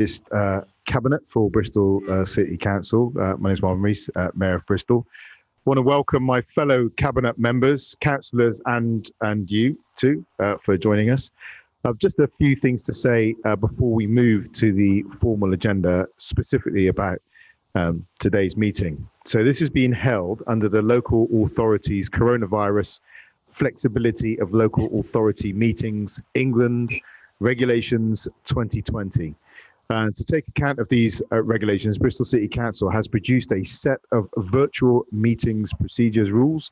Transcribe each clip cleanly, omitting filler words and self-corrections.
It's Cabinet for Bristol City Council. My name is Marvin Rees, Mayor of Bristol. I want to welcome my fellow Cabinet members, councillors, and you too for joining us. Just a few things to say before we move to the formal agenda, specifically about today's meeting. So this is being held under the Local Authorities Coronavirus Flexibility of Local Authority Meetings, England, Regulations 2020. To take account of these regulations, Bristol City Council has produced a set of virtual meetings procedures rules,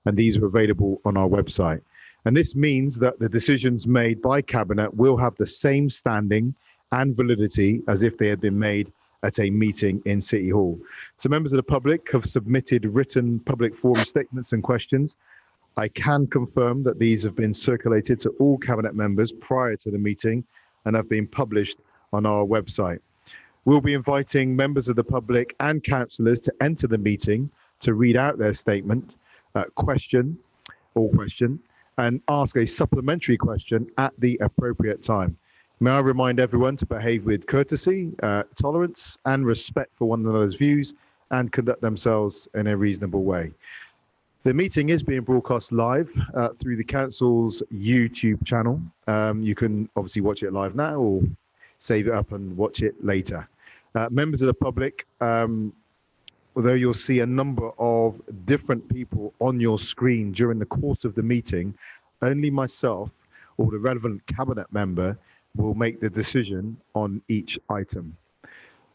and these are available on our website. And this means that the decisions made by Cabinet will have the same standing and validity as if they had been made at a meeting in City Hall. So members of the public have submitted written public forum statements and questions. I can confirm that these have been circulated to all Cabinet members prior to the meeting and have been published on our website. We'll be inviting members of the public and councillors to enter the meeting to read out their statement, question, and ask a supplementary question at the appropriate time. May I remind everyone to behave with courtesy, tolerance, and respect for one another's views and conduct themselves in a reasonable way. The meeting is being broadcast live through the Council's YouTube channel. You can obviously watch it live now or save it up and watch it later. Members of the public, although you'll see a number of different people on your screen during the course of the meeting, only myself or the relevant Cabinet member will make the decision on each item.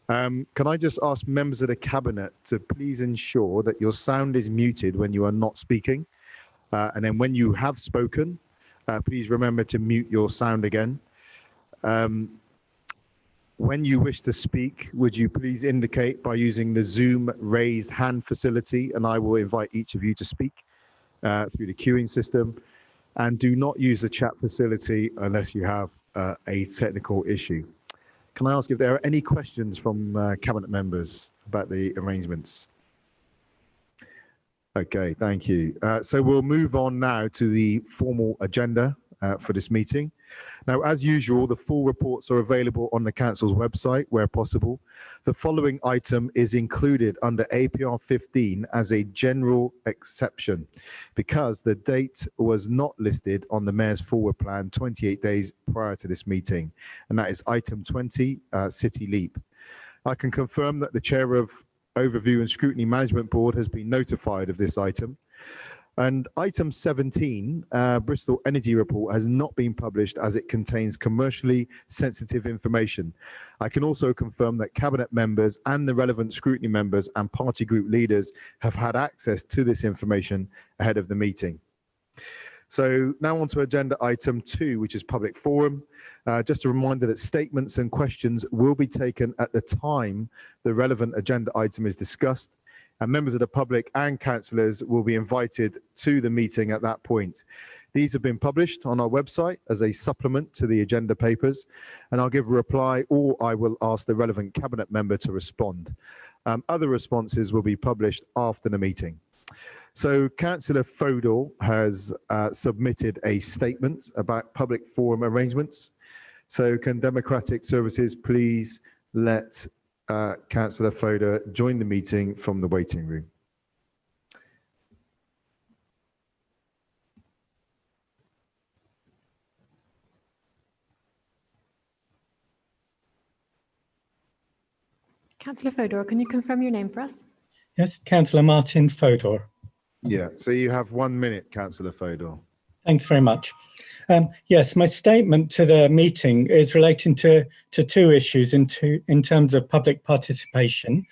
Can I just ask members of the Cabinet to please ensure that your sound is muted when you are not speaking, and then when you have spoken, please remember to mute your sound again. When you wish to speak, would you please indicate by using the Zoom raised hand facility, and I will invite each of you to speak through the queuing system. And do not use the chat facility unless you have a technical issue. Can I ask if there are any questions from Cabinet members about the arrangements? Okay, thank you. So we'll move on now to the formal agenda for this meeting. Now, as usual, the full reports are available on the Council's website where possible. The following item is included under APR 15 as a general exception because the date was not listed on the Mayor's forward plan 28 days prior to this meeting, and that is item 20, City Leap. I can confirm that the Chair of Overview and Scrutiny Management Board has been notified of this item. And item 17, Bristol Energy Report, has not been published as it contains commercially sensitive information. I can also confirm that Cabinet members and the relevant scrutiny members and party group leaders have had access to this information ahead of the meeting. So now on to agenda item 2, which is public forum. Just a reminder that statements and questions will be taken at the time the relevant agenda item is discussed, and members of the public and councillors will be invited to the meeting at that point. These have been published on our website as a supplement to the agenda papers, and I'll give a reply or I will ask the relevant Cabinet member to respond. Other responses will be published after the meeting. So Councillor Fodor has submitted a statement about public forum arrangements. So can Democratic Services please let Councillor Fodor join the meeting from the waiting room. Councillor Fodor, can you confirm your name for us? Yes, Councillor Martin Fodor. Yeah, so you have 1 minute, Councillor Fodor. Thanks very much. Yes, my statement to the meeting is relating to two issues in terms of public participation.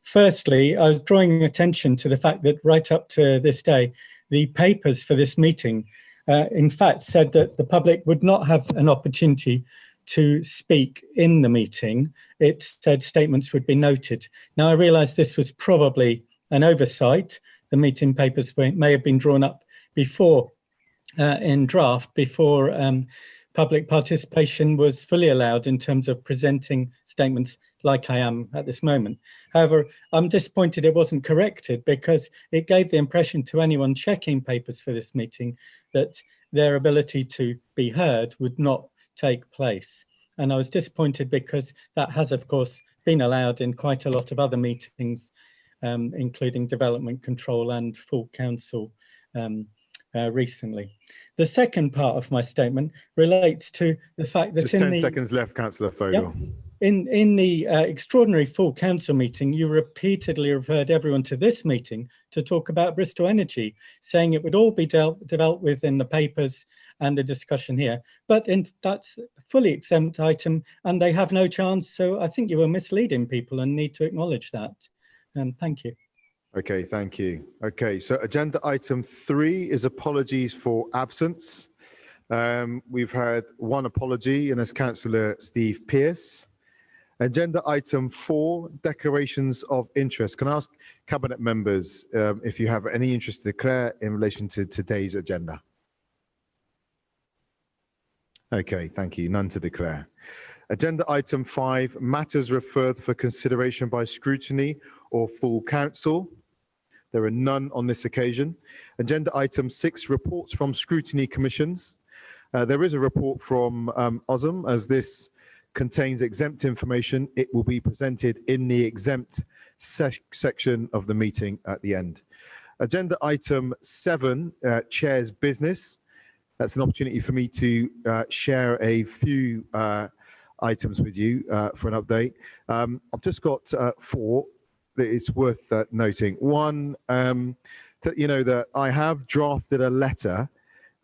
Firstly, I was drawing attention to the fact that right up to this day, the papers for this meeting, in fact, said that the public would not have an opportunity to speak in the meeting. It said statements would be noted. Now, I realise this was probably an oversight. The meeting papers may have been drawn up before in draft before public participation was fully allowed in terms of presenting statements like I am at this moment. However, I'm disappointed it wasn't corrected because it gave the impression to anyone checking papers for this meeting that their ability to be heard would not take place. And I was disappointed because that has, of course, been allowed in quite a lot of other meetings, including development control and full council recently. The second part of my statement relates to the fact that just 10 seconds left, Councillor Fogel. Yep. In the extraordinary full council meeting, you repeatedly referred everyone to this meeting to talk about Bristol Energy, saying it would all be dealt with in the papers and the discussion here. But that's a fully exempt item and they have no chance. So I think you were misleading people and need to acknowledge that. Thank you. Okay, thank you. Okay, so agenda item 3 is apologies for absence. We've had one apology, and that's Councillor Steve Pearce. Agenda item 4, declarations of interest. Can I ask Cabinet members if you have any interest to declare in relation to today's agenda? Okay, thank you. None to declare. Agenda item 5, matters referred for consideration by scrutiny or full council. There are none on this occasion. Agenda item 6, reports from scrutiny commissions. There is a report from OSM. As this contains exempt information, it will be presented in the exempt section of the meeting at the end. Agenda item 7, chair's business. That's an opportunity for me to share a few items with you for an update. I've just got 4 that it's worth noting. One, that I have drafted a letter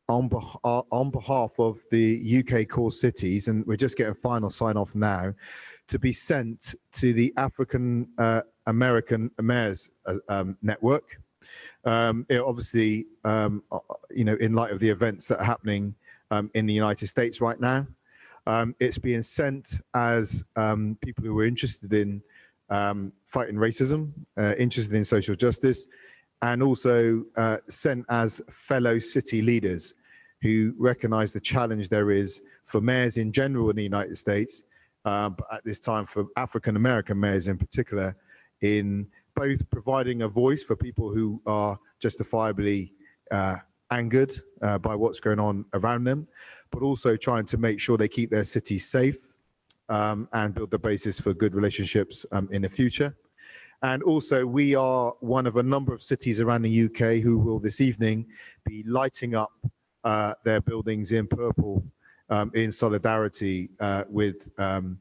on behalf of the UK core cities, and we're just getting final sign-off now, to be sent to the African American Mayors Network. Obviously, in light of the events that are happening in the United States right now, it's being sent as people who are interested in fighting racism, interested in social justice, and also sent as fellow city leaders who recognize the challenge there is for mayors in general in the United States, but at this time for African American mayors in particular, in both providing a voice for people who are justifiably angered by what's going on around them, but also trying to make sure they keep their cities safe and build the basis for good relationships in the future. And also, we are one of a number of cities around the UK who will this evening be lighting up their buildings in purple in solidarity with our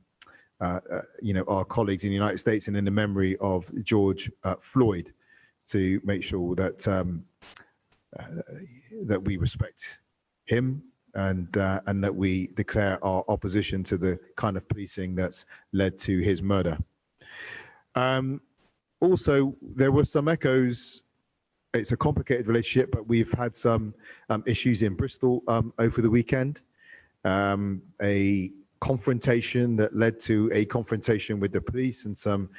colleagues in the United States and in the memory of George Floyd, to make sure that that we respect him and that we declare our opposition to the kind of policing that's led to his murder. Also, there were some echoes. It's a complicated relationship, but we've had some issues in Bristol over the weekend. A confrontation that led to a confrontation with the police and some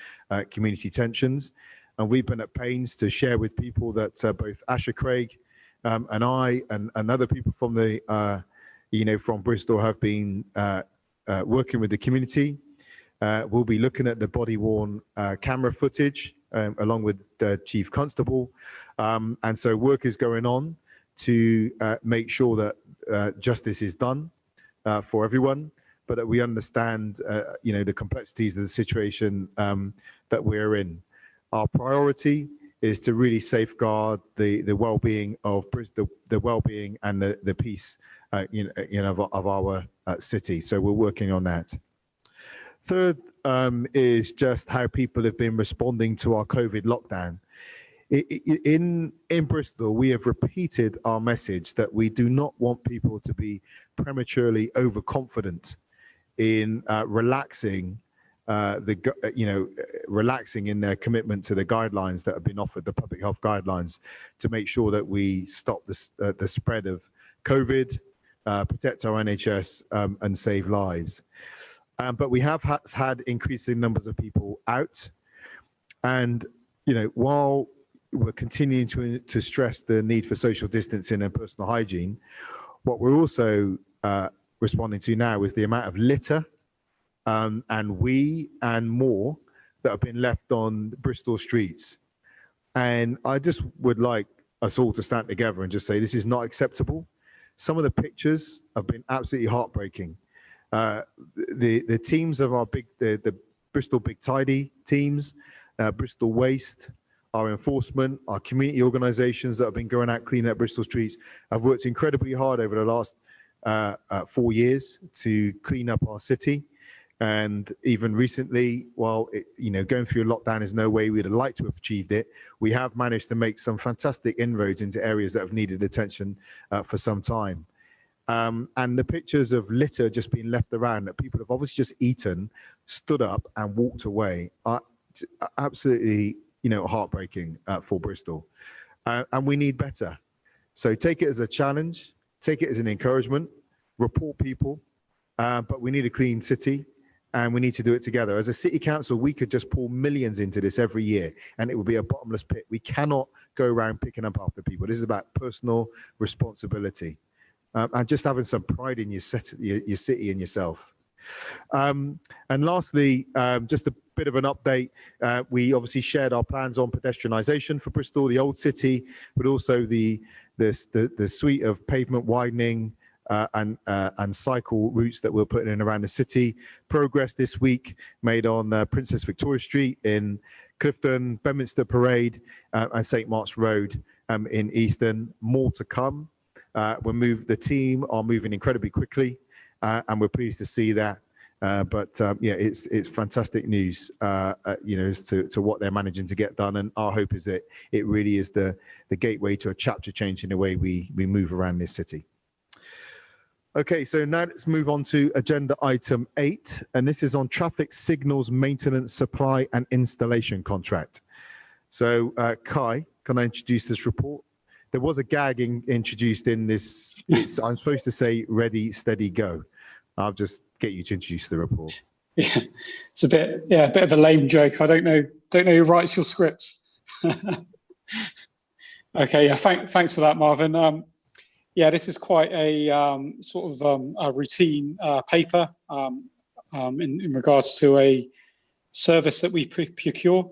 community tensions. And we've been at pains to share with people that both Asher Craig and I and other people from the, from Bristol have been working with the community. We'll be looking at the body-worn camera footage along with the Chief Constable. And so work is going on to make sure that justice is done for everyone, but that we understand, the complexities of the situation that we're in. Our priority is to really safeguard the well-being of Bristol, the well-being and the peace, of our city. So we're working on that. Third is just how people have been responding to our COVID lockdown. In Bristol, we have repeated our message that we do not want people to be prematurely overconfident in relaxing relaxing in their commitment to the guidelines that have been offered, the public health guidelines, to make sure that we stop the spread of COVID, protect our NHS, and save lives. But we have had increasing numbers of people out, and while we're continuing to stress the need for social distancing and personal hygiene, what we're also responding to now is the amount of litter and wee and more that have been left on Bristol streets. And I just would like us all to stand together and just say this is not acceptable. Some of the pictures have been absolutely heartbreaking. The teams of our the Bristol Big Tidy teams, Bristol Waste, our enforcement, our community organisations that have been going out cleaning up Bristol streets have worked incredibly hard over the last 4 years to clean up our city. And even recently, while going through a lockdown is no way we'd have liked to have achieved it, we have managed to make some fantastic inroads into areas that have needed attention for some time. And the pictures of litter just being left around that people have obviously just eaten, stood up and walked away are absolutely, heartbreaking for Bristol. And we need better. So take it as a challenge, take it as an encouragement, report people, but we need a clean city and we need to do it together. As a city council, we could just pour millions into this every year and it would be a bottomless pit. We cannot go around picking up after people. This is about personal responsibility. And just having some pride in your city and yourself. And lastly, just a bit of an update. We obviously shared our plans on pedestrianisation for Bristol, the old city, but also the suite of pavement widening and cycle routes that we're putting in around the city. Progress this week made on Princess Victoria Street in Clifton, Bedminster Parade, and St Mark's Road in Easton. More to come. The team are moving incredibly quickly, and we're pleased to see that. It's fantastic news, as to what they're managing to get done. And our hope is that it really is the gateway to a chapter change in the way we move around this city. Okay, so now let's move on to agenda item 8, and this is on traffic signals maintenance, supply and installation contract. So Kai, can I introduce this report? There was a gag introduced in this. I'm supposed to say ready, steady, go. I'll just get you to introduce the report. Yeah, it's a bit of a lame joke. I don't know who writes your scripts. Okay, yeah, thanks for that, Marvin. This is quite a a routine paper in regards to a service that we procure.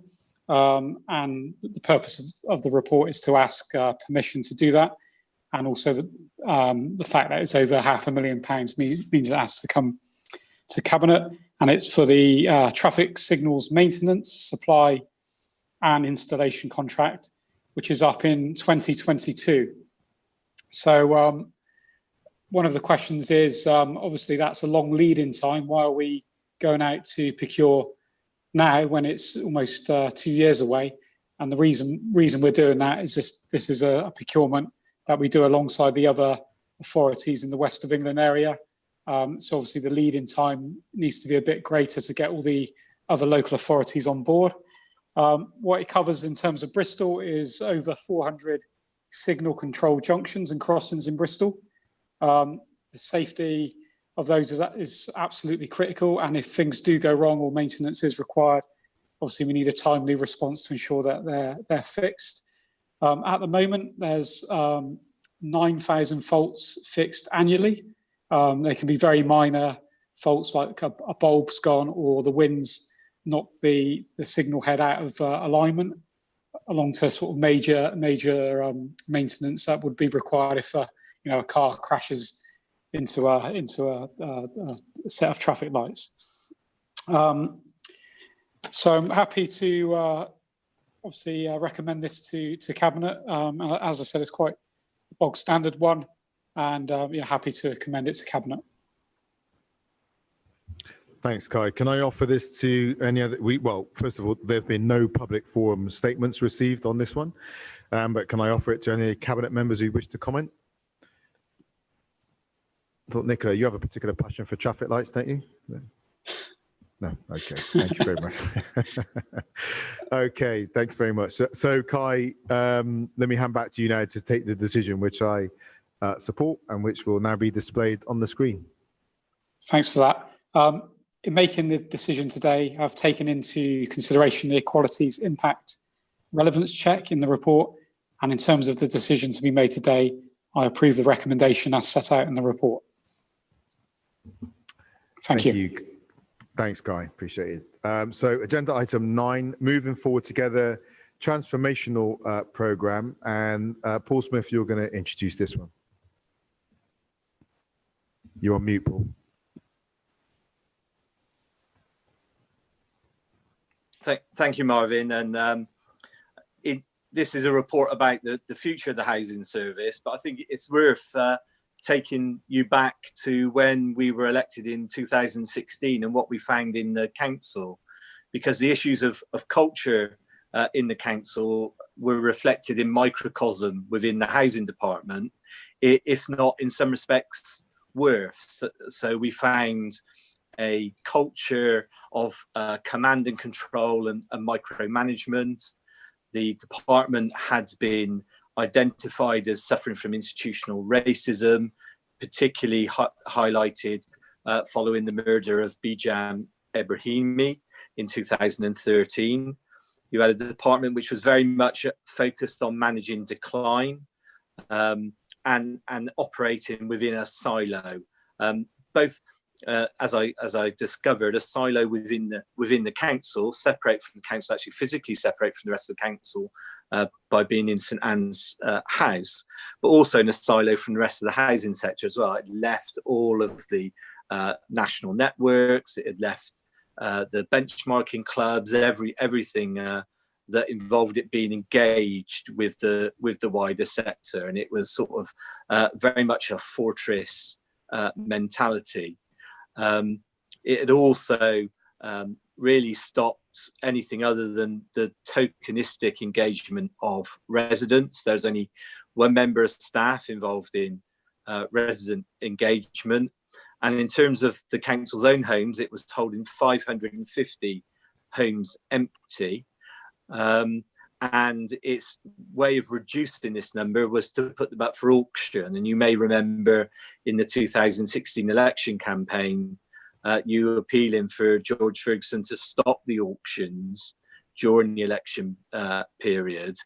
And the purpose of the report is to ask permission to do that. And also the fact that it's over £500,000 means it has to come to Cabinet. And it's for the traffic signals maintenance, supply and installation contract, which is up in 2022. So one of the questions is, obviously that's a long lead in time. Why are we going out to procure now when it's almost 2 years away? And the reason we're doing that is this is a procurement that we do alongside the other authorities in the West of England area. So obviously the lead in time needs to be a bit greater to get all the other local authorities on board. What it covers in terms of Bristol is over 400 signal control junctions and crossings in Bristol. The safety of those is absolutely critical, and if things do go wrong or maintenance is required, obviously we need a timely response to ensure that they're fixed. At the moment, there's 9,000 faults fixed annually. They can be very minor faults, like a bulb's gone or the wind's knocked the signal head out of alignment, along to sort of major maintenance that would be required if a car crashes into a set of traffic lights. So I'm happy to obviously recommend this to Cabinet. As I said, it's quite a bog standard one, and happy to commend it to Cabinet. Thanks, Kai. Can I offer this to any other? Well, first of all, there have been no public forum statements received on this one, but can I offer it to any Cabinet members who wish to comment? I thought, Nicola, you have a particular passion for traffic lights, don't you? No. Okay. Thank you very much. Okay. Thank you very much. So Kai, let me hand back to you now to take the decision, which I support and which will now be displayed on the screen. Thanks for that. In making the decision today, I've taken into consideration the equalities impact relevance check in the report. And in terms of the decision to be made today, I approve the recommendation as set out in the report. Thank you. Thanks, Guy. Appreciate it. So agenda item 9, moving forward together, transformational program. And Paul Smith, you're going to introduce this one. You're on mute, Paul. Thank you, Marvin. And this is a report about the future of the housing service, but I think it's worth taking you back to when we were elected in 2016 and what we found in the council, because the issues of culture in the council were reflected in microcosm within the housing department, if not in some respects worse. So we found a culture of command and control and micromanagement. The department had been identified as suffering from institutional racism, particularly highlighted following the murder of Bijan Ebrahimi in 2013. You had a department which was very much focused on managing decline and operating within a silo. Both, as I discovered, a silo within the council, separate from the council, actually physically separate from the rest of the council by being in St Anne's House, but also in a silo from the rest of the housing sector as well. It left all of the national networks. It had left the benchmarking clubs, everything that involved it being engaged with the wider sector, and it was sort of very much a fortress mentality. It had also really stopped anything other than the tokenistic engagement of residents. There's only one member of staff involved in resident engagement. And in terms of the council's own homes, it was holding 550 homes empty. And its way of reducing this number was to put them up for auction. And you may remember in the 2016 election campaign, you appealing for George Ferguson to stop the auctions during the election period,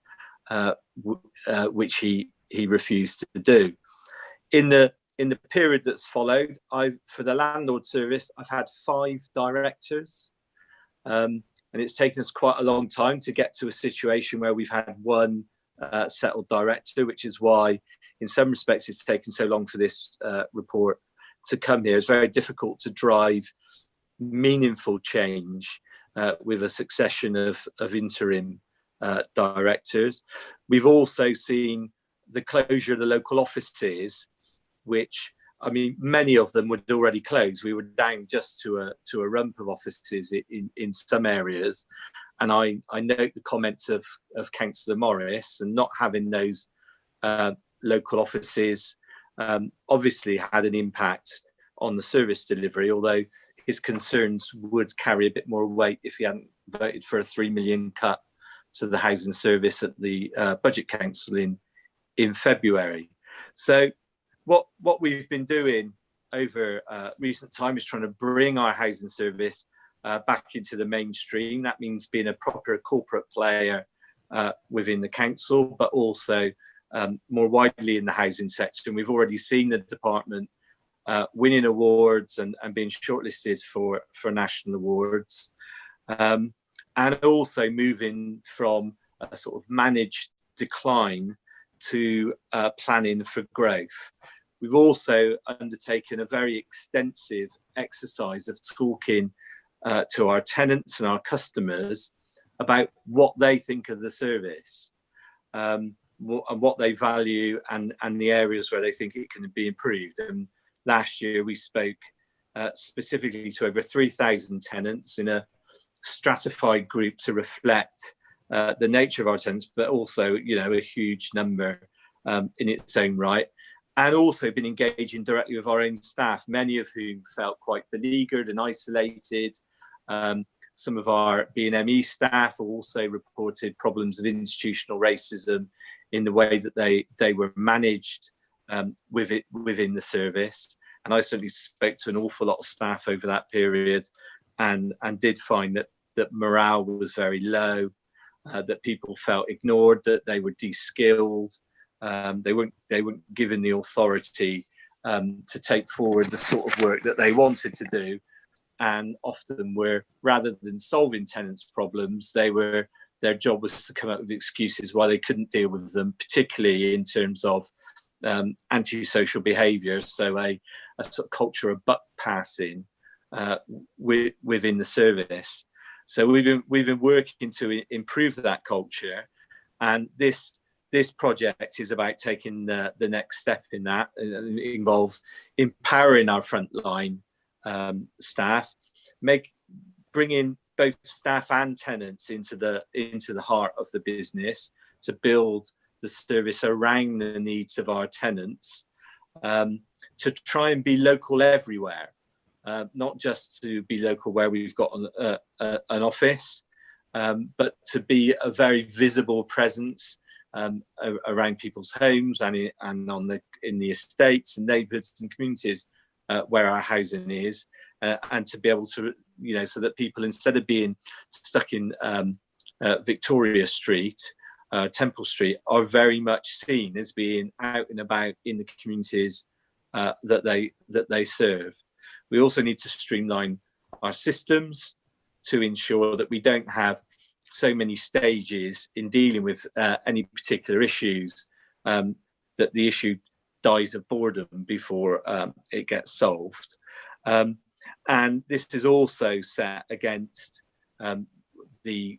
which he refused to do. In the period that's followed, for the landlord service, I've had 5 directors. And it's taken us quite a long time to get to a situation where we've had one settled director, which is why, in some respects, it's taken so long for this report to come here. It's very difficult to drive meaningful change with a succession of interim directors. We've also seen the closure of the local offices, which, I mean, many of them would already close. We were down just to a rump of offices in some areas. And I note the comments of Councillor Morris, and not having those local offices obviously had an impact on the service delivery, although his concerns would carry a bit more weight if he hadn't voted for a 3 million cut to the housing service at the Budget Council in February. So what we've been doing over recent time is trying to bring our housing service back into the mainstream. That means being a proper corporate player within the council, but also more widely in the housing sector. And we've already seen the department winning awards and being shortlisted for national awards, and also moving from a sort of managed decline to planning for growth. We've also undertaken a very extensive exercise of talking to our tenants and our customers about what they think of the service, and what they value, and the areas where they think it can be improved. And last year we spoke specifically to over 3,000 tenants in a stratified group to reflect the nature of our tenants, but also, you know, a huge number in its own right. And also been engaging directly with our own staff, many of whom felt quite beleaguered and isolated. Some of our B&ME staff also reported problems of institutional racism in the way that they were managed within the service. And I certainly spoke to an awful lot of staff over that period, and did find that morale was very low, that people felt ignored, that they were de-skilled. They weren't given the authority to take forward the sort of work that they wanted to do, and often were, rather than solving tenants' problems, their job was to come up with excuses why they couldn't deal with them, particularly in terms of antisocial behaviour. So a sort of culture of buck passing within the service. So we've been working to improve that culture, and this project is about taking the next step in that. And it involves empowering our frontline staff, bringing both staff and tenants into the heart of the business to build the service around the needs of our tenants, to try and be local everywhere, not just to be local where we've got an office, but to be a very visible presence around people's homes and in the estates and neighbourhoods and communities where our housing is, and to be able to, so that people, instead of being stuck in Victoria Street, Temple Street, are very much seen as being out and about in the communities that they serve. We also need to streamline our systems to ensure that we don't have so many stages in dealing with any particular issues, that the issue dies of boredom before it gets solved. And this is also set against the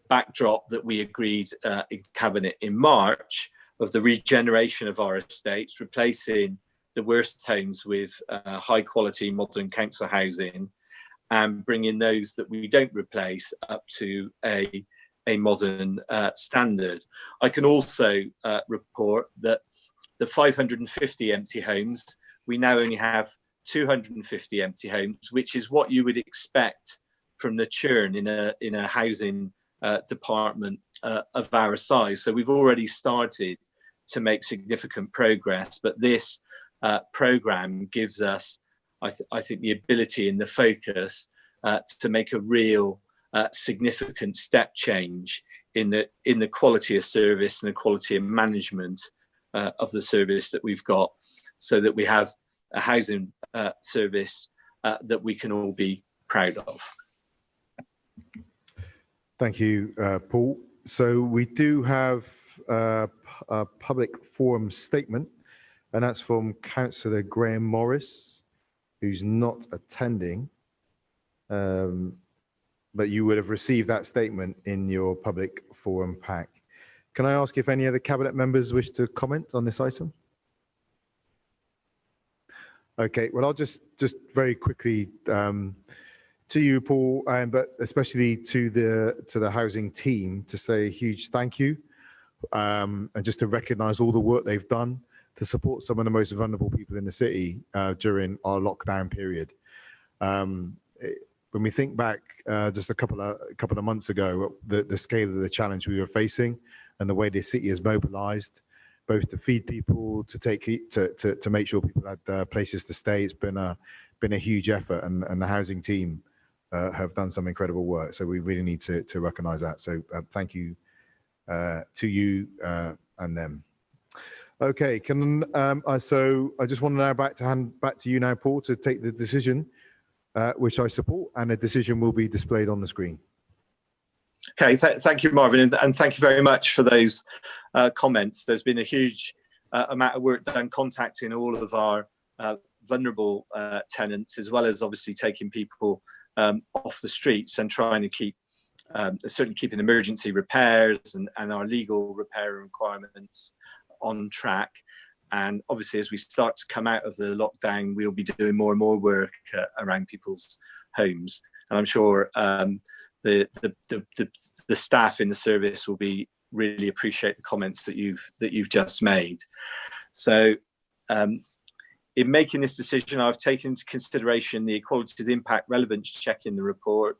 backdrop that we agreed in Cabinet in March of the regeneration of our estates, replacing the worst homes with high quality modern council housing, and bringing those that we don't replace up to a modern standard. I can also report that the 550 empty homes, we now only have 250 empty homes, which is what you would expect from the churn in a housing department of our size. So we've already started to make significant progress, but this programme gives us, I think, the ability and the focus to make a real significant step change in the quality of service and the quality of management of the service that we've got, so that we have a housing service that we can all be proud of. Thank you, Paul. So we do have a public forum statement, and that's from Councillor Graham Morris, who's not attending, but you would have received that statement in your public forum pack. Can I ask if any other Cabinet members wish to comment on this item? Okay, well, I'll just very quickly to you, Paul, but especially to the housing team, to say a huge thank you, and just to recognise all the work they've done to support some of the most vulnerable people in the city during our lockdown period. When we think back just a couple of months ago, the scale of the challenge we were facing and the way the city has mobilised, both to feed people, to make sure people had places to stay, it's been a huge effort, and the housing team have done some incredible work. So we really need to recognise that. So thank you to you and them. Okay, so I just want to now hand back to you now, Paul, to take the decision, which I support, and the decision will be displayed on the screen. Okay, thank you, Marvin, and thank you very much for those comments. There's been a huge amount of work done contacting all of our vulnerable tenants, as well as obviously taking people off the streets and trying to keep, certainly keeping emergency repairs and our legal repair requirements on track. And obviously, as we start to come out of the lockdown, we'll be doing more and more work around people's homes. And I'm sure the staff in the service will really appreciate the comments that you've just made. So in making this decision, I've taken into consideration the equalities impact relevance check in the report.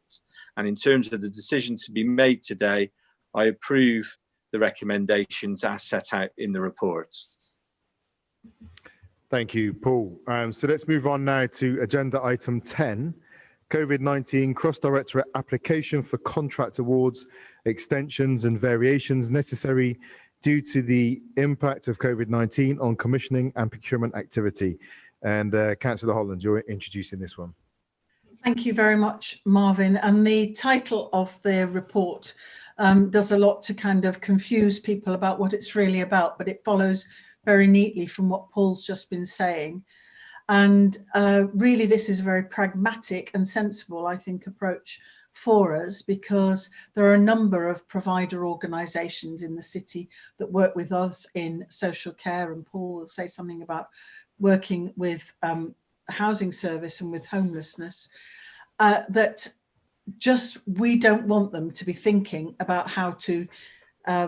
And in terms of the decision to be made today, I approve the recommendations as set out in the report. Thank you, Paul. So let's move on now to agenda item 10, COVID-19 cross-directorate application for contract awards, extensions and variations necessary due to the impact of COVID-19 on commissioning and procurement activity. And Councillor Holland, you're introducing this one. Thank you very much, Marvin. And the title of the report does a lot to kind of confuse people about what it's really about, but it follows very neatly from what Paul's just been saying. And really, this is a very pragmatic and sensible, I think, approach for us, because there are a number of provider organisations in the city that work with us in social care, and Paul will say something about working with the housing service and with homelessness, that just we don't want them to be thinking about how to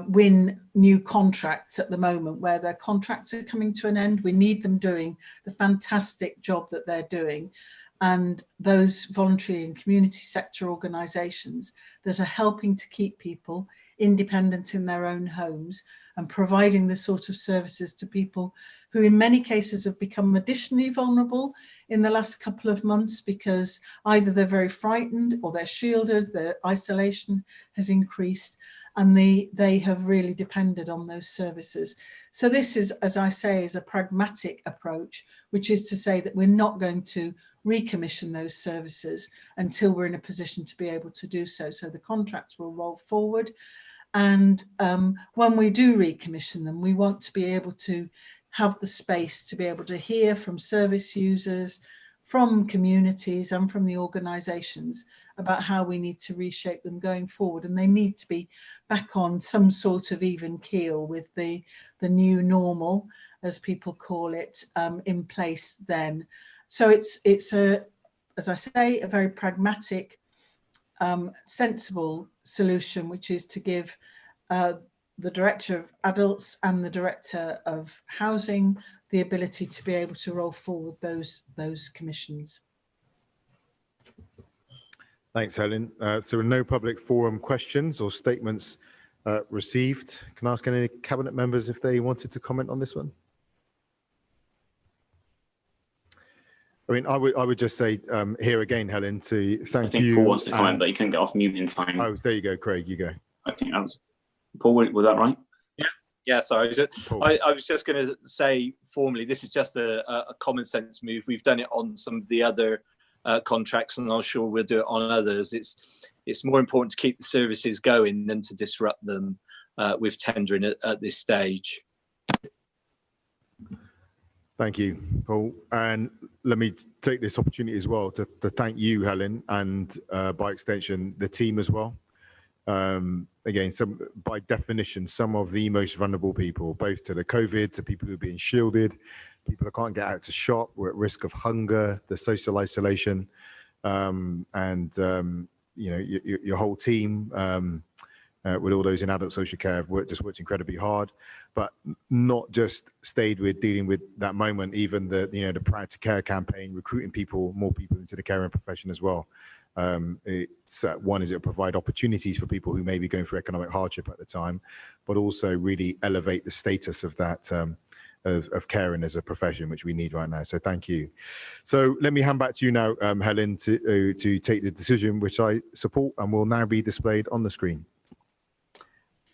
win new contracts at the moment, where their contracts are coming to an end. We need them doing the fantastic job that they're doing. And those voluntary and community sector organisations that are helping to keep people independent in their own homes and providing the sort of services to people who in many cases have become additionally vulnerable in the last couple of months, because either they're very frightened or they're shielded, their isolation has increased, and they have really depended on those services. So this is, as I say, is a pragmatic approach, which is to say that we're not going to recommission those services until we're in a position to be able to do so. So the contracts will roll forward. And when we do recommission them, we want to be able to have the space to be able to hear from service users, from communities and from the organisations about how we need to reshape them going forward. And they need to be back on some sort of even keel with the new normal, as people call it, in place then. So it's a, as I say, a very pragmatic, sensible solution, which is to give the Director of Adults and the Director of Housing the ability to be able to roll forward those commissions. Thanks, Helen. So no public forum questions or statements received. Can I ask any Cabinet members if they wanted to comment on this one? I mean, I would just say here again, Helen, to thank you. I think Paul wants to comment, but he couldn't get off mute in time. Oh, there you go, Craig, you go. I think that was, Paul, was that right? Yeah, sorry. I was just going to say formally, this is just a common sense move. We've done it on some of the other contracts, and I'm sure we'll do it on others. It's more important to keep the services going than to disrupt them with tendering at this stage. Thank you, Paul. And let me take this opportunity as well to thank you, Helen, and by extension, the team as well. Again, by definition, some of the most vulnerable people, both to the COVID, to people who are being shielded, people who can't get out to shop, we're at risk of hunger, the social isolation, and you know, your whole team with all those in adult social care have worked incredibly hard, but not just stayed with dealing with that moment. Even the Proud to Care campaign, recruiting more people into the caring profession as well. It's one is it provide opportunities for people who may be going through economic hardship at the time, but also really elevate the status of that of caring as a profession, which we need right now. So thank you. So let me hand back to you now, Helen, to take the decision, which I support and will now be displayed on the screen.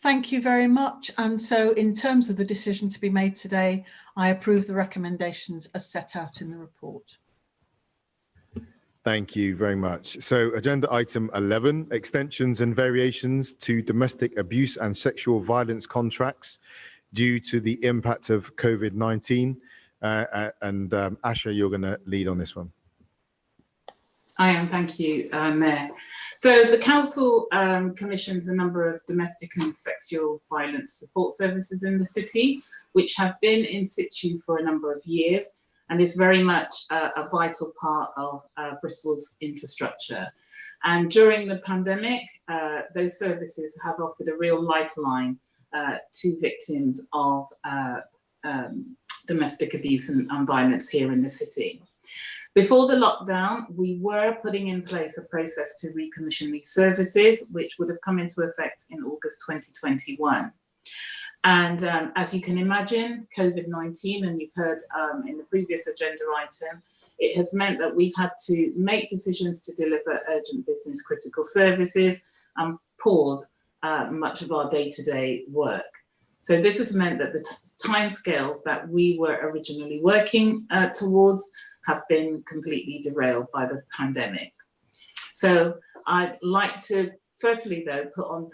Thank you very much. And so in terms of the decision to be made today, I approve the recommendations as set out in the report. Thank you very much. So agenda item 11, extensions and variations to domestic abuse and sexual violence contracts due to the impact of COVID-19. And Asha, you're going to lead on this one. I am, thank you, Mayor. So the Council commissions a number of domestic and sexual violence support services in the city, which have been in situ for a number of years, and is very much a vital part of Bristol's infrastructure. And during the pandemic, those services have offered a real lifeline to victims of domestic abuse and violence here in the city. Before the lockdown, we were putting in place a process to recommission these services, which would have come into effect in August 2021. And as you can imagine, COVID-19, and you've heard in the previous agenda item, it has meant that we've had to make decisions to deliver urgent business critical services and pause much of our day-to-day work. So this has meant that the timescales that we were originally working towards have been completely derailed by the pandemic. So I'd like to firstly though put on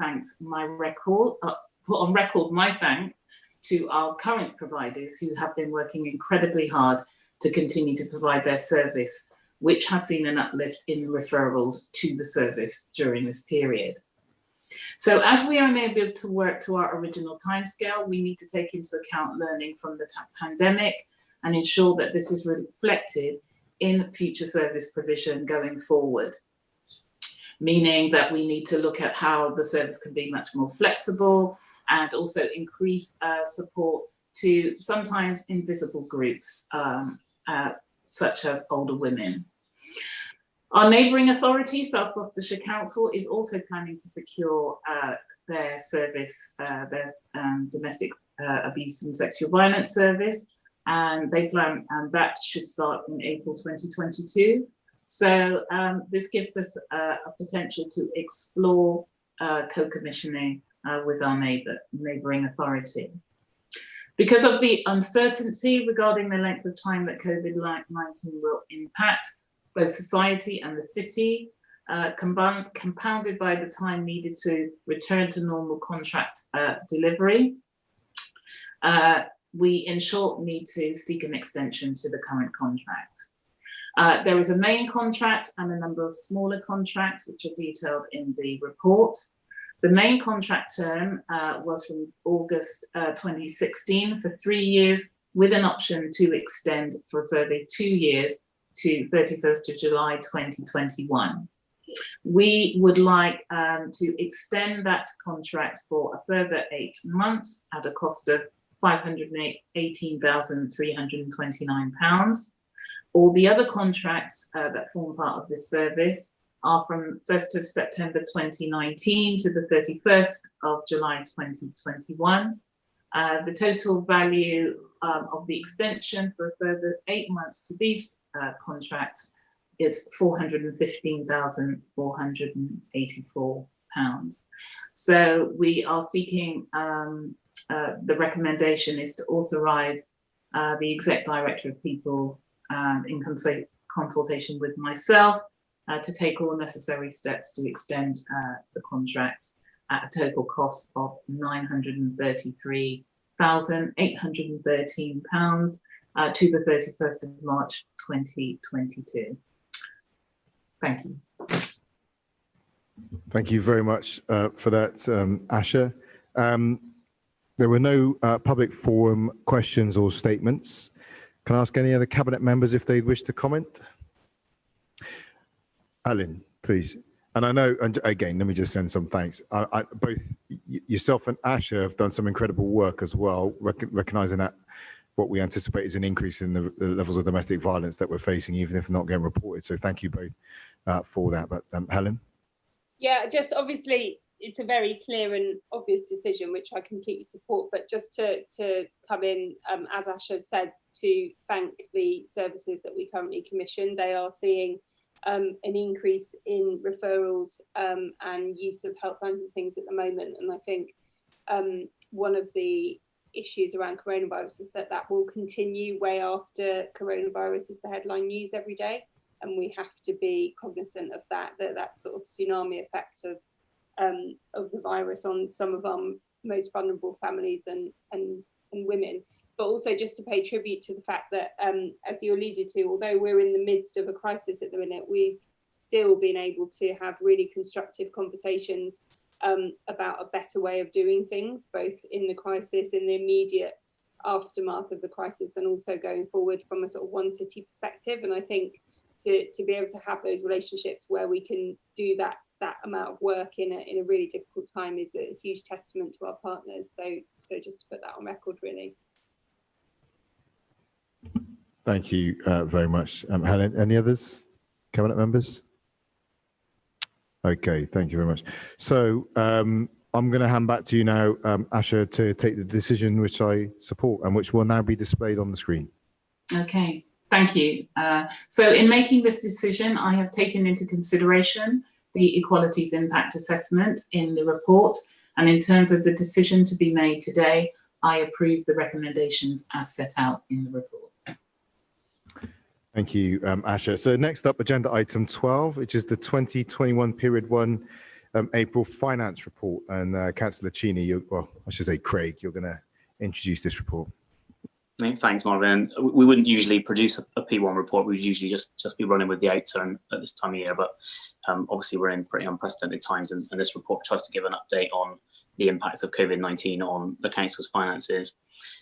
record my thanks to our current providers who have been working incredibly hard to continue to provide their service which has seen an uplift in referrals to the service during this period. So as we are unable to work to our original timescale, we need to take into account learning from the pandemic and ensure that this is reflected in future service provision going forward. Meaning that we need to look at how the service can be much more flexible and also increase support to sometimes invisible groups, such as older women. Our neighbouring authority, South Gloucestershire Council, is also planning to procure their service, their domestic abuse and sexual violence service, and they plan, and that should start in April 2022. So this gives us a potential to explore co-commissioning with our neighbouring authority. Because of the uncertainty regarding the length of time that COVID-19 will impact both society and the city, compounded by the time needed to return to normal contract delivery, we in short need to seek an extension to the current contracts. There is a main contract and a number of smaller contracts which are detailed in the report. The main contract term was from August 2016 for 3 years, with an option to extend for a further 2 years to 31st of July 2021. We would like to extend that contract for a further 8 months at a cost of £518,329. All the other contracts that form part of this service are from 1st of September 2019 to the 31st of July 2021. The total value of the extension for a further 8 months to these contracts is £415,484. So we are seeking, the recommendation is to authorise the Exec Director of People in consultation with myself to take all necessary steps to extend the contracts at a total cost of £933,813 to the 31st of March 2022. Thank you. Thank you very much for that, Asha. There were no public forum questions or statements. Can I ask any other Cabinet members if they wish to comment? Alan, please. And I know, and again, let me just send some thanks. Both yourself and Asha have done some incredible work as well, recognising that what we anticipate is an increase in the levels of domestic violence that we're facing, even if not getting reported. So thank you both for that. But Helen? Yeah, just obviously, it's a very clear and obvious decision, which I completely support. But just to come in, as Asha said, to thank the services that we currently commission. They are seeing an increase in referrals and use of helplines and things at the moment. And I think one of the issues around coronavirus is that will continue way after coronavirus is the headline news every day. And we have to be cognizant of that sort of tsunami effect of the virus on some of our most vulnerable families and women. But also just to pay tribute to the fact that, as you alluded to, although we're in the midst of a crisis at the minute, we've still been able to have really constructive conversations about a better way of doing things, both in the crisis, in the immediate aftermath of the crisis, and also going forward from a sort of one city perspective. And I think to be able to have those relationships where we can do that amount of work in a really difficult time is a huge testament to our partners. So just to put that on record, really. Thank you very much. Helen, any others, Cabinet members? Okay, thank you very much. So I'm going to hand back to you now, Asha, to take the decision which I support and which will now be displayed on the screen. Okay, thank you. So in making this decision, I have taken into consideration the equalities impact assessment in the report. And in terms of the decision to be made today, I approve the recommendations as set out in the report. Thank you, Asha. So next up, agenda item 12, which is the 2021 period 1 April finance report. And Councillor Cheney, well, I should say Craig, you're going to introduce this report. Thanks, Marvin. We wouldn't usually produce a P1 report. We would usually just be running with the Outturn at this time of year, but obviously we're in pretty unprecedented times, and this report tries to give an update on the impact of COVID-19 on the council's finances.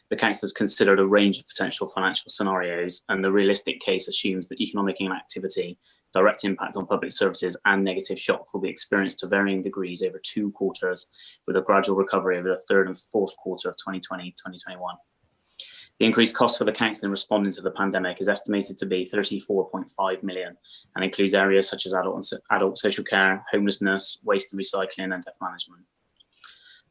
The council has considered a range of potential financial scenarios, and the realistic case assumes that economic inactivity, direct impact on public services, and negative shock will be experienced to varying degrees over 2 quarters, with a gradual recovery over the third and fourth quarter of 2020-2021. The increased cost for the council in responding to the pandemic is estimated to be 34.5 million and includes areas such as adult social care, homelessness, waste and recycling, and debt management.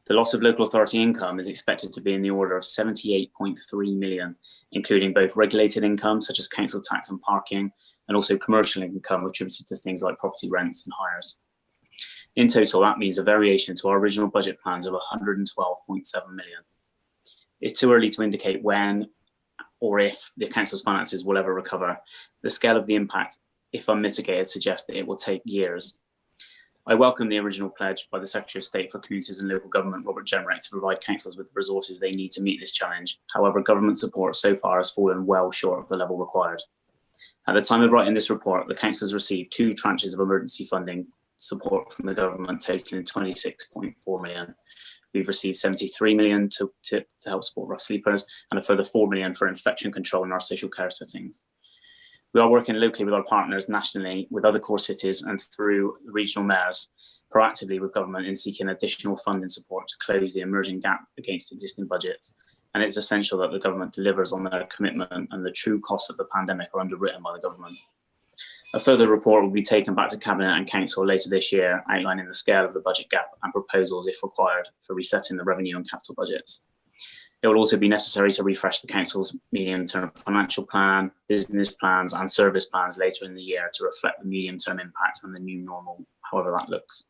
The loss of local authority income is expected to be in the order of 78.3 million, including both regulated income such as council tax and parking, and also commercial income attributed to things like property rents and hires. In total, that means a variation to our original budget plans of 112.7 million. It's too early to indicate when or if the council's finances will ever recover. The scale of the impact, if unmitigated, suggests that it will take years. I welcome the original pledge by the Secretary of State for Communities and Local Government, Robert Jenrick, to provide councils with the resources they need to meet this challenge. However, government support so far has fallen well short of the level required. At the time of writing this report, the council has received 2 tranches of emergency funding support from the government, totaling 26.4 million. We've received 73 million to help support rough sleepers, and a further 4 million for infection control in our social care settings. We are working locally with our partners nationally, with other core cities, and through regional mayors, proactively with government in seeking additional funding support to close the emerging gap against existing budgets. And it's essential that the government delivers on their commitment, and the true costs of the pandemic are underwritten by the government. A further report will be taken back to Cabinet and Council later this year, outlining the scale of the budget gap and proposals, if required, for resetting the revenue and capital budgets. It will also be necessary to refresh the Council's medium-term financial plan, business plans and service plans later in the year to reflect the medium-term impact and the new normal, however that looks.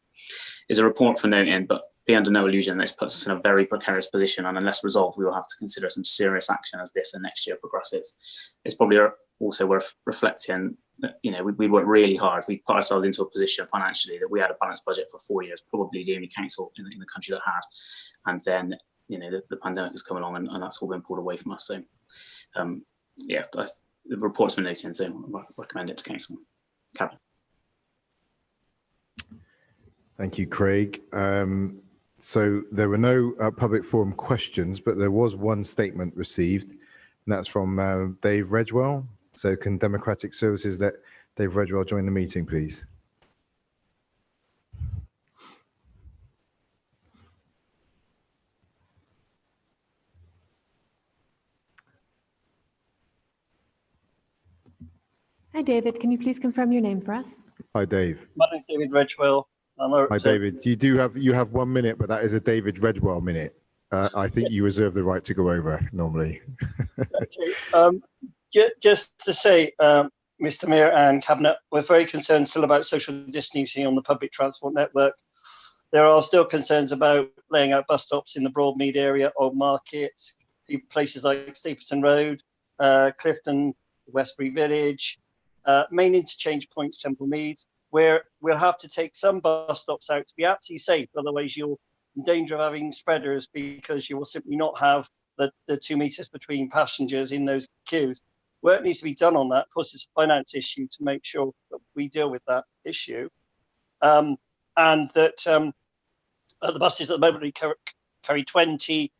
It's a report for noting, but be under no illusion that this puts us in a very precarious position, and unless resolved, we will have to consider some serious action as this and next year progresses. It's probably also worth reflecting that, you know, we worked really hard. We put ourselves into a position financially that we had a balanced budget for 4 years, probably the only council in the country that had. And then, you know, the pandemic has come along, and that's all been pulled away from us. So, yeah, the report's been noted, so I recommend it to council. Cabinet. Thank you, Craig. So there were no public forum questions, but there was one statement received, and that's from Dave Redgewell. So can Democratic Services let Dave Redgewell join the meeting, please? Hi, David. Can you please confirm your name for us? Hi, Dave. My name's David Redgewell. Hi, David. You have 1 minute, but that is a David Redgewell minute. I think you reserve the right to go over normally. Okay. Just to say, Mr. Mayor and Cabinet, we're very concerned still about social distancing on the public transport network. There are still concerns about laying out bus stops in the Broadmead area, Old Market, places like Stapleton Road, Clifton, Westbury Village, main interchange points, Temple Meads, where we'll have to take some bus stops out to be absolutely safe. Otherwise, you're in danger of having spreaders because you will simply not have the 2 meters between passengers in those queues. Work needs to be done on that. Of course, it's a finance issue to make sure that we deal with that issue. And that the buses at the moment carry 20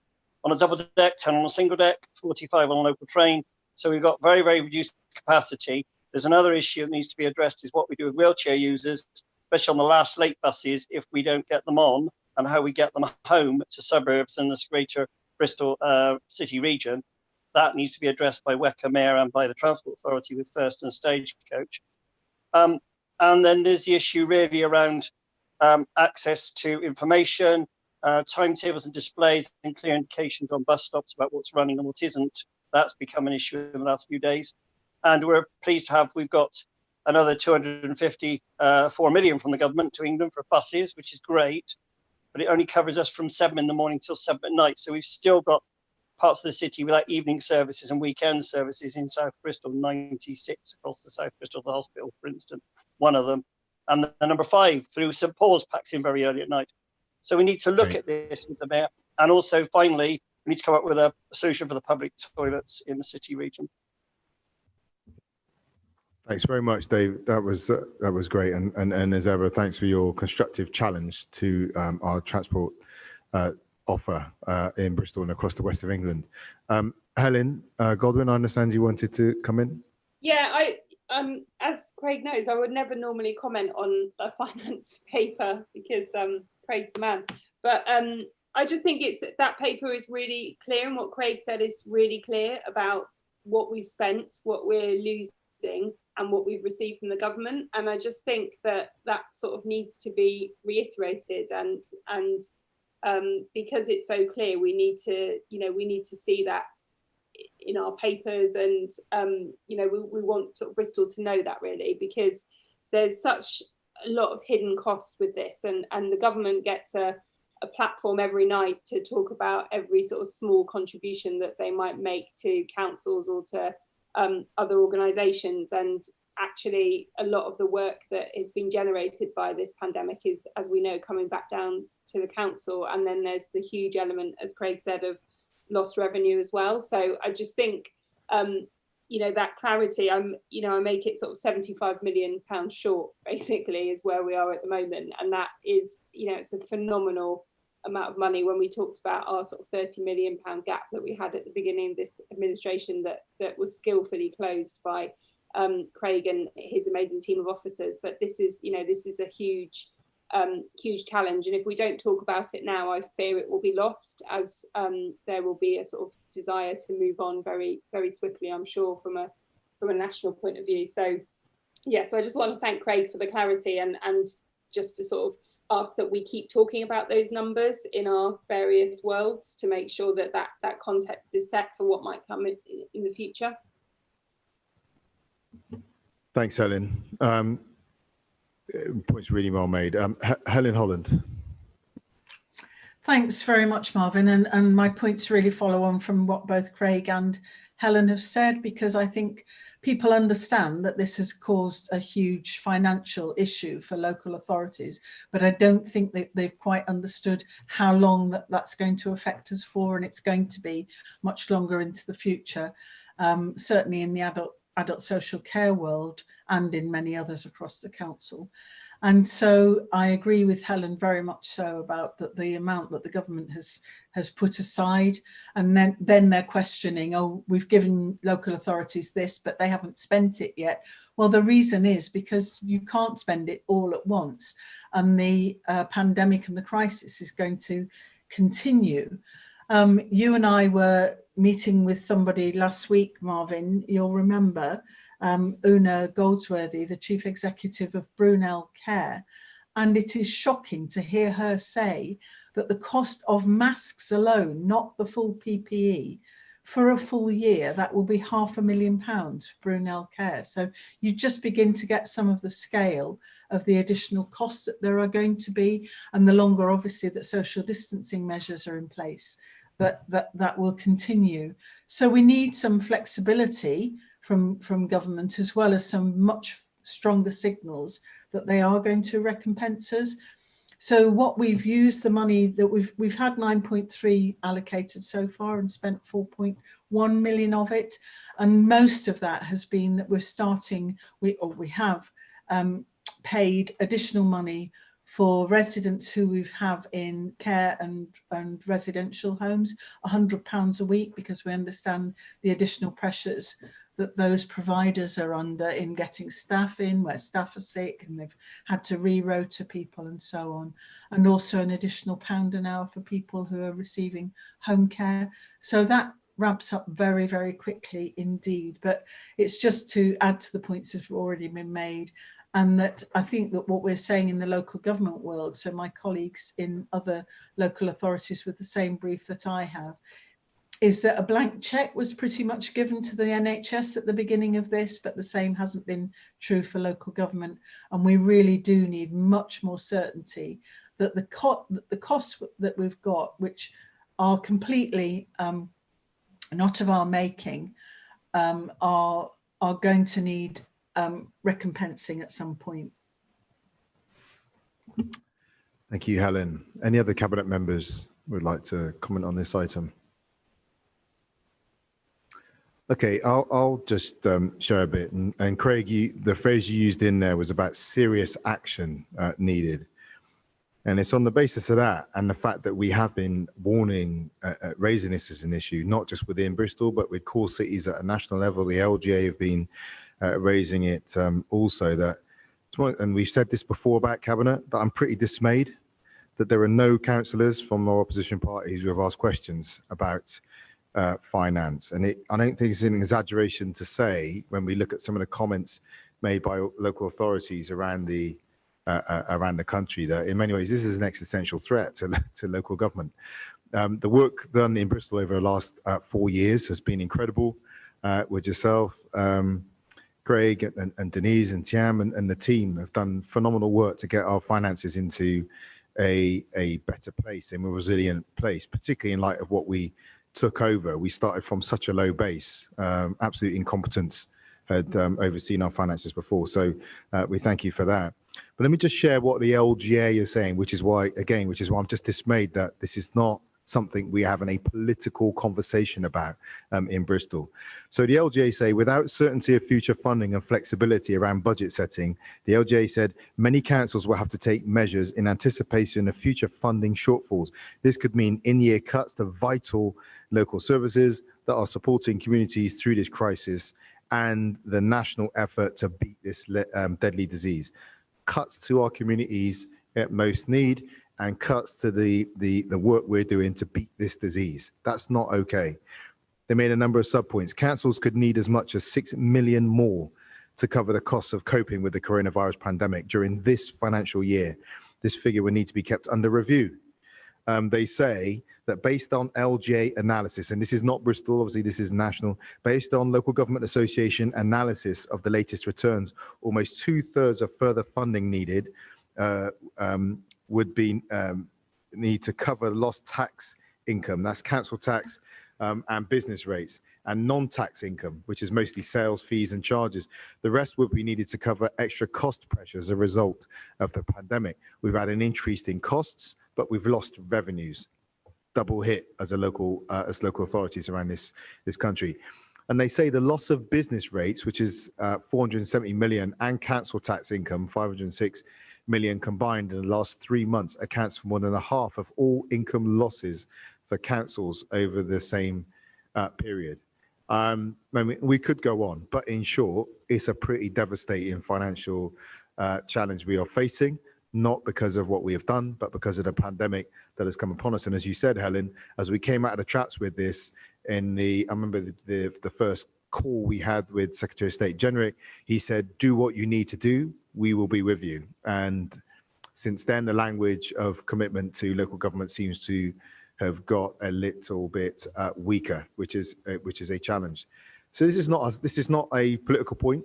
on a double deck, 10 on a single deck, 45 on a local train. So we've got very, very reduced capacity. There's another issue that needs to be addressed, is what we do with wheelchair users, especially on the last late buses, if we don't get them on, and how we get them home to suburbs and this greater Bristol city region. That needs to be addressed by Weckham Mayor and by the Transport Authority with First and Stagecoach. And then there's the issue really around access to information, timetables and displays, and clear indications on bus stops about what's running and what isn't. That's become an issue in the last few days. And we're pleased to have, we've got another 254 million from the government to England for buses, which is great, but it only covers us from 7 in the morning till 7 at night. So we've still got parts of the city without evening services and weekend services in South Bristol, 96 across the South Bristol, the hospital, for instance, one of them. And the number 5 through St Paul's packs in very early at night. So we need to look at this with the mayor. And also, finally, we need to come up with a solution for the public toilets in the city region. Thanks very much, Dave. That was great, and as ever, thanks for your constructive challenge to our transport offer in Bristol and across the west of England. Helen Godwin, I understand you wanted to come in. Yeah, as Craig knows, I would never normally comment on a finance paper because Craig's the man. But I just think that paper is really clear, and what Craig said is really clear about what we've spent, what we're losing, and what we've received from the government. And I just think that sort of needs to be reiterated, and because it's so clear, we need to see that in our papers, and we want sort of Bristol to know that, really, because there's such a lot of hidden costs with this, and the government gets a platform every night to talk about every sort of small contribution that they might make to councils or to other organisations. And actually a lot of the work that has been generated by this pandemic is, as we know, coming back down to the council. And then there's the huge element, as Craig said, of lost revenue as well. So I just think that clarity, I make it sort of £75 million short, basically, is where we are at the moment. And that is, it's a phenomenal amount of money when we talked about our sort of £30 million gap that we had at the beginning of this administration that was skillfully closed by Craig and his amazing team of officers. But this is a huge challenge, and if we don't talk about it now, I fear it will be lost, as there will be a sort of desire to move on very, very swiftly, I'm sure, from a national point of view. So yeah, so I just want to thank Craig for the clarity, and just to sort of ask that we keep talking about those numbers in our various worlds to make sure that context is set for what might come in the future. Thanks, Helen. Points really well made. Helen Holland. Thanks very much, Marvin. And my points really follow on from what both Craig and Helen have said, because I think people understand that this has caused a huge financial issue for local authorities, but I don't think that they've quite understood how long that's going to affect us for, and it's going to be much longer into the future, certainly in the adult social care world and in many others across the council. And so I agree with Helen very much so about the amount that the government has put aside, and then they're questioning, oh, we've given local authorities this, but they haven't spent it yet. Well, the reason is because you can't spend it all at once, and the pandemic and the crisis is going to continue. You and I were meeting with somebody last week, Marvin, you'll remember, Una Goldsworthy, the Chief Executive of Brunel Care, and it is shocking to hear her say that the cost of masks alone, not the full PPE, for a full year, that will be £500,000 for Brunel Care. So you just begin to get some of the scale of the additional costs that there are going to be, and the longer, obviously, that social distancing measures are in place, that will continue. So we need some flexibility from government, as well as some much stronger signals that they are going to recompense us. So what we've used, the money that we've had 9.3 allocated so far and spent 4.1 million of it, and most of that has been that we have paid additional money for residents who we have in care and residential homes, £100 a week, because we understand the additional pressures that those providers are under in getting staff in, where staff are sick and they've had to re-rota people and so on. And also an additional £1 an hour for people who are receiving home care. So that ramps up very, very quickly indeed. But it's just to add to the points that have already been made. And that I think that what we're saying in the local government world, so my colleagues in other local authorities with the same brief that I have, is that a blank check was pretty much given to the NHS at the beginning of this, but the same hasn't been true for local government. And we really do need much more certainty that the costs that we've got, which are completely not of our making, are going to need recompensing at some point. Thank you, Helen. Any other cabinet members would like to comment on this item? Okay, I'll just share a bit. And Craig, the phrase you used in there was about serious action needed. And it's on the basis of that and the fact that we have been warning, raising this as an issue, not just within Bristol, but with core cities at a national level. The LGA have been raising it also. That, and we've said this before about Cabinet, that I'm pretty dismayed that there are no councillors from our opposition parties who have asked questions about finance. And I don't think it's an exaggeration to say, when we look at some of the comments made by local authorities around the country, that in many ways this is an existential threat to local government. The work done in Bristol over the last 4 years has been incredible, with yourself, Craig, and Denise and Tiam and the team have done phenomenal work to get our finances into a better place, a more resilient place, particularly in light of what we took over. We started from such a low base. Absolute incompetence had overseen our finances before. So we thank you for that. But let me just share what the LGA is saying, which is why I'm just dismayed that this is not something we have in a political conversation about in Bristol. So the LGA say, without certainty of future funding and flexibility around budget setting, the LGA said many councils will have to take measures in anticipation of future funding shortfalls. This could mean in-year cuts to vital local services that are supporting communities through this crisis and the national effort to beat this deadly disease. Cuts to our communities at most need, and cuts to the work we're doing to beat this disease. That's not okay. They made a number of sub-points. Councils could need as much as 6 million more to cover the costs of coping with the coronavirus pandemic during this financial year. This figure would need to be kept under review. They say that based on LGA analysis, and this is not Bristol, obviously this is national, based on Local Government Association analysis of the latest returns, almost 2/3 of further funding needed would be need to cover lost tax income, that's council tax and business rates, and non-tax income, which is mostly sales, fees and charges. The rest would be needed to cover extra cost pressures as a result of the pandemic. We've had an increase in costs, but we've lost revenues. Double hit as local authorities around this country. And they say the loss of business rates, which is 470 million, and council tax income, 506 million combined in the last 3 months, accounts for more than a half of all income losses for councils over the same period. We could go on, but in short, it's a pretty devastating financial challenge we are facing, not because of what we have done, but because of the pandemic that has come upon us. And as you said, Helen, as we came out of the traps with this I remember the first call we had with Secretary of State Jenrick, he said, do what you need to do, we will be with you. And since then, the language of commitment to local government seems to have got a little bit weaker, which is a challenge. So this is not a political point.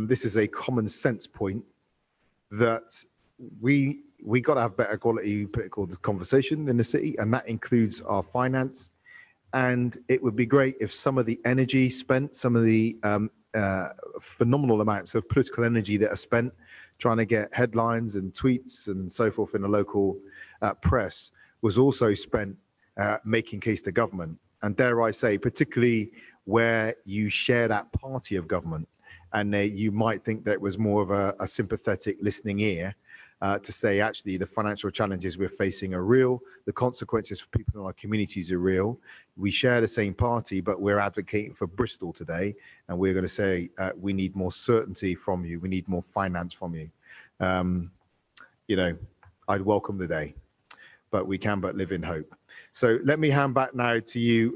This is a common sense point that we got to have better quality political conversation in the city, and that includes our finance. And it would be great if some of the energy spent, some of the phenomenal amounts of political energy that are spent trying to get headlines and tweets and so forth in the local press was also spent making case to government. And dare I say, particularly where you share that party of government, and you might think that it was more of a sympathetic listening ear to say, actually, the financial challenges we're facing are real. The consequences for people in our communities are real. We share the same party, but we're advocating for Bristol today. And we're going to say, we need more certainty from you. We need more finance from you. I'd welcome the day, but we can but live in hope. So let me hand back now to you,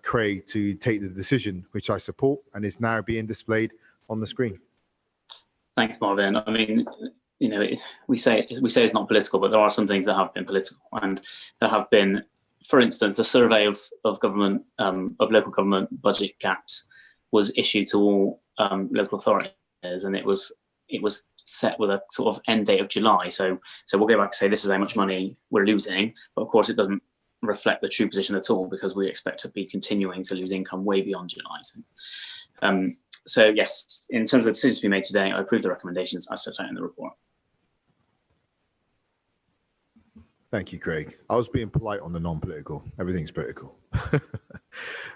Craig, to take the decision, which I support, and is now being displayed on the screen. Thanks, Marvin. I mean, we say it's not political, but there are some things that have been political, and there have been, for instance, a survey of local government budget gaps was issued to all local authorities, and it was set with a sort of end date of July. So we'll go back and say this is how much money we're losing, but of course it doesn't reflect the true position at all, because we expect to be continuing to lose income way beyond July. So yes, in terms of decisions to be made today, I approve the recommendations as set out in the report. Thank you, Craig. I was being polite on the non-political. Everything's political.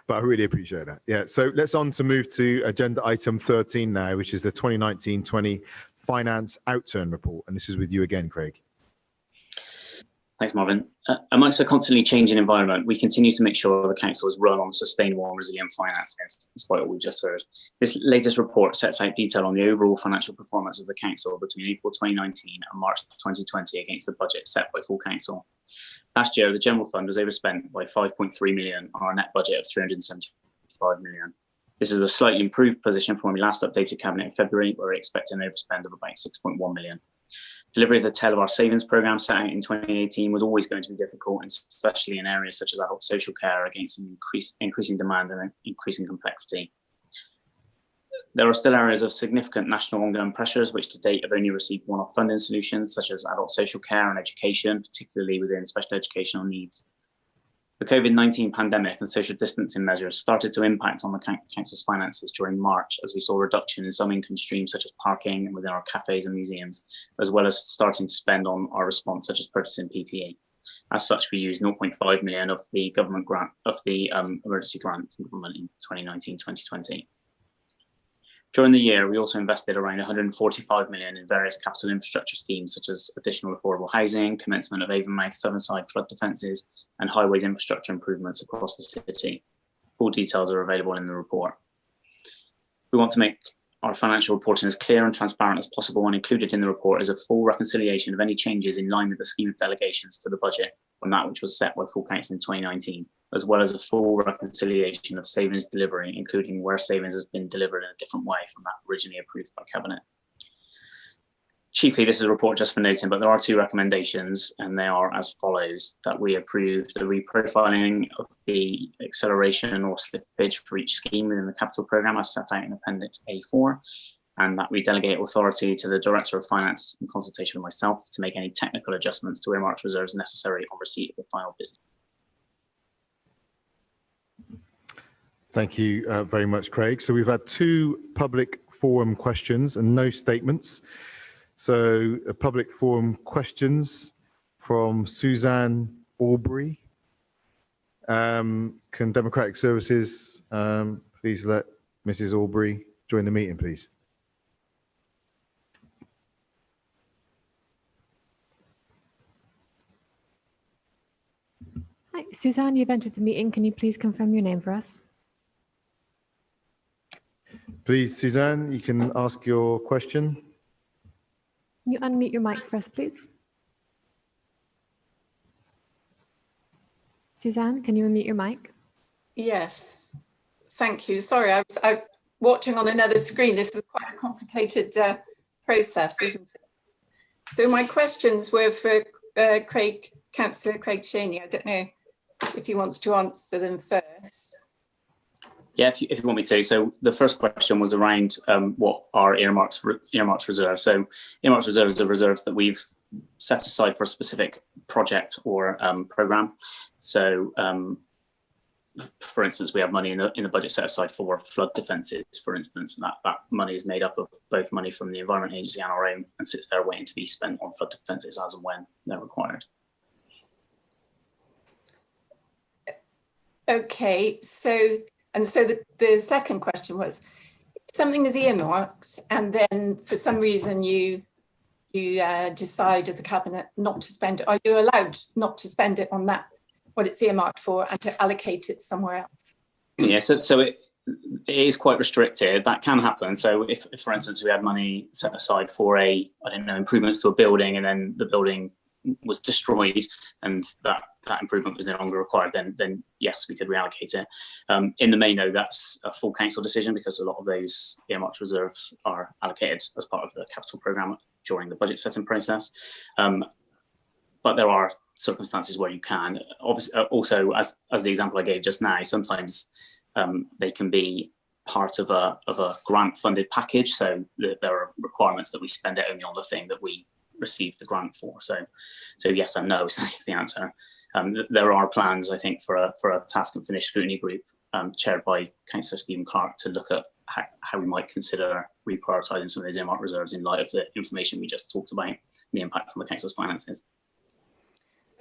But I really appreciate that. Yeah, so let's on to move to agenda item 13 now, which is the 2019-20 Finance Outturn report. And this is with you again, Craig. Thanks, Marvin. Amongst a constantly changing environment, we continue to make sure the council is run on sustainable and resilient finances, despite what we've just heard. This latest report sets out detail on the overall financial performance of the council between April 2019 and March 2020 against the budget set by full council. Last year, the general fund was overspent by 5.3 million on our net budget of 375 million. This is a slightly improved position from when we last updated Cabinet in February, where we expect an overspend of about 6.1 million. Delivery of the tail of our savings programme set out in 2018 was always going to be difficult, and especially in areas such as adult social care against an increasing demand and increasing complexity. There are still areas of significant national ongoing pressures, which to date have only received one-off funding solutions, such as adult social care and education, particularly within special educational needs. The COVID-19 pandemic and social distancing measures started to impact on the council's finances during March, as we saw a reduction in some income streams such as parking and within our cafes and museums, as well as starting to spend on our response, such as purchasing PPE. As such, we used 0.5 million of the government grant, of the emergency grant from government in 2019-2020. During the year, we also invested around 145 million in various capital infrastructure schemes, such as additional affordable housing, commencement of Avonmouth Southern-side flood defences, and highways infrastructure improvements across the city. Full details are available in the report. We want to make our financial reporting as clear and transparent as possible, and included in the report is a full reconciliation of any changes in line with the scheme of delegations to the budget from that which was set by full council in 2019, as well as a full reconciliation of savings delivery, including where savings has been delivered in a different way from that originally approved by Cabinet. Chiefly, this is a report just for noting, but there are two recommendations, and they are as follows: that we approve the reprofiling of the acceleration or slippage for each scheme within the capital programme as set out in Appendix A4, and that we delegate authority to the Director of Finance in consultation with myself to make any technical adjustments to earmarked reserves necessary on receipt of the final business. Thank you very much, Craig. So we've had two public forum questions and no statements. So public forum questions from Suzanne Aubrey. Can Democratic Services please let Mrs. Aubrey join the meeting, please? Hi, Suzanne, you've entered the meeting. Can you please confirm your name for us? Please, Suzanne, you can ask your question. Can you unmute your mic for us, please? Suzanne, can you unmute your mic? Yes, thank you. Sorry, I was watching on another screen. This is quite a complicated process, isn't it? So my questions were for Councillor Craig Cheney. I don't know if he wants to answer them first. Yeah, if you want me to. So the first question was around what are earmarked reserves. So earmarked reserves are reserves that we've set aside for a specific project or programme. So for instance, we have money in the budget set aside for flood defences, for instance, and that money is made up of both money from the Environment Agency and our own, and sits there waiting to be spent on flood defences as and when they're required. Okay, so the second question was, if something is earmarked and then for some reason you decide as a cabinet not to spend it, are you allowed not to spend it on that, what it's earmarked for, and to allocate it somewhere else? Yeah, so it is quite restricted. That can happen. So if for instance, we had money set aside for improvements to a building, and then the building was destroyed and that improvement was no longer required, then yes, we could reallocate it. In the main, though, that's a full council decision, because a lot of those earmarked reserves are allocated as part of the capital programme during the budget setting process. But there are circumstances where you can. Obviously, also, as the example I gave just now, sometimes they can be part of a grant funded package. So there are requirements that we spend it only on the thing that we received the grant for. So yes and no is the answer. There are plans, I think, for a task and finish scrutiny group chaired by Councillor Stephen Clark to look at how we might consider reprioritising some of those earmarked reserves in light of the information we just talked about and the impact on the council's finances.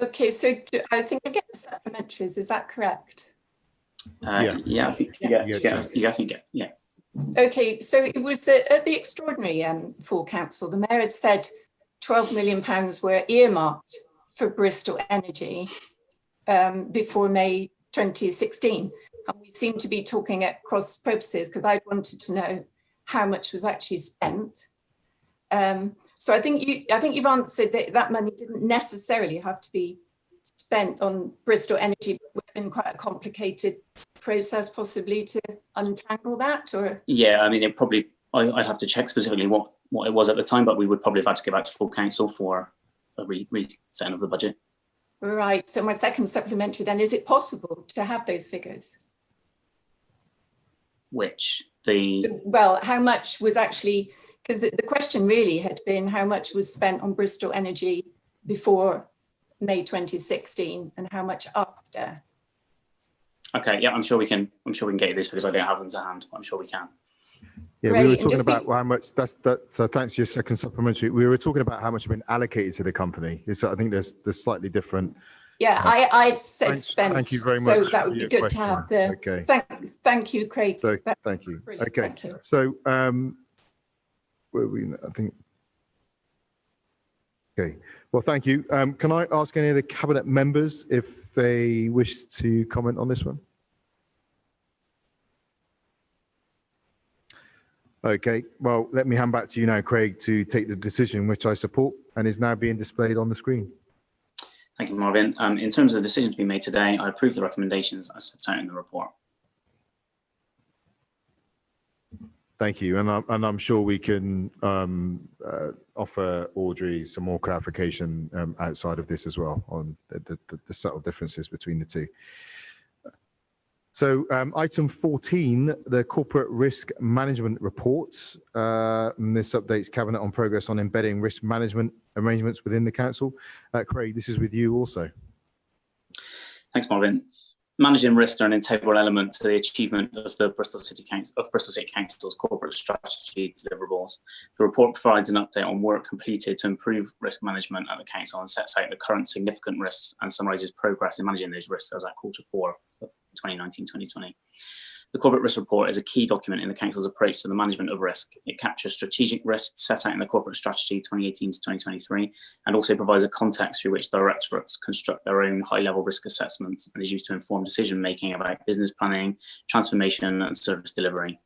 Okay, so I think I get the supplementaries, is that correct? Yeah, I think yeah. Okay, so it was at the extraordinary full council, the mayor had said £12 million were earmarked for Bristol Energy before May 2016. And we seem to be talking at cross purposes, because I wanted to know how much was actually spent. So I think you've answered that that money didn't necessarily have to be spent on Bristol Energy, but would have been quite a complicated process possibly to untangle that, or? Yeah, I mean, I'd have to check specifically what it was at the time, but we would probably have had to go back to full council for a resetting of the budget. Right, so my second supplementary then, is it possible to have those figures? Well, how much was actually, because the question really had been how much was spent on Bristol Energy before May 2016 and how much after? Okay, yeah, I'm sure we can get you this because I don't have them to hand, but I'm sure we can. Yeah, Great. we were talking about how much so thanks for your second supplementary. We were talking about how much has been allocated to the company. I think there's slightly different. Yeah, I said spent. Thank you very so much. that would be good to have the. Okay. Thank you, Craig. So, thank you. Brilliant. Okay. Thank you. So where we? I think. Okay. Well, thank you. Can I ask any of the cabinet members if they wish to comment on this one? Okay, well, let me hand back to you now, Craig, to take the decision, which I support and is now being displayed on the screen. Thank you, Marvin. In terms of the decision to be made today, I approve the recommendations as set out in the report. Thank you, and I'm sure we can offer Audrey some more clarification outside of this as well on the subtle differences between the two. So item 14, the corporate risk management report. This updates Cabinet on progress on embedding risk management arrangements within the council. Craig, this is with you also. Thanks, Marvin. Managing risk are an integral element to the achievement of the Bristol City Council's corporate strategy deliverables. The report provides an update on work completed to improve risk management at the council and sets out the current significant risks and summarises progress in managing those risks as at Q4 of 2019-2020. The corporate risk report is a key document in the council's approach to the management of risk. It captures strategic risks set out in the corporate strategy 2018 to 2023 and also provides a context through which directorates construct their own high-level risk assessments and is used to inform decision-making about business planning, transformation and service delivery.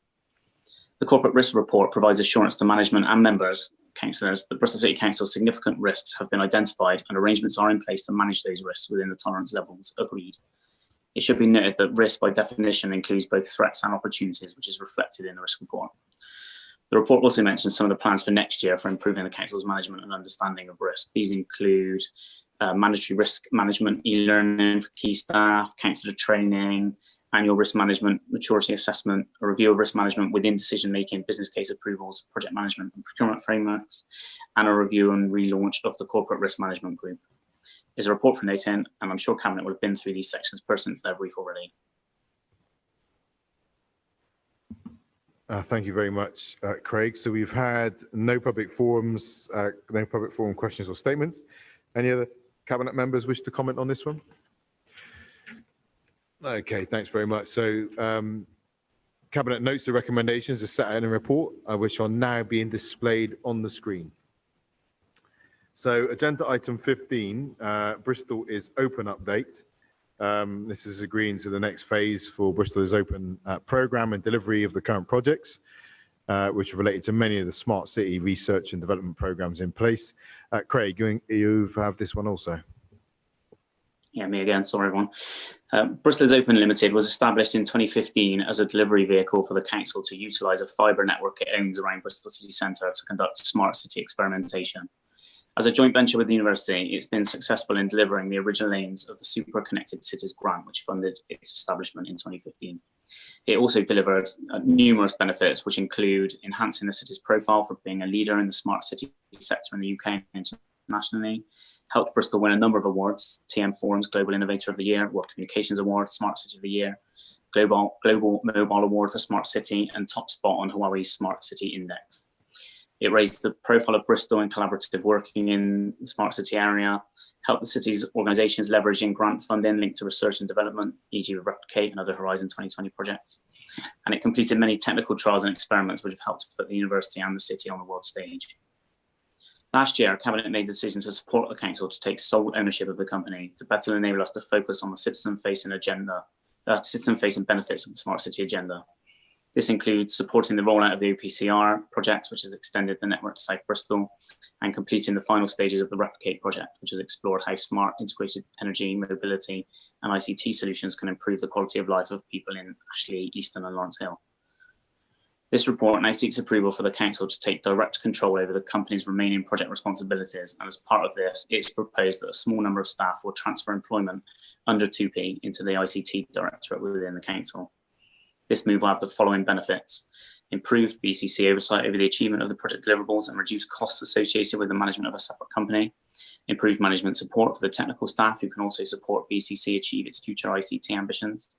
The corporate risk report provides assurance to management and members, councillors, that Bristol City Council's significant risks have been identified and arrangements are in place to manage those risks within the tolerance levels agreed. It should be noted that risk by definition includes both threats and opportunities, which is reflected in the risk report. The report also mentions some of the plans for next year for improving the council's management and understanding of risk. These include mandatory risk management e-learning for key staff, councillor training, annual risk management maturity assessment, a review of risk management within decision-making, business case approvals, project management and procurement frameworks, and a review and relaunch of the corporate risk management group. Is a report for noting, and I'm sure Cabinet would have been through these sections pursuant to their brief already. Thank you very much, Craig. So we've had no public forums, no public forum questions or statements. Any other Cabinet members wish to comment on this one? Okay, thanks very much. So Cabinet notes the recommendations are set out in the report, which are now being displayed on the screen. So agenda item 15, Bristol is open update. This is agreeing to the next phase for Bristol is open programme and delivery of the current projects, which are related to many of the smart city research and development programmes in place. Craig, you have this one also. Yeah, me again, sorry everyone. Bristol is Open Limited was established in 2015 as a delivery vehicle for the council to utilise a fibre network it owns around Bristol City Centre to conduct smart city experimentation. As a joint venture with the university, it's been successful in delivering the original aims of the Super Connected Cities grant, which funded its establishment in 2015. It also delivered numerous benefits, which include enhancing the city's profile for being a leader in the smart city sector in the UK and internationally, helped Bristol win a number of awards, TM Forum's Global Innovator of the Year, World Communications Award, Smart City of the Year, Global Mobile Award for Smart City, and top spot on Hawaii's Smart City Index. It raised the profile of Bristol and collaborative working in the smart city area, helped the city's organisations leveraging grant funding linked to research and development, e.g. Replicate and other Horizon 2020 projects. And it completed many technical trials and experiments which have helped to put the university and the city on the world stage. Last year, Cabinet made the decision to support the council to take sole ownership of the company to better enable us to focus on the citizen-facing benefits of the smart city agenda. This includes supporting the rollout of the OPCR project, which has extended the network to South Bristol, and completing the final stages of the Replicate project, which has explored how smart integrated energy, mobility, and ICT solutions can improve the quality of life of people in Ashley, Easton, and Lawrence Hill. This report now seeks approval for the council to take direct control over the company's remaining project responsibilities, and as part of this, it's proposed that a small number of staff will transfer employment under 2P into the ICT Directorate within the council. This move will have the following benefits: improved BCC oversight over the achievement of the project deliverables and reduce costs associated with the management of a separate company, improved management support for the technical staff who can also support BCC achieve its future ICT ambitions,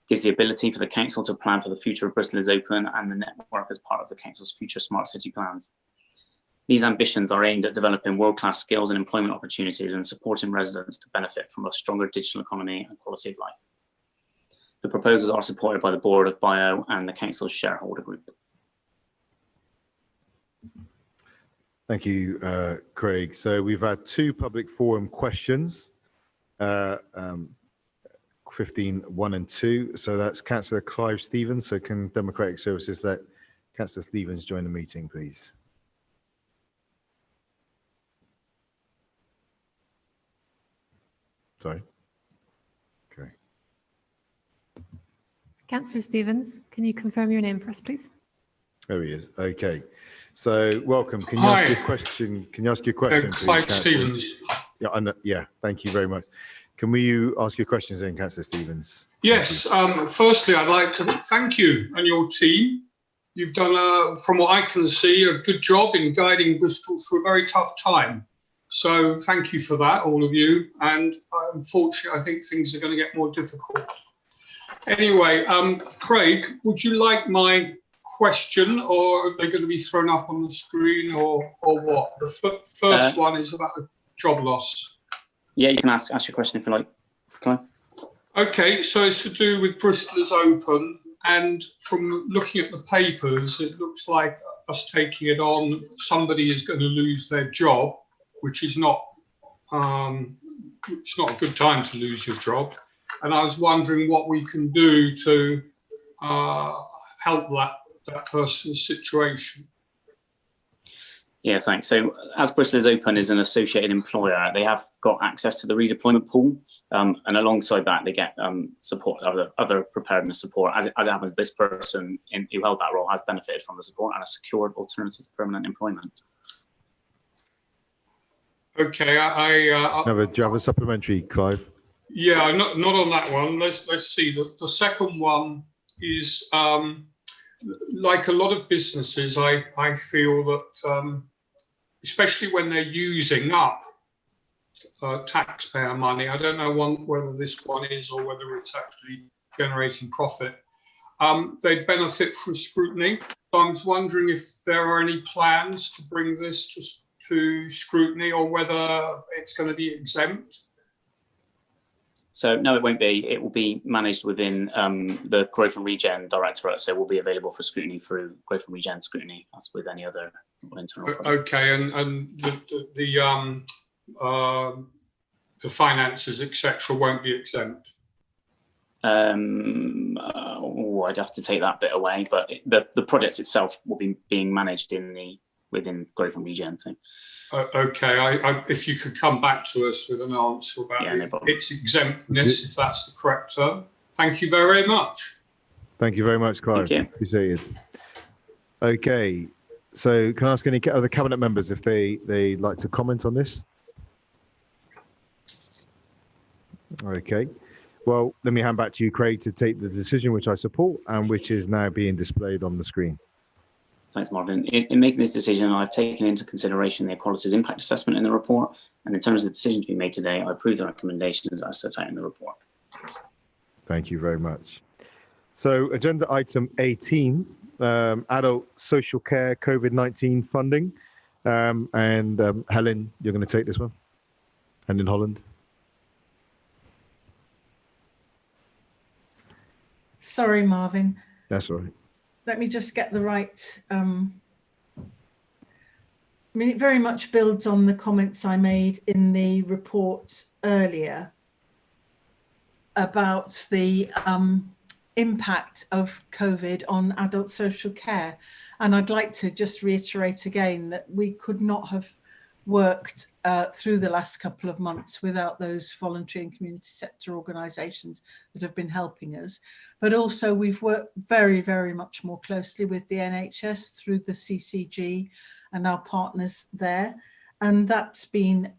gives the ability for the council to plan for the future of Bristol is Open and the network as part of the council's future smart city plans. These ambitions are aimed at developing world-class skills and employment opportunities and supporting residents to benefit from a stronger digital economy and quality of life. The proposals are supported by the Board of Bio and the Council's shareholder group. Thank you, Craig. So we've had 2 public forum questions, 15.1 and 2. So that's Councillor Clive Stevens. So can Democratic Services let Councillor Stevens join the meeting, please? Sorry. Okay. Councillor Stevens, can you confirm your name for us, please? There he is. Okay. So welcome. Can you ask your question? Can you ask your question, please? Clive Stevens. Yeah, yeah. Thank you very much. Can you ask your questions then, Councillor Stevens? Yes. Firstly, I'd like to thank you and your team. You've done, from what I can see, a good job in guiding Bristol through a very tough time. So thank you for that, all of you. And unfortunately, I think things are going to get more difficult. Anyway, Craig, would you like my question, or are they going to be thrown up on the screen, or what? The first one is about job loss. Yeah, you can ask your question if you like. Clive. Okay, so it's to do with Bristol is Open, and from looking at the papers, it looks like us taking it on, somebody is going to lose their job, which is not, it's not a good time to lose your job. And I was wondering what we can do to help that person's situation. Yeah, thanks. So as Bristol is Open is an associated employer, they have got access to the redeployment pool. And alongside that, they get support, other preparedness support. As it happens, this person who held that role has benefited from the support and a secured alternative to permanent employment. Okay, do you have a supplementary, Clive? Yeah, not on that one. Let's see. The second one is, like a lot of businesses, I feel that, especially when they're using up taxpayer money, I don't know whether this one is or whether it's actually generating profit, they benefit from scrutiny. So I was wondering if there are any plans to bring this to scrutiny, or whether it's going to be exempt. So no, it won't be. It will be managed within the Growth and Regen Directorate, so it will be available for scrutiny through Growth and Regen scrutiny, as with any other internal project. Okay, and the finances, etc., won't be exempt. I'd have to take that bit away, but the project itself will be being managed within Growth and Regen. So. Okay, if you could come back to us with an answer about its exemptness, if that's the correct term. Thank you very much. Thank you very much, Clive. Appreciate it. Okay, so can I ask any other Cabinet members if they'd like to comment on this? Okay, well, let me hand back to you, Craig, to take the decision which I support and which is now being displayed on the screen. Thanks, Marvin. In making this decision, I've taken into consideration the Equalities Impact Assessment in the report, and in terms of the decision to be made today, I approve the recommendations as set out in the report. Thank you very much. So agenda item 18 adult social care COVID-19 funding. Helen, you're going to take this one. And in Holland. Sorry, Marvin. That's all right. Let me just get the right. I mean, it very much builds on the comments I made in the report earlier about the impact of COVID on adult social care. And I'd like to just reiterate again that we could not have worked through the last couple of months without those voluntary and community sector organisations that have been helping us. But also we've worked very, very much more closely with the NHS through the CCG and our partners there. And that's been,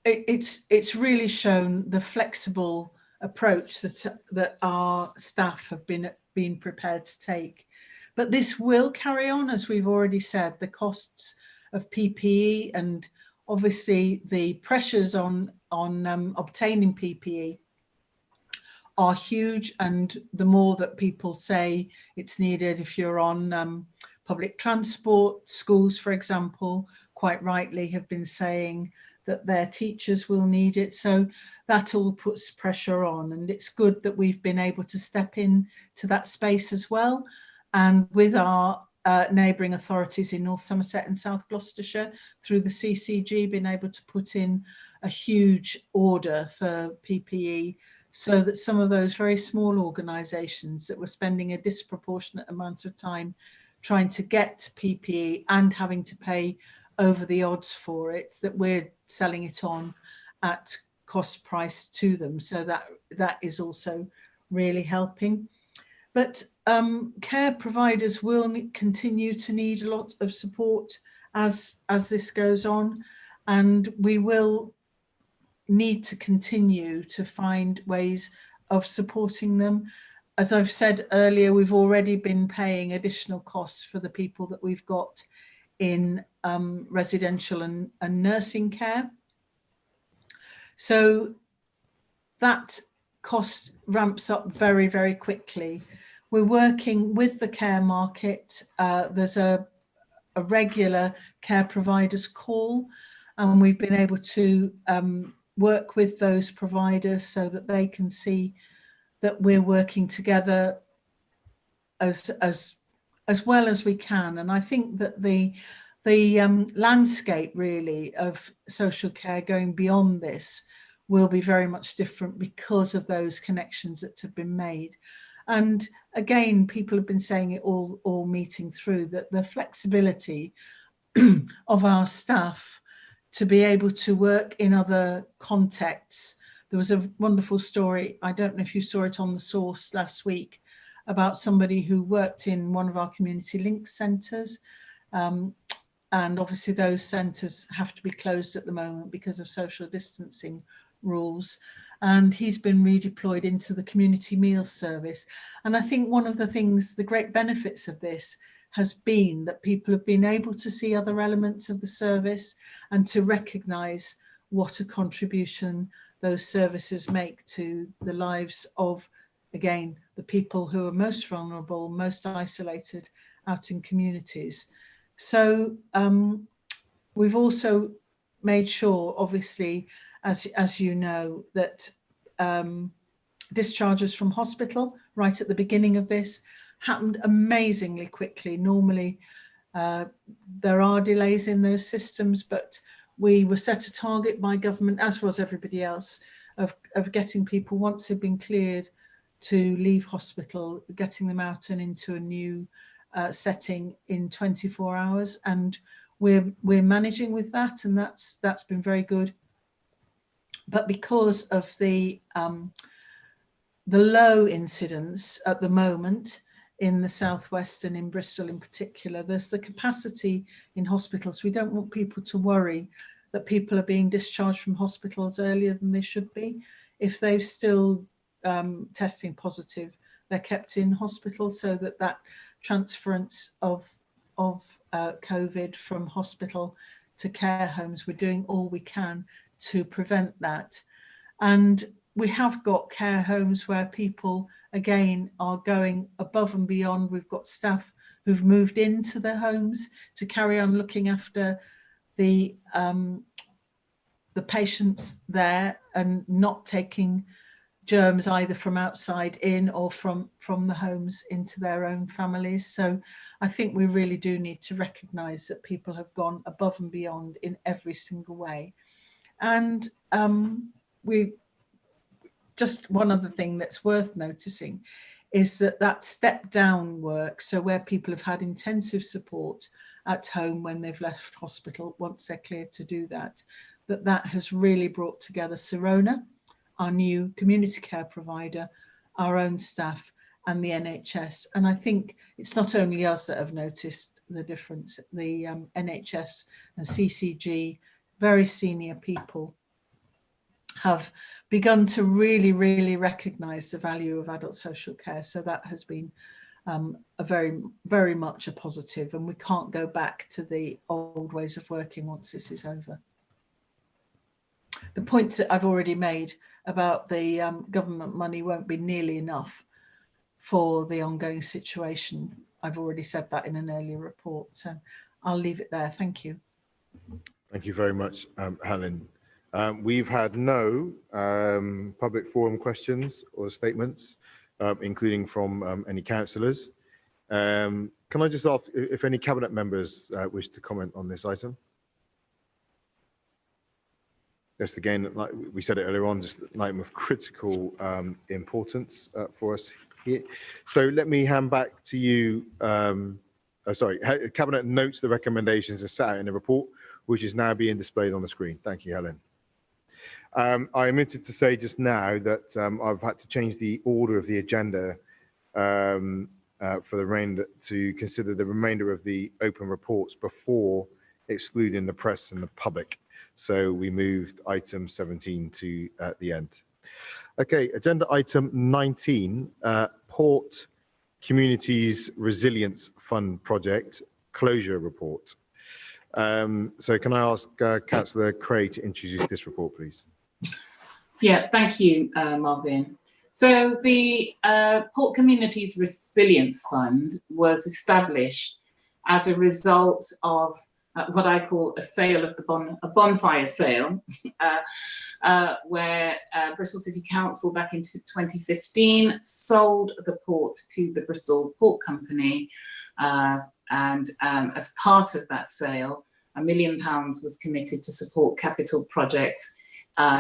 it's really shown the flexible approach that our staff have been prepared to take. But this will carry on, as we've already said. The costs of PPE and obviously the pressures on obtaining PPE are huge, and the more that people say it's needed, if you're on public transport, schools, for example, quite rightly have been saying that their teachers will need it. So that all puts pressure on, and it's good that we've been able to step in to that space as well. And with our neighbouring authorities in North Somerset and South Gloucestershire, through the CCG, been able to put in a huge order for PPE, so that some of those very small organisations that were spending a disproportionate amount of time trying to get PPE and having to pay over the odds for it, that we're selling it on at cost price to them. So that is also really helping. But care providers will continue to need a lot of support as this goes on, and we will need to continue to find ways of supporting them. As I've said earlier, we've already been paying additional costs for the people that we've got in residential and nursing care. So that cost ramps up very, very quickly. We're working with the care market. There's a regular care providers call, and we've been able to work with those providers so that they can see that we're working together as well as we can. And I think that the landscape really of social care going beyond this will be very much different because of those connections that have been made. And again, people have been saying it all meeting through, that the flexibility of our staff to be able to work in other contexts. There was a wonderful story, I don't know if you saw it on The Source last week, about somebody who worked in one of our community links centres. And obviously those centres have to be closed at the moment because of social distancing rules. And he's been redeployed into the community meals service. And I think one of the things, the great benefits of this has been that people have been able to see other elements of the service and to recognise what a contribution those services make to the lives of, again, the people who are most vulnerable, most isolated out in communities. So we've also made sure, obviously, as you know, that discharges from hospital right at the beginning of this happened amazingly quickly. Normally, there are delays in those systems, but we were set a target by government, as was everybody else, of getting people, once they've been cleared to leave hospital, getting them out and into a new setting in 24 hours. And we're managing with that, and that's been very good. But because of the low incidence at the moment in the southwest and in Bristol in particular, there's the capacity in hospitals. We don't want people to worry that people are being discharged from hospitals earlier than they should be. If they're still testing positive, they're kept in hospital, so that transference of COVID from hospital to care homes, we're doing all we can to prevent that. And we have got care homes where people, again, are going above and beyond. We've got staff who've moved into their homes to carry on looking after the patients there and not taking germs either from outside in or from the homes into their own families. So I think we really do need to recognise that people have gone above and beyond in every single way. And just one other thing that's worth noticing is that step down work, so where people have had intensive support at home when they've left hospital, once they're cleared to do that, that has really brought together Sirona, our new community care provider, our own staff and the NHS. And I think it's not only us that have noticed the difference, the NHS and CCG, very senior people, have begun to really, really recognise the value of adult social care. So that has been a very, very much a positive, and we can't go back to the old ways of working once this is over. The points that I've already made about the government money won't be nearly enough for the ongoing situation. I've already said that in an earlier report, so I'll leave it there. Thank you. Thank you very much, Helen. We've had no public forum questions or statements, including from any councillors. Can I just ask if any cabinet members wish to comment on this item? Just again, like we said it earlier on, just an item of critical importance for us here. So let me hand back to you. Sorry, Cabinet notes the recommendations are set out in the report, which is now being displayed on the screen. Thank you, Helen. I omitted to say just now that I've had to change the order of the agenda for the remainder to consider the remainder of the open reports before excluding the press and the public. So we moved item 17 to the end. Okay, agenda item 19, Port Communities Resilience Fund Project Closure Report. So can I ask Councillor Cray to introduce this report, please? Yeah, thank you, Marvin. So the Port Communities Resilience Fund was established as a result of what I call a sale of a bonfire sale, where Bristol City Council back in 2015 sold the port to the Bristol Port Company, and as part of that sale, £1 million was committed to support capital projects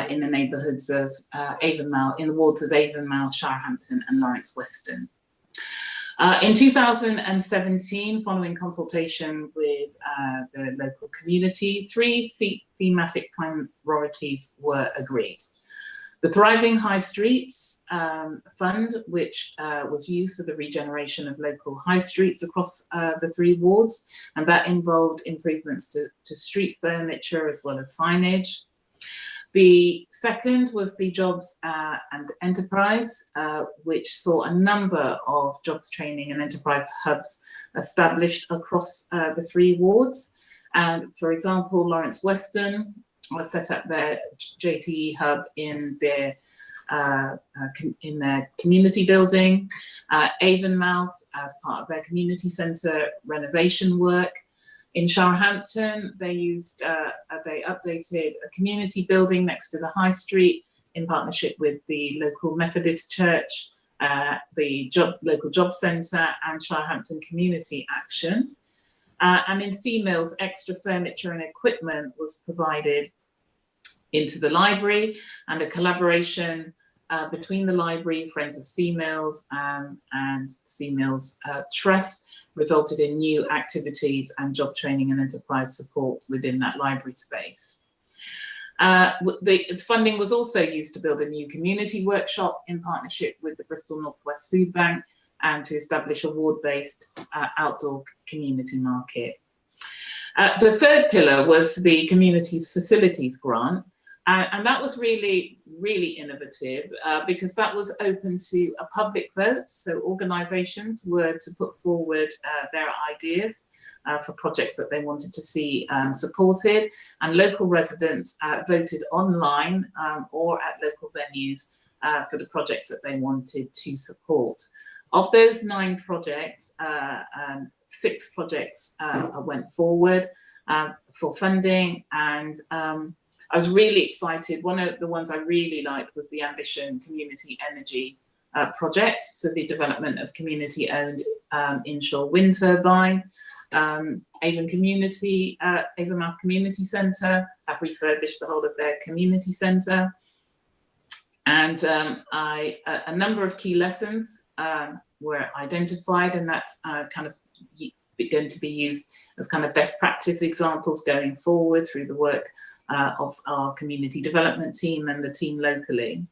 in the neighbourhoods of Avonmouth, in the wards of Avonmouth, Shirehampton and Lawrence Weston. In 2017, following consultation with the local community, 3 thematic priorities were agreed. The Thriving High Streets Fund, which was used for the regeneration of local high streets across the 3 wards, and that involved improvements to street furniture as well as signage. The second was the Jobs and Enterprise, which saw a number of jobs training and enterprise hubs established across the 3 wards. And for example, Lawrence Weston set up their JTE hub in their community building. Avonmouth as part of their community centre renovation work. In Shirehampton, they updated a community building next to the High Street in partnership with the local Methodist Church, the local job centre and Shirehampton Community Action. And in Seamills, extra furniture and equipment was provided into the library, and a collaboration between the library, Friends of Seamills and Seamills Trust resulted in new activities and job training and enterprise support within that library space. The funding was also used to build a new community workshop in partnership with the Bristol North West Food Bank and to establish a ward-based outdoor community market. The third pillar was the Communities Facilities Grant, and that was really, really innovative because that was open to a public vote. So organisations were to put forward their ideas for projects that they wanted to see supported, and local residents voted online or at local venues for the projects that they wanted to support. Of those 9 projects, 6 projects went forward for funding, and I was really excited. One of the ones I really liked was the Ambition Community Energy project for the development of community-owned inshore wind turbine. Avonmouth Community Centre have refurbished the whole of their community centre. And a number of key lessons were identified, and that's kind of going to be used as kind of best practice examples going forward through the work of our community development team and the team locally.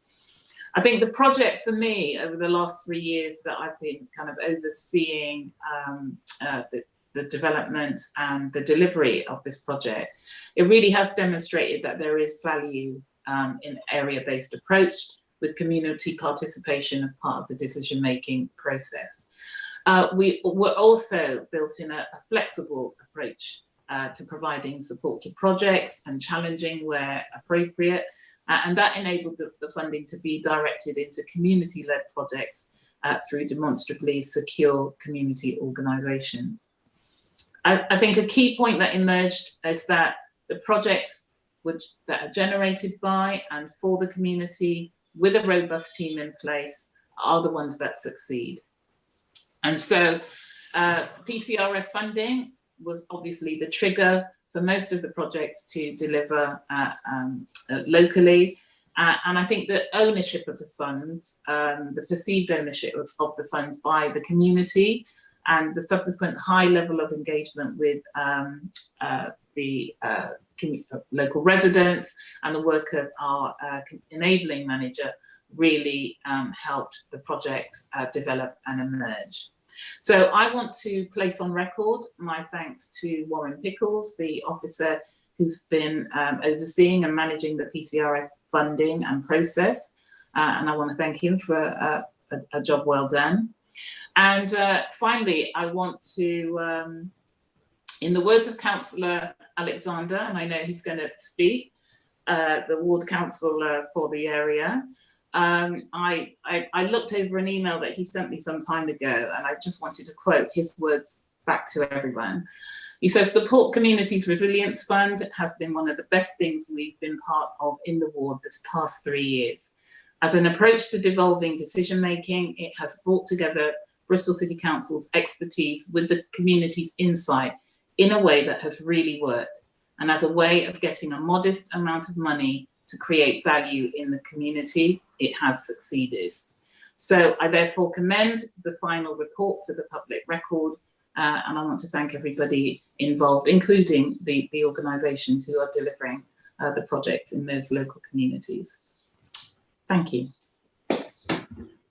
I think the project for me over the last 3 years that I've been kind of overseeing the development and the delivery of this project, it really has demonstrated that there is value in area-based approach with community participation as part of the decision-making process. We were also built in a flexible approach to providing support to projects and challenging where appropriate. And that enabled the funding to be directed into community-led projects through demonstrably secure community organisations. I think a key point that emerged is that the projects that are generated by and for the community with a robust team in place are the ones that succeed. And so PCRF funding was obviously the trigger for most of the projects to deliver locally. And I think the ownership of the funds, the perceived ownership of the funds by the community, and the subsequent high level of engagement with the local residents and the work of our enabling manager really helped the projects develop and emerge. So I want to place on record my thanks to Warren Pickles, the officer who's been overseeing and managing the PCRF funding and process. And I want to thank him for a job well done. And finally, I want to, in the words of Councillor Alexander, and I know he's going to speak, the ward councillor for the area, I looked over an email that he sent me some time ago, and I just wanted to quote his words back to everyone. He says, "The Port Communities Resilience Fund has been one of the best things we've been part of in the ward this past 3 years. As an approach to devolving decision-making, it has brought together Bristol City Council's expertise with the community's insight in a way that has really worked, and as a way of getting a modest amount of money to create value in the community, it has succeeded. So I therefore commend the final report for the public record, and I want to thank everybody involved, including the organisations who are delivering the projects in those local communities. Thank you.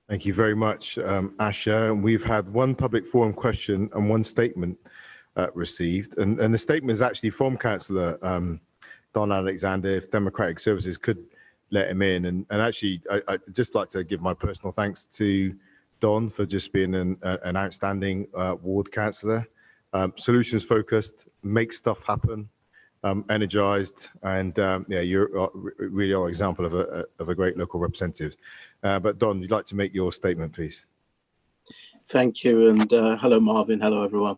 Thank you very much, Asha. We've had one public forum question and one statement received, and the statement is actually from Councillor Don Alexander, if Democratic Services could let him in. And actually, I'd just like to give my personal thanks to Don for just being an outstanding ward councillor, solutions focused, make stuff happen, energized, and yeah, you're really are an example of a great local representative. But Don, you'd like to make your statement, please. Thank you, and hello Marvin, hello everyone.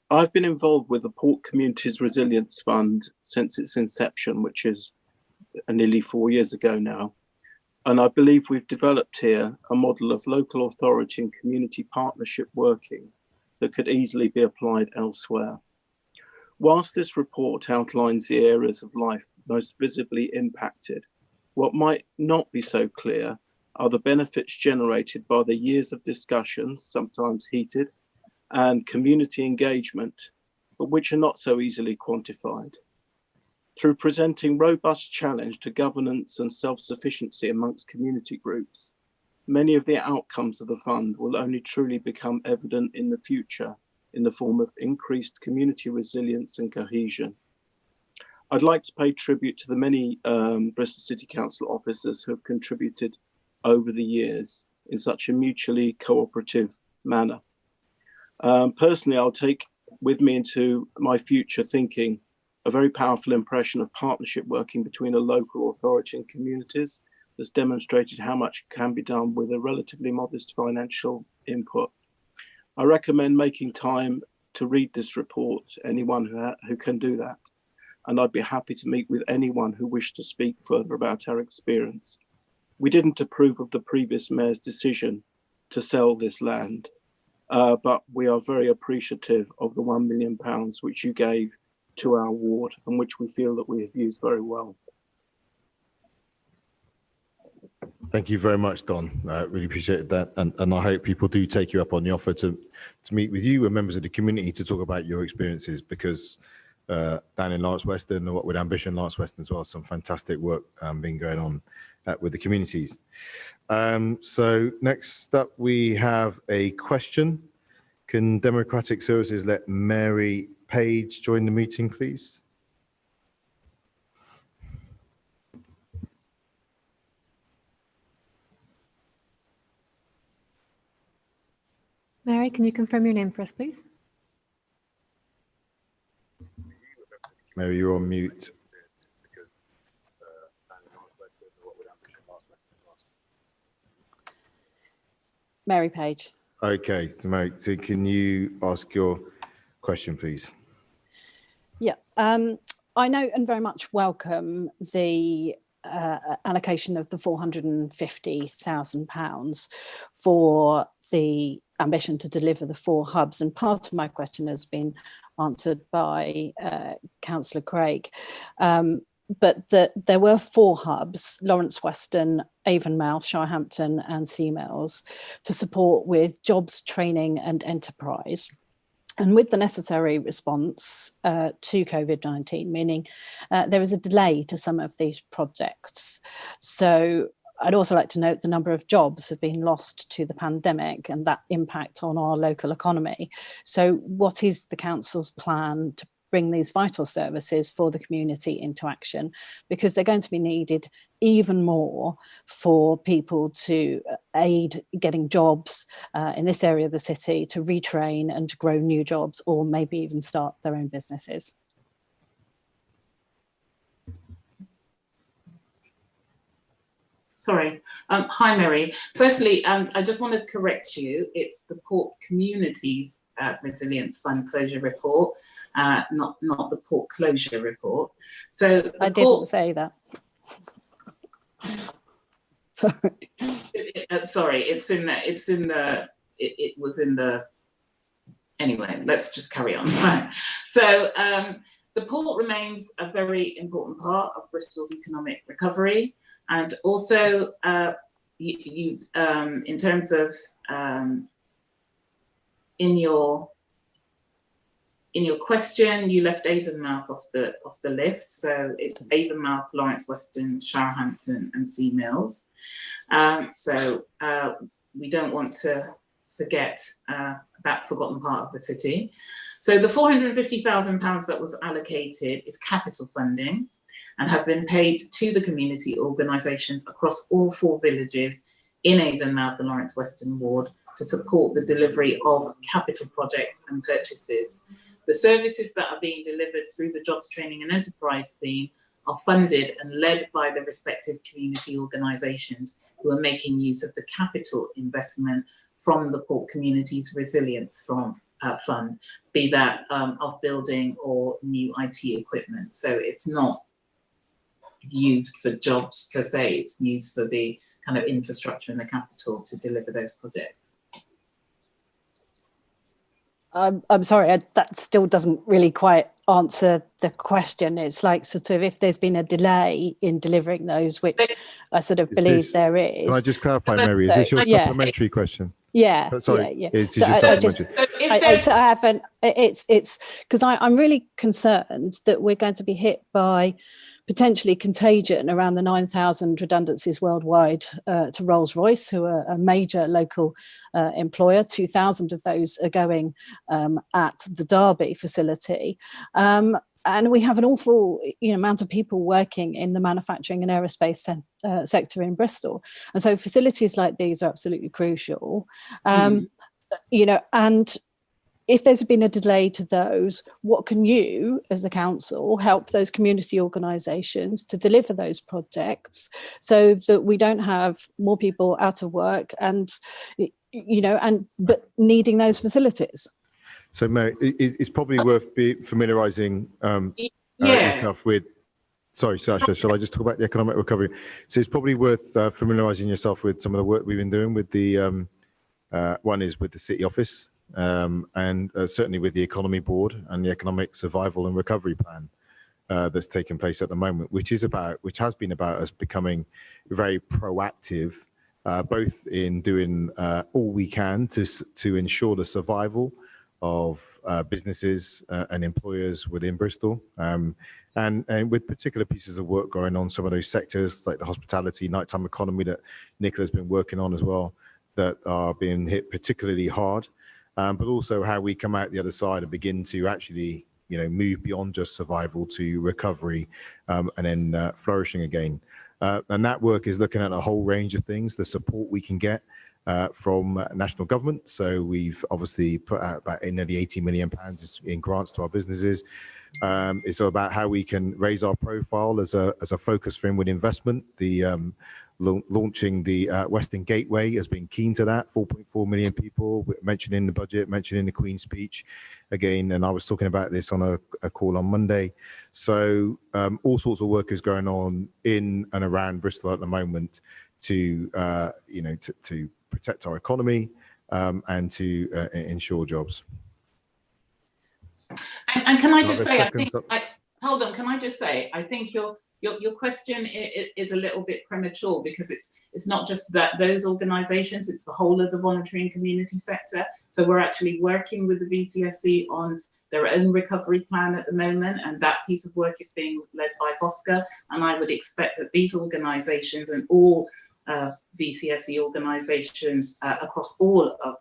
I've been involved with the Port Communities Resilience Fund since its inception, which is nearly 4 years ago now. And I believe we've developed here a model of local authority and community partnership working that could easily be applied elsewhere. Whilst this report outlines the areas of life most visibly impacted, what might not be so clear are the benefits generated by the years of discussions, sometimes heated, and community engagement, but which are not so easily quantified. Through presenting robust challenge to governance and self-sufficiency amongst community groups, many of the outcomes of the fund will only truly become evident in the future in the form of increased community resilience and cohesion. I'd like to pay tribute to the many Bristol City Council officers who have contributed over the years in such a mutually cooperative manner. Personally, I'll take with me into my future thinking a very powerful impression of partnership working between a local authority and communities that's demonstrated how much can be done with a relatively modest financial input. I recommend making time to read this report, anyone who can do that. And I'd be happy to meet with anyone who wished to speak further about our experience. We didn't approve of the previous mayor's decision to sell this land, but we are very appreciative of the £1 million which you gave to our ward and which we feel that we have used very well. Thank you very much, Don. Really appreciate that. And I hope people do take you up on the offer to meet with you and members of the community to talk about your experiences, because down in Lawrence Western, or what with Ambition Lawrence Western as well, some fantastic work been going on with the communities. So next up, we have a question. Can Democratic Services let Mary Page join the meeting, please? Mary, can you confirm your name for us, please? Mary, you're on mute. Mary Page. Okay, so Mary, so can you ask your question, please? Yeah, I know and very much welcome the allocation of the £450,000 for the ambition to deliver the 4 hubs. And part of my question has been answered by Councillor Craig. But there were 4 hubs, Lawrence Western, Avonmouth, Shirehampton and Seamells, to support with jobs, training and enterprise. And with the necessary response to COVID-19, meaning there is a delay to some of these projects. So I'd also like to note the number of jobs have been lost to the pandemic and that impact on our local economy. So what is the council's plan to bring these vital services for the community into action? Because they're going to be needed even more for people to aid getting jobs in this area of the city, to retrain and to grow new jobs, or maybe even start their own businesses. Sorry. Hi, Mary. Firstly, I just want to correct you. It's the Port Communities Resilience Fund Closure Report, not the Port Closure Report. So I didn't say that. Sorry. Sorry, it's in the. It was in the. Anyway, let's just carry on. So the port remains a very important part of Bristol's economic recovery. And also, in terms of in your question, you left Avonmouth off the list. So it's Avonmouth, Lawrence Western, Shirehampton, and Seamells. So we don't want to forget that forgotten part of the city. So the £450,000 that was allocated is capital funding, and has been paid to the community organisations across all 4 villages in Avonmouth and Lawrence Western Ward to support the delivery of capital projects and purchases. The services that are being delivered through the Jobs, Training and Enterprise theme are funded and led by the respective community organisations who are making use of the capital investment from the Port Communities Resilience Fund, be that of building or new IT equipment. So it's not used for jobs per se, it's used for the kind of infrastructure and the capital to deliver those projects. I'm sorry, that still doesn't really quite answer the question. It's like sort of if there's been a delay in delivering those, which I sort of believe there is. Can I just clarify, Mary, is this your supplementary question? Yeah. Sorry, yeah. Is your supplementary? I haven't, it's because I'm really concerned that we're going to be hit by potentially contagion around the 9,000 redundancies worldwide to Rolls-Royce, who are a major local employer. 2,000 of those are going at the Derby facility. And we have an awful amount of people working in the manufacturing and aerospace sector in Bristol. And so facilities like these are absolutely crucial. And if there's been a delay to those, what can you, as the council, help those community organisations to deliver those projects so that we don't have more people out of work and, but needing those facilities? So, Mary, it's probably worth familiarising yourself with. Sorry, Sasha, shall I just talk about the economic recovery? So it's probably worth familiarising yourself with some of the work we've been doing with the, one is with the City Office, and certainly with the Economy Board and the Economic Survival and Recovery Plan that's taking place at the moment, which has been about us becoming very proactive, both in doing all we can to ensure the survival of businesses and employers within Bristol, and with particular pieces of work going on some of those sectors like the hospitality, nighttime economy that Nicola's been working on as well, that are being hit particularly hard, but also how we come out the other side and begin to actually move beyond just survival to recovery, and then flourishing again. And that work is looking at a whole range of things, the support we can get from national government. So we've obviously put out about nearly £80 million in grants to our businesses. It's about how we can raise our profile as a focus for inward investment. The launching the Western Gateway has been keen to that. 4.4 million people mentioned in the budget, mentioned in the Queen's speech again. And I was talking about this on a call on Monday. So all sorts of work is going on in and around Bristol at the moment to to protect our economy and to ensure jobs. And can I just say, hold on, can I just say, I think your question is a little bit premature, because it's not just those organisations, it's the whole of the voluntary and community sector. So we're actually working with the VCSE on their own recovery plan at the moment, and that piece of work is being led by Vosca. And I would expect that these organisations and all VCSE organisations across all of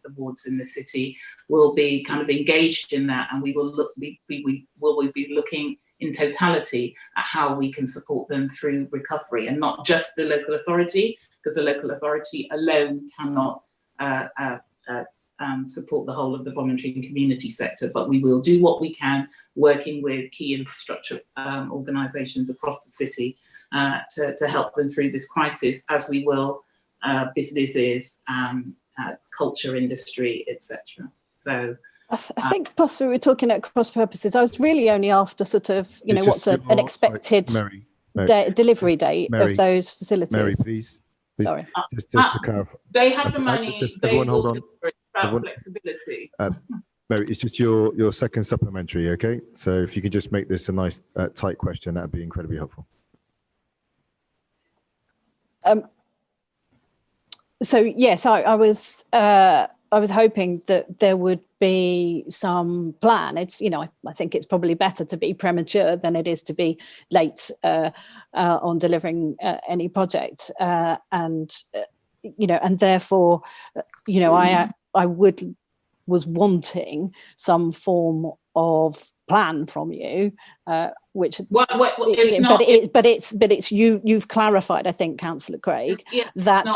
the wards in the city will be kind of engaged in that, and we will be looking in totality at how we can support them through recovery, and not just the local authority, because the local authority alone cannot support the whole of the voluntary and community sector, but we will do what we can, working with key infrastructure organisations across the city to help them through this crisis, as we will businesses, culture industry, etc. So I think possibly we're talking at cross purposes. I was really only after sort of, what's an expected delivery date of those facilities. Mary, please. Sorry. Just to clarify. They have the money. Everyone hold on. About flexibility. Mary, it's just your second supplementary, okay? So if you could just make this a nice tight question, that would be incredibly helpful. So yes, I was hoping that there would be some plan. It's I think it's probably better to be premature than it is to be late on delivering any project, and therefore I was wanting some form of plan from you, which you've clarified, I think, Councillor Craig, that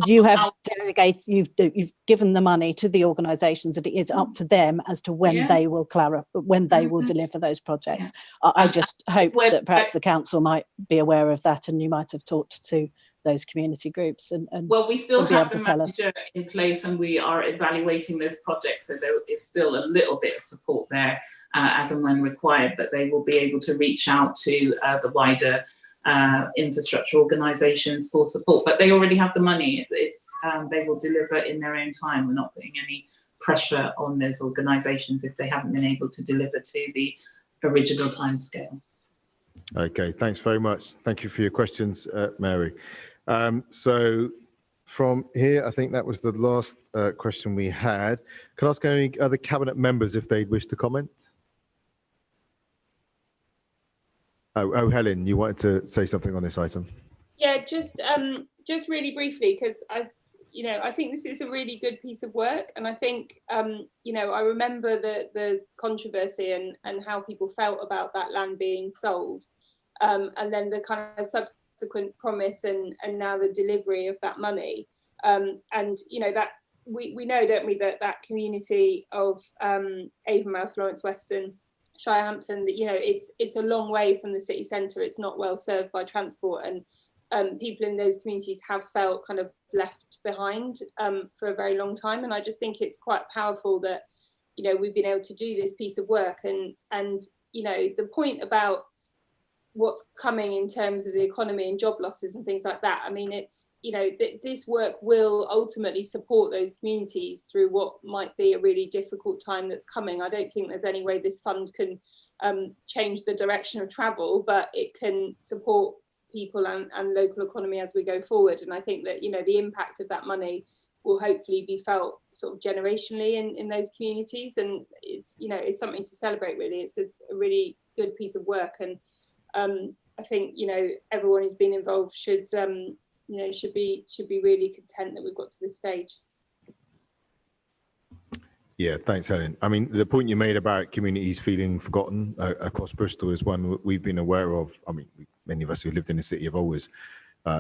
you have delegated, you've given the money to the organisations, that it is up to them as to when they will deliver those projects. I just hoped that perhaps the council might be aware of that, and you might have talked to those community groups and well, we still have the manager in place, and we are evaluating those projects, so there is still a little bit of support there as and when required, but they will be able to reach out to the wider infrastructure organisations for support. But they already have the money. They will deliver in their own time. We're not putting any pressure on those organisations if they haven't been able to deliver to the original timescale. Okay, thanks very much. Thank you for your questions, Mary. So from here, I think that was the last question we had. Can I ask any other cabinet members if they wish to comment? Oh, Helen, you wanted to say something on this item? Yeah, just really briefly, because I think this is a really good piece of work, and I think I remember the controversy and how people felt about that land being sold, and then the kind of subsequent promise and now the delivery of that money, and that we know, don't we, that that community of Avonmouth, Lawrence Weston, Shirehampton, that, you know, it's a long way from the city centre. It's not well served by transport, and people in those communities have felt kind of left behind for a very long time. And I just think it's quite powerful that, you know, we've been able to do this piece of work, and you know, the point about what's coming in terms of the economy and job losses and things like that. I mean, it's, you know, this work will ultimately support those communities through what might be a really difficult time that's coming. I don't think there's any way this fund can change the direction of travel, but it can support people and local economy as we go forward. And I think that, you know, the impact of that money will hopefully be felt sort of generationally in those communities. And it's, you know, it's something to celebrate, really. It's a really good piece of work. And I think, you know, everyone who's been involved should, you know, should be really content that we've got to this stage. Yeah, thanks, Helen. I mean, the point you made about communities feeling forgotten across Bristol is one we've been aware of. I mean, many of us who lived in the city have always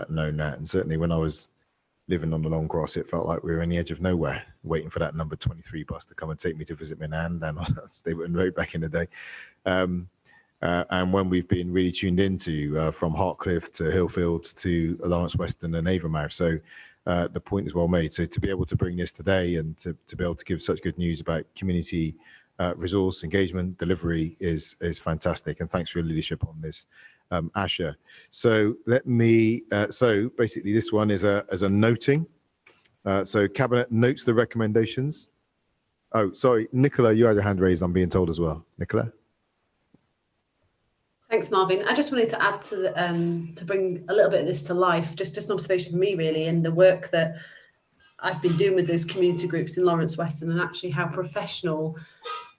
known that. And certainly when I was living on the Long Cross, it felt like we were on the edge of nowhere, waiting for that number 23 bus to come and take me to visit my nan down on Stapleton Road back in the day. And when we've been really tuned into from Hartcliffe to Hillfields to Lawrence Weston and Avonmouth. So the point is well made. So to be able to bring this today and to be able to give such good news about community resource engagement delivery is fantastic. And thanks for your leadership on this, Asha. So let me, so basically this one is as a noting. So Cabinet notes the recommendations. Oh, sorry, Nicola, you had your hand raised, I'm being told as well. Nicola? Thanks, Marvin. I just wanted to add to the, to bring a little bit of this to life, just an observation from me really, and the work that I've been doing with those community groups in Lawrence Weston, and actually how professional,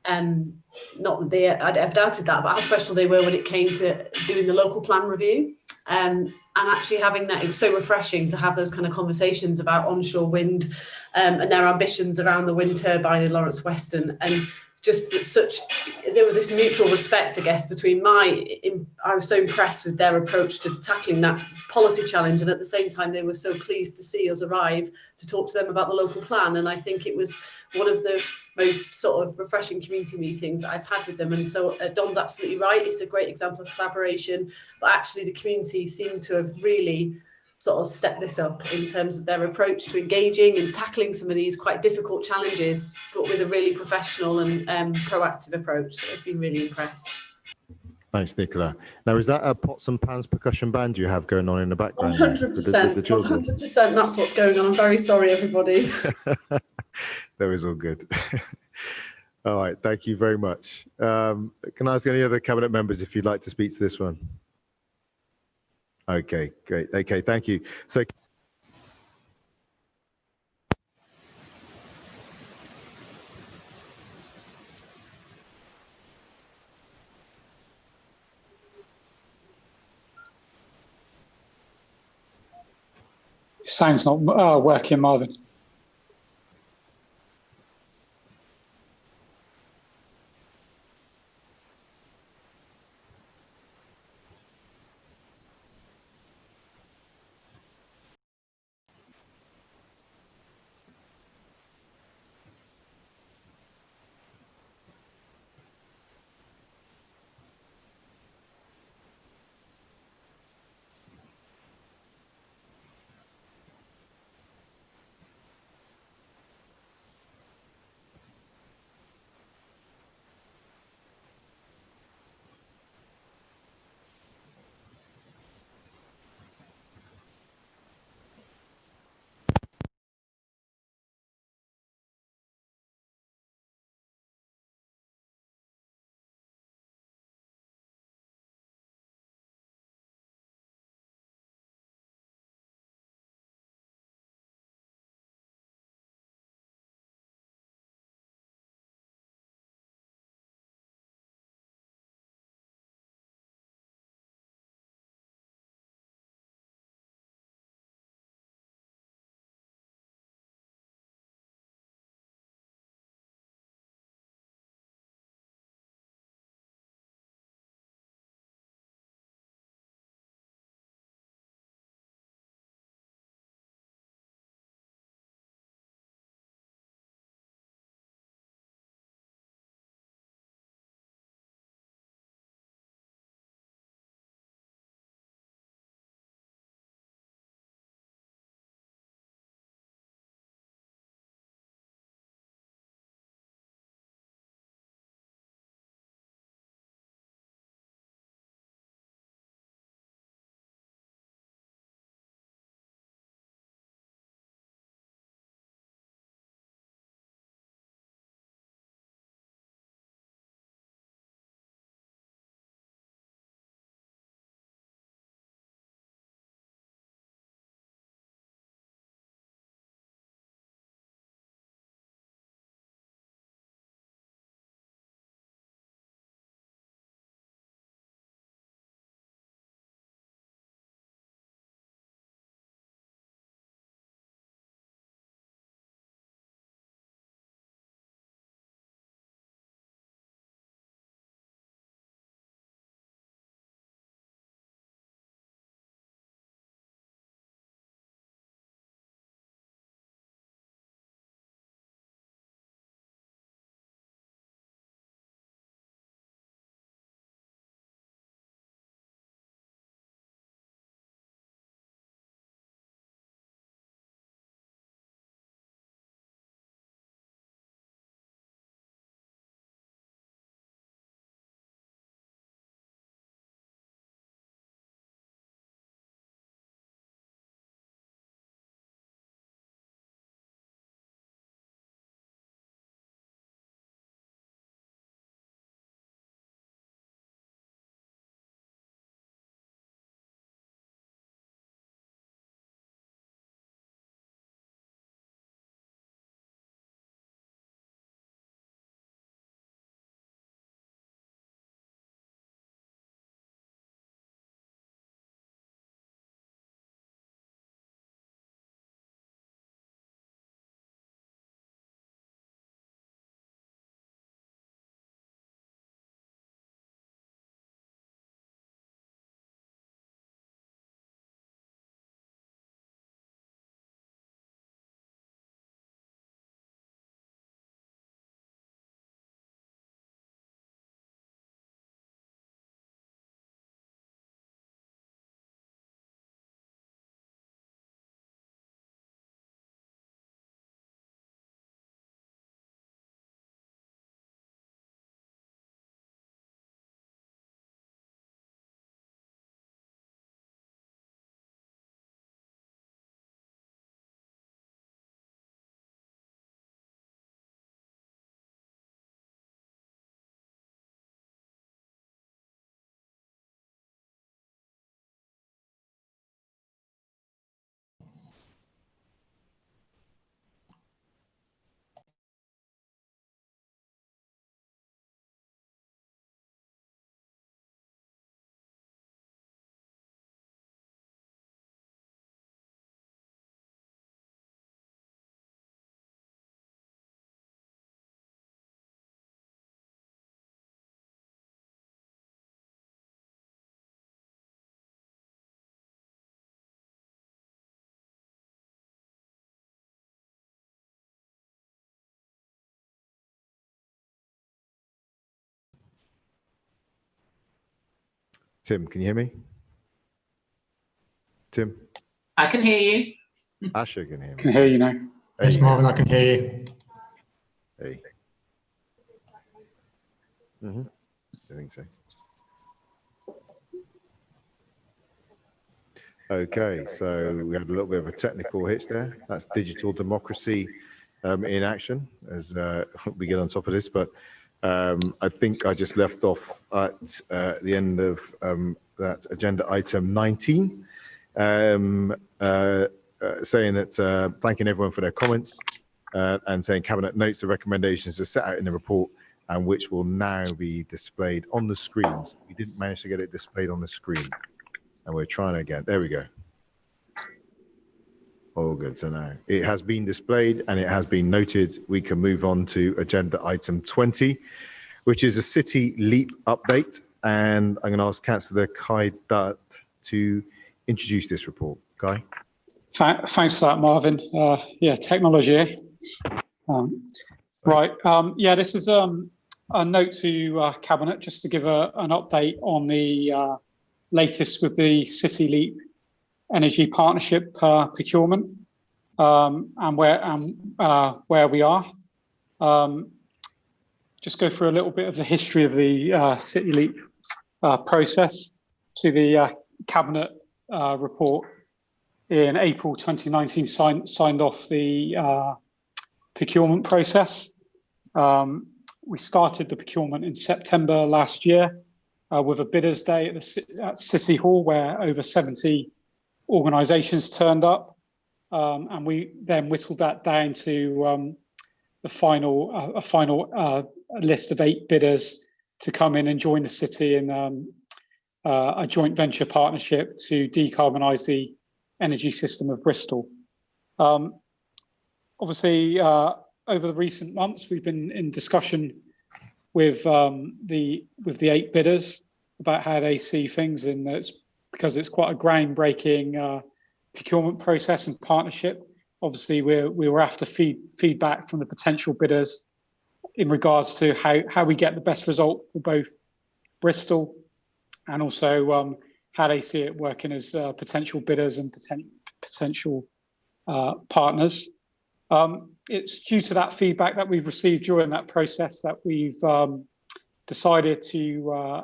not that they, I'd have doubted that, but how professional they were when it came to doing the local plan review. And actually having that, it was so refreshing to have those kind of conversations about onshore wind and their ambitions around the wind turbine in Lawrence Weston. And just such, there was this mutual respect, I guess, between I was so impressed with their approach to tackling that policy challenge, and at the same time they were so pleased to see us arrive to talk to them about the local plan. And I think it was one of the most sort of refreshing community meetings I've had with them. And so Don's absolutely right, it's a great example of collaboration, but actually the community seemed to have really sort of step this up in terms of their approach to engaging and tackling some of these quite difficult challenges, but with a really professional and proactive approach. So I've been really impressed. Thanks, Nicola. Now, is that a pots and pans percussion band you have going on in the background? 100%, with the children? 100%, that's what's going on. I'm very sorry, everybody. That was all good. All right, thank you very much. Can I ask any other Cabinet members if you'd like to speak to this one? Okay, great. Okay, thank you. So, Sound's not working, Marvin. Tim, can you hear me? Tim? I can hear you. Asher can hear me. Can hear you now. Yes, Marvin, I can hear you. Hey. I think so. Okay, so we had a little bit of a technical hitch there. That's digital democracy in action as we get on top of this. But I think I just left off at the end of that agenda item 19, saying that thanking everyone for their comments and saying Cabinet notes the recommendations are set out in the report and which will now be displayed on the screens. We didn't manage to get it displayed on the screen. And we're trying again. There we go. All good. So now it has been displayed and it has been noted. We can move on to agenda item 20, which is a City Leap update. And I'm going to ask Councillor Kai Dutt to introduce this report. Kai? Thanks for that, Marvin. Yeah, technology. Right. Yeah, this is a note to Cabinet just to give an update on the latest with the City Leap Energy Partnership procurement and where we are. Just go through a little bit of the history of the City Leap process to the Cabinet report in April 2019 signed off the procurement process. We started the procurement in September last year with a bidders day at City Hall where over 70 organisations turned up, and we then whittled that down to a final list of 8 bidders to come in and join the city in a joint venture partnership to decarbonise the energy system of Bristol. Obviously, over the recent months, we've been in discussion with the 8 bidders about how they see things, and it's because it's quite a groundbreaking procurement process and partnership. Obviously, we were after feedback from the potential bidders in regards to how we get the best result for both Bristol and also how they see it working as potential bidders and potential partners. It's due to that feedback that we've received during that process that we've decided to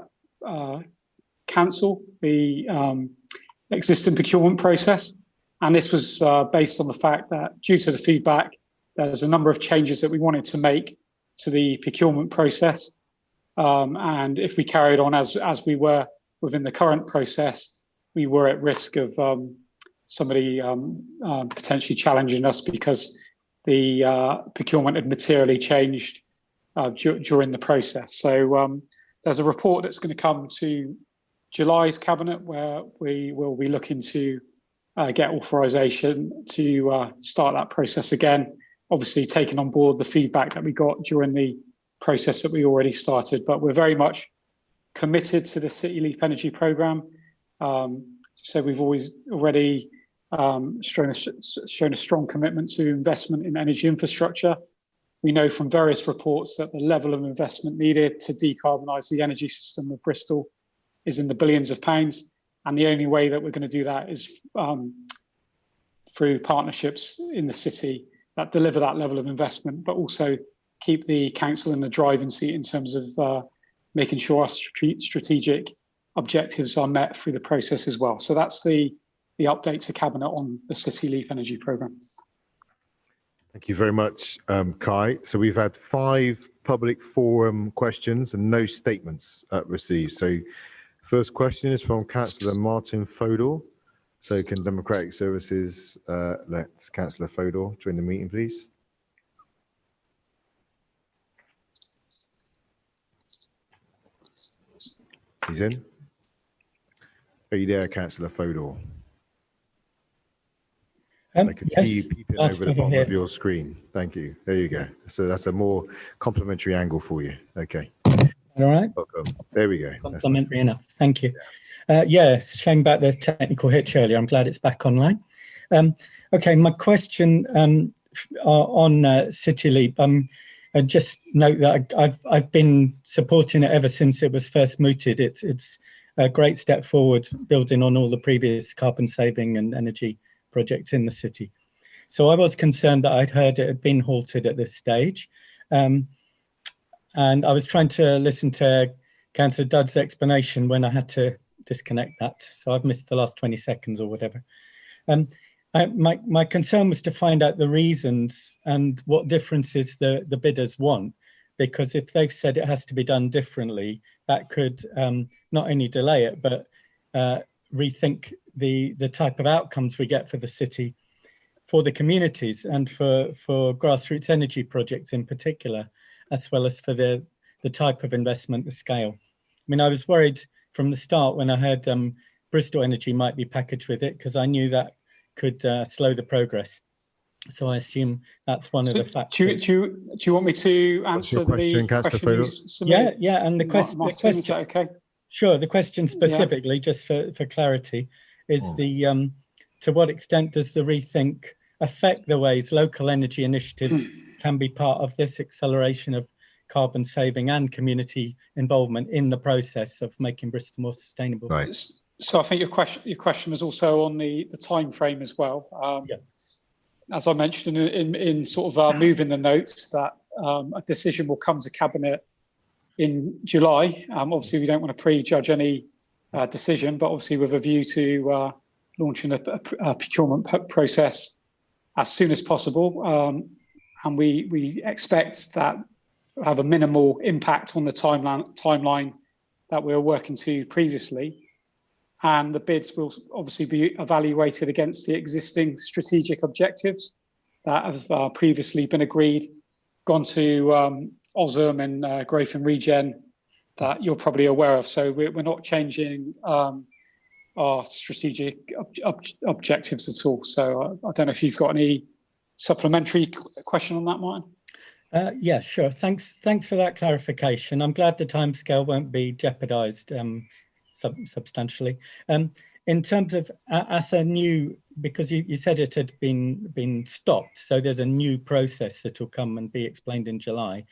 cancel the existing procurement process. And this was based on the fact that due to the feedback, there's a number of changes that we wanted to make to the procurement process. And if we carried on as we were within the current process, we were at risk of somebody potentially challenging us because the procurement had materially changed during the process. So there's a report that's going to come to July's Cabinet where we will be looking to get authorisation to start that process again, obviously taking on board the feedback that we got during the process that we already started. But we're very much committed to the City Leap Energy Programme. So we've already shown a strong commitment to investment in energy infrastructure. We know from various reports that the level of investment needed to decarbonise the energy system of Bristol is in the billions of pounds. And the only way that we're going to do that is through partnerships in the city that deliver that level of investment, but also keep the council in the driving seat in terms of making sure our strategic objectives are met through the process as well. So that's the update to Cabinet on the City Leap Energy Programme. Thank you very much, Kai. So we've had 5 public forum questions and no statements received. So first question is from Councillor Martin Fodor. So can Democratic Services let Councillor Fodor join the meeting, please? He's in. Are you there, Councillor Fodor? I can see you peeping over the bottom of your screen. Thank you. There you go. So that's a more complimentary angle for you. Okay. All right. Welcome. There we go. Complimentary enough. Thank you. Yeah, it's a shame about the technical hitch earlier. I'm glad it's back online. Okay, my question on City Leap. I just note that I've been supporting it ever since it was first mooted. It's a great step forward, building on all the previous carbon saving and energy projects in the city. So I was concerned that I'd heard it had been halted at this stage. And I was trying to listen to Councillor Dudd's explanation when I had to disconnect that. So I've missed the last 20 seconds or whatever. My concern was to find out the reasons and what differences the bidders want, because if they've said it has to be done differently, that could not only delay it, but rethink the type of outcomes we get for the city, for the communities, and for grassroots energy projects in particular, as well as for the type of investment, the scale. I mean, I was worried from the start when I heard Bristol Energy might be packaged with it, because I knew that could slow the progress. So I assume that's one of the factors. Do you want me to answer the question you submitted? Yeah, and the question. Is that okay? Sure. The question specifically, just for clarity, is to what extent does the rethink affect the ways local energy initiatives can be part of this acceleration of carbon saving and community involvement in the process of making Bristol more sustainable? Right. So I think your question was also on the time frame as well. As I mentioned in sort of moving the notes, that a decision will come to Cabinet in July. Obviously, we don't want to prejudge any decision, but obviously with a view to launching a procurement process as soon as possible. And we expect that will have a minimal impact on the timeline that we were working to previously. And the bids will obviously be evaluated against the existing strategic objectives that have previously been agreed, gone to OSM and Growth and Regen that you're probably aware of. So we're not changing our strategic objectives at all. So I don't know if you've got any supplementary question on that, Martin. Yeah, sure. Thanks for that clarification. I'm glad the timescale won't be jeopardised substantially. In terms of as a new, because you said it had been stopped, so there's a new process that will come and be explained in July.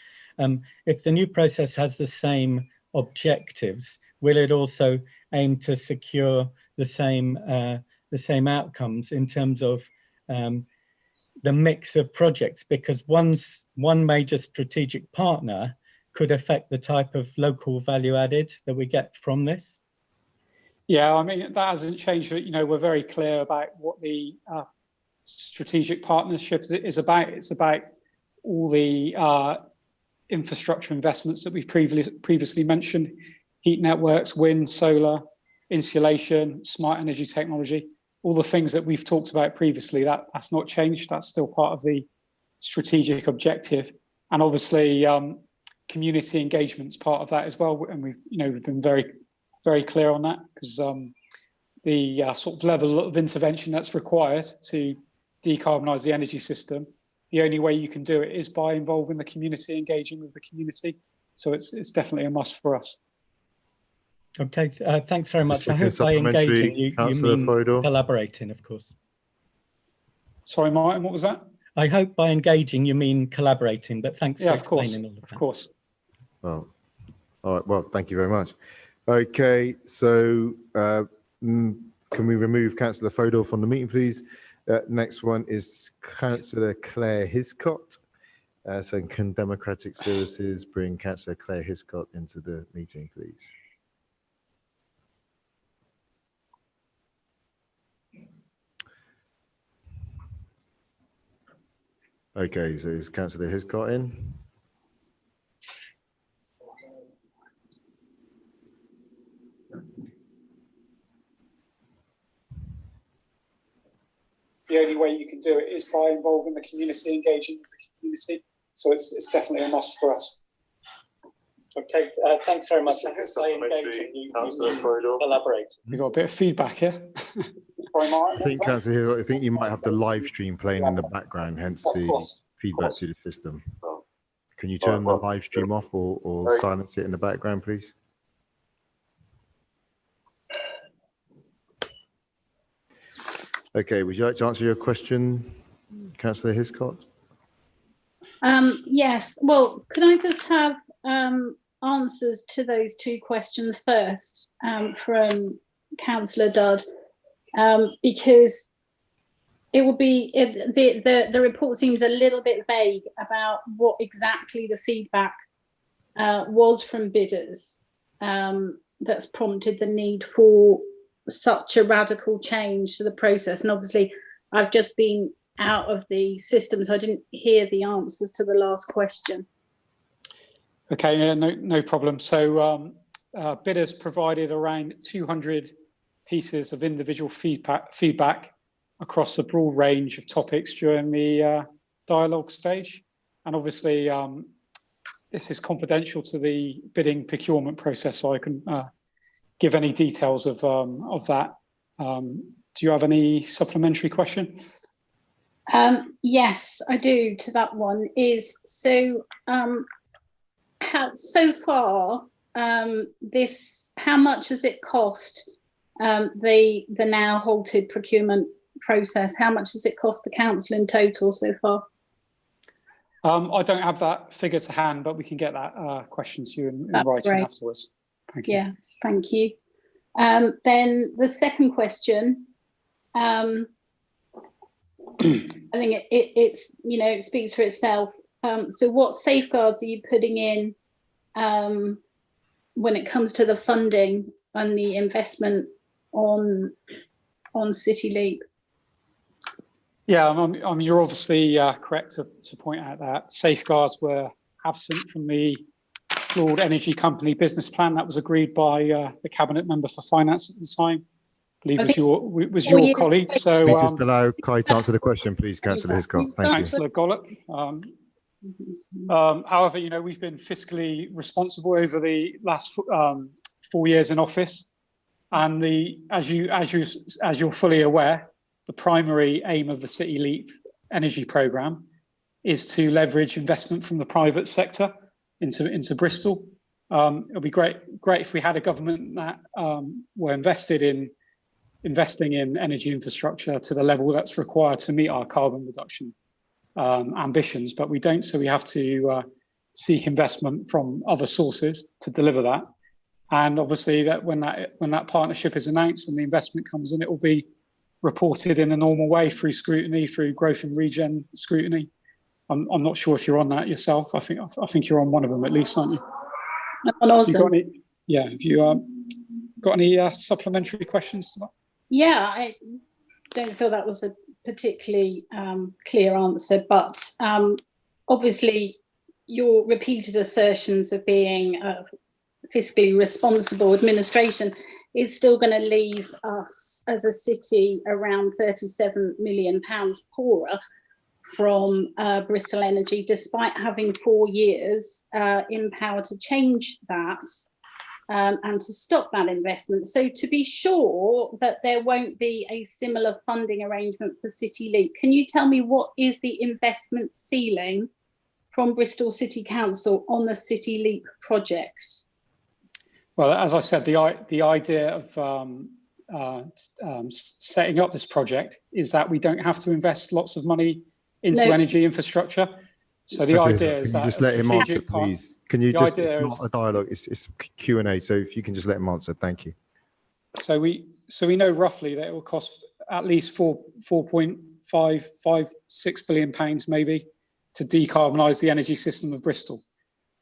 If the new process has the same objectives, will it also aim to secure the same outcomes in terms of the mix of projects? Because one major strategic partner could affect the type of local value added that we get from this. Yeah, I mean, that hasn't changed. You know, we're very clear about what the strategic partnership is about. It's about all the infrastructure investments that we've previously mentioned: heat networks, wind, solar, insulation, smart energy technology, all the things that we've talked about previously. That's not changed. That's still part of the strategic objective. And obviously, community engagement's part of that as well. And we've been very clear on that, because the sort of level of intervention that's required to decarbonise the energy system, the only way you can do it is by involving the community, engaging with the community. So it's definitely a must for us. Okay, thanks very much. I hope by engaging you mean collaborating, of course. Sorry, Martin, what was that? I hope by engaging you mean collaborating, but thanks for explaining all of that. Of course. Well, all right. Well, thank you very much. Okay, so can we remove Councillor Fodor from the meeting, please? Next one is Councillor Claire Hiscott. So can Democratic Services bring Councillor Claire Hiscott into the meeting, please? Okay, so is Councillor Hiscott in? The only way you can do it is by involving the community, engaging with the community. So it's definitely a must for us. Okay, thanks very much. Collaborate. We got a bit of feedback here. Sorry, Martin. I think, Councillor, I think you might have the live stream playing in the background, hence the feedback to the system. Can you turn the live stream off or silence it in the background, please? Okay, would you like to answer your question, Councillor Hiscott? Yes. Well, could I just have answers to those two questions first from Councillor Dudd, because it will be the report seems a little bit vague about what exactly the feedback was from bidders that's prompted the need for such a radical change to the process. And obviously, I've just been out of the system, so I didn't hear the answers to the last question. Okay, yeah, no problem. So bidders provided around 200 pieces of individual feedback across a broad range of topics during the dialogue stage. And obviously, this is confidential to the bidding procurement process, so I can give any details of that. Do you have any supplementary question? Yes, I do. To that one is so. So far, how much has it cost the now halted procurement process? How much has it cost the council in total so far? I don't have that figure to hand, but we can get that question to you in writing great. Afterwards. Thank you. Yeah, thank you. Then the second question, I think it's it speaks for itself. So what safeguards are you putting in when it comes to the funding and the investment on City Leap? Yeah, you're obviously correct to point out that safeguards were absent from the flawed energy company business plan that was agreed by the cabinet member for finance at the time. I believe was your colleague. So we just allow Kai to answer the question, please, Councillor Hiscox. Thank you. Councillor Gollop. However, we've been fiscally responsible over the last 4 years in office, and as you're fully aware, the primary aim of the City Leap energy programme is to leverage investment from the private sector into Bristol. It'll be great if we had a government that were investing in energy infrastructure to the level that's required to meet our carbon reduction ambitions, but we don't. So we have to seek investment from other sources to deliver that. And obviously, that when that partnership is announced and the investment comes in, it will be reported in the normal way through scrutiny, through growth and regen scrutiny. I'm not sure if you're on that yourself. I think you're on one of them at least, aren't you? Awesome. Have you got any supplementary questions to that? Yeah, I don't feel that was a particularly clear answer, but obviously your repeated assertions of being a fiscally responsible administration is still going to leave us as a city around £37 million poorer from Bristol Energy, despite having 4 years in power to change that and to stop that investment. So to be sure that there won't be a similar funding arrangement for City Leap, can you tell me what is the investment ceiling from Bristol City Council on the City Leap project? Well, as I said, the idea of setting up this project is that we don't have to invest lots of money into energy infrastructure. So the idea is that... Can you just let him answer, please? Can you just... It's not a dialogue, it's Q&A, so if you can just let him answer, thank you. So we know roughly that it will cost at least £4.556 billion maybe to decarbonise the energy system of Bristol.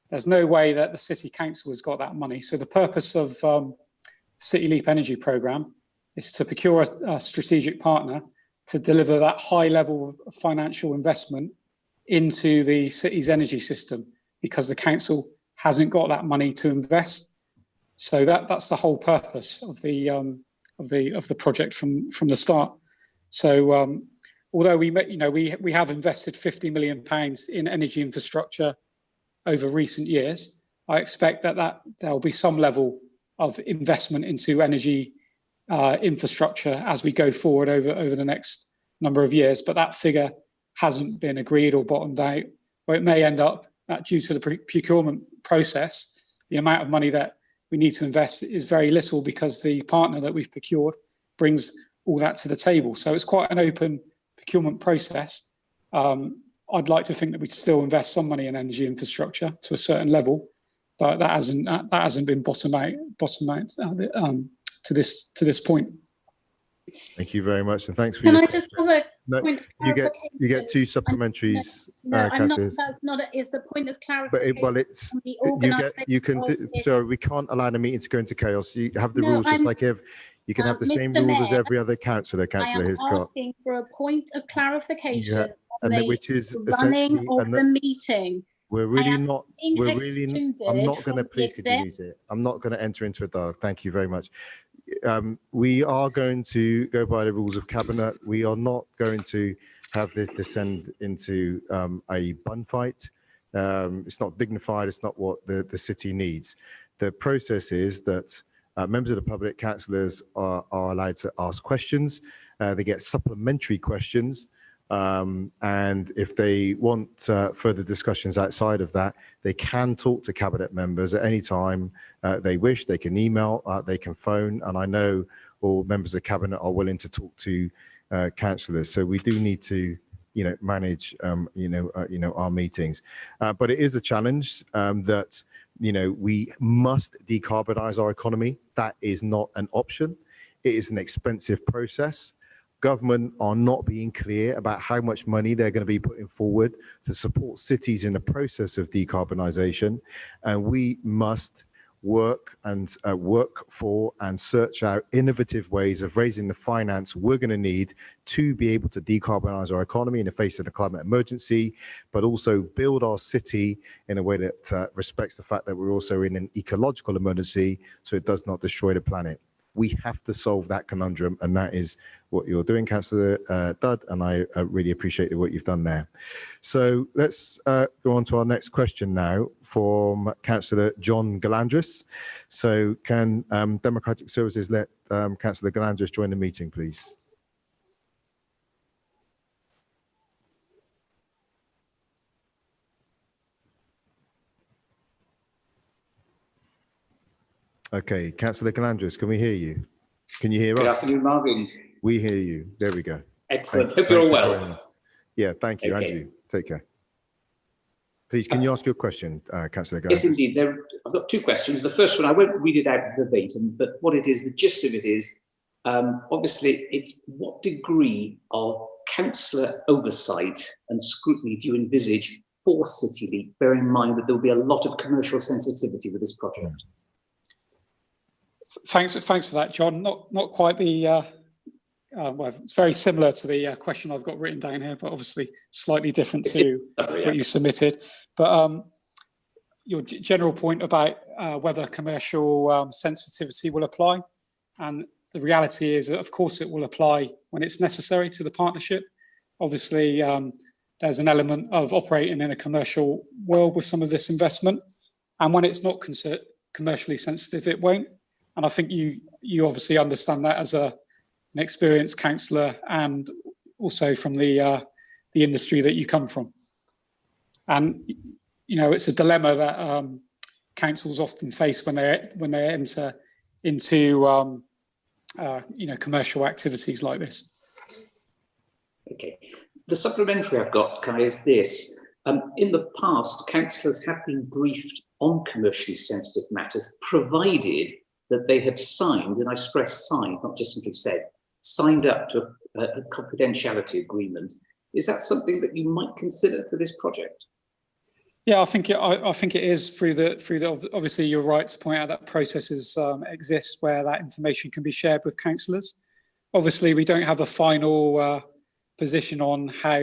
There's no way that the City Council has got that money. So the purpose of City Leap Energy Programme is to procure a strategic partner to deliver that high level of financial investment into the city's energy system, because the council hasn't got that money to invest. So that's the whole purpose of the project from the start. So although we have invested £50 million in energy infrastructure over recent years, I expect that there'll be some level of investment into energy infrastructure as we go forward over the next number of years. But that figure hasn't been agreed or bottomed out, or it may end up that due to the procurement process, the amount of money that we need to invest is very little, because the partner that we've procured brings all that to the table. So it's quite an open procurement process. I'd like to think that we'd still invest some money in energy infrastructure to a certain level, but that hasn't been bottom out to this point. Thank you very much, and thanks for Can your I just have a point of you clarification? get 2 supplementaries. No, I'm not. councillors. That's not. It's a point of But clarification. well, it's on the you can organisation of so this. we can't allow the meeting to go into chaos. You have the No, rules just I'm- like you can have the same Mr. rules as Mayor, every other councillor I am has got. asking for a point of clarification on and the which is running essentially of the meeting. we're really not. We're really. I'm not going to. Please, could you exec- mute it? I'm not going to enter into a dialogue. Thank you very much. We are going to go by the rules of cabinet. We are not going to have this descend into a bun fight. It's not dignified. It's not what the city needs. The process is that members of the public, councillors, are allowed to ask questions. They get supplementary questions. And if they want further discussions outside of that, they can talk to cabinet members at any time they wish. They can email, they can phone, and I know all members of cabinet are willing to talk to councillors. So we do need to, manage, our meetings. But it is a challenge that, we must decarbonise our economy. That is not an option. It is an expensive process. Government are not being clear about how much money they're going to be putting forward to support cities in the process of decarbonisation. And we must work for and search out innovative ways of raising the finance we're going to need to be able to decarbonise our economy in the face of the climate emergency, but also build our city in a way that respects the fact that we're also in an ecological emergency, so it does not destroy the planet. We have to solve that conundrum, and that is what you're doing, Councillor Dudd, and I really appreciate what you've done there. So let's go on to our next question now from Councillor John Galandris. So can Democratic Services let Councillor Galandris join the meeting, please? Okay, Councillor Galandris, can we hear you? Can you hear us? Good afternoon, Marvin. We hear you. There we go. Excellent. Hope you're all well. Yeah, thank you. Okay. Andrew, take care. Please, can you ask your question, Councillor Galandris? Yes, indeed. I've got 2 questions. The first one, I won't read it out verbatim, but what it is, the gist of it is, obviously, it's what degree of councillor oversight and scrutiny do you envisage for City Leap, bearing in mind that there will be a lot of commercial sensitivity with this project? Thanks for that, John. Not quite the well, it's very similar to the question I've got written down here, but obviously slightly different to what you submitted. But your general point about whether commercial sensitivity will apply, and the reality is that, of course, it will apply when it's necessary to the partnership. Obviously, there's an element of operating in a commercial world with some of this investment, and when it's not commercially sensitive, it won't. And I think you obviously understand that as an experienced councillor, and also from the industry that you come from. And it's a dilemma that councils often face when they enter into commercial activities like this. Okay. The supplementary I've got, Kai, is this. In the past, councillors have been briefed on commercially sensitive matters, provided that they had signed, and I stress signed, not just simply said, signed up to a confidentiality agreement. Is that something that you might consider for this project? Yeah, I think it is through the obviously you're right to point out that processes exist where that information can be shared with councillors. Obviously, we don't have a final position on how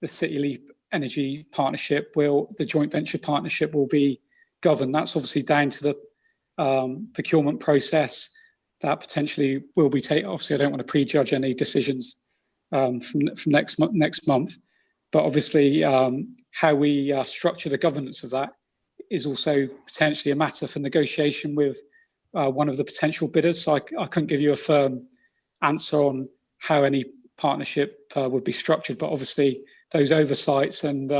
the City Leap Energy Partnership the joint venture partnership will be governed. That's obviously down to the procurement process that potentially will be taken. Obviously, I don't want to prejudge any decisions from next month, but obviously how we structure the governance of that is also potentially a matter for negotiation with one of the potential bidders. So I couldn't give you a firm answer on how any partnership would be structured, but obviously those oversights and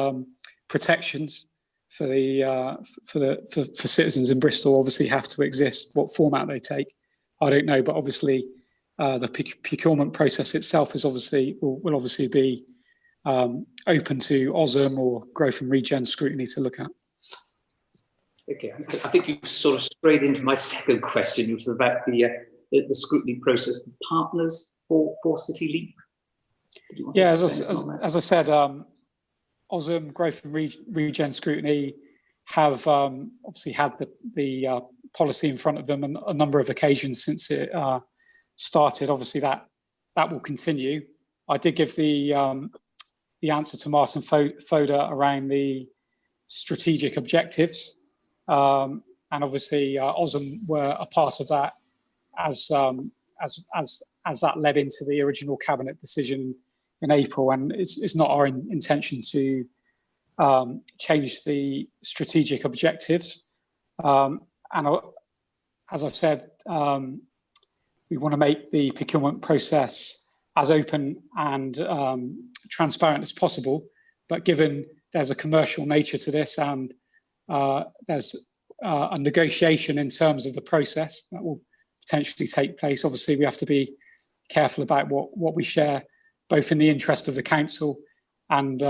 protections for citizens in Bristol obviously have to exist. What format they take, I don't know, but obviously the procurement process itself is will obviously be open to OSM or growth and regen scrutiny to look at. Okay, I think you sort of strayed into my second question, which was about the scrutiny process for partners for City Leap. Yeah, as I said, OSM, Growth and Regen Scrutiny have obviously had the policy in front of them on a number of occasions since it started. Obviously, that will continue. I did give the answer to Martin Foda around the strategic objectives, and obviously OSM were a part of that as that led into the original cabinet decision in April, and it's not our intention to change the strategic objectives. And as I've said, we want to make the procurement process as open and transparent as possible. But given there's a commercial nature to this, and there's a negotiation in terms of the process that will potentially take place, obviously we have to be careful about what we share, both in the interest of the council and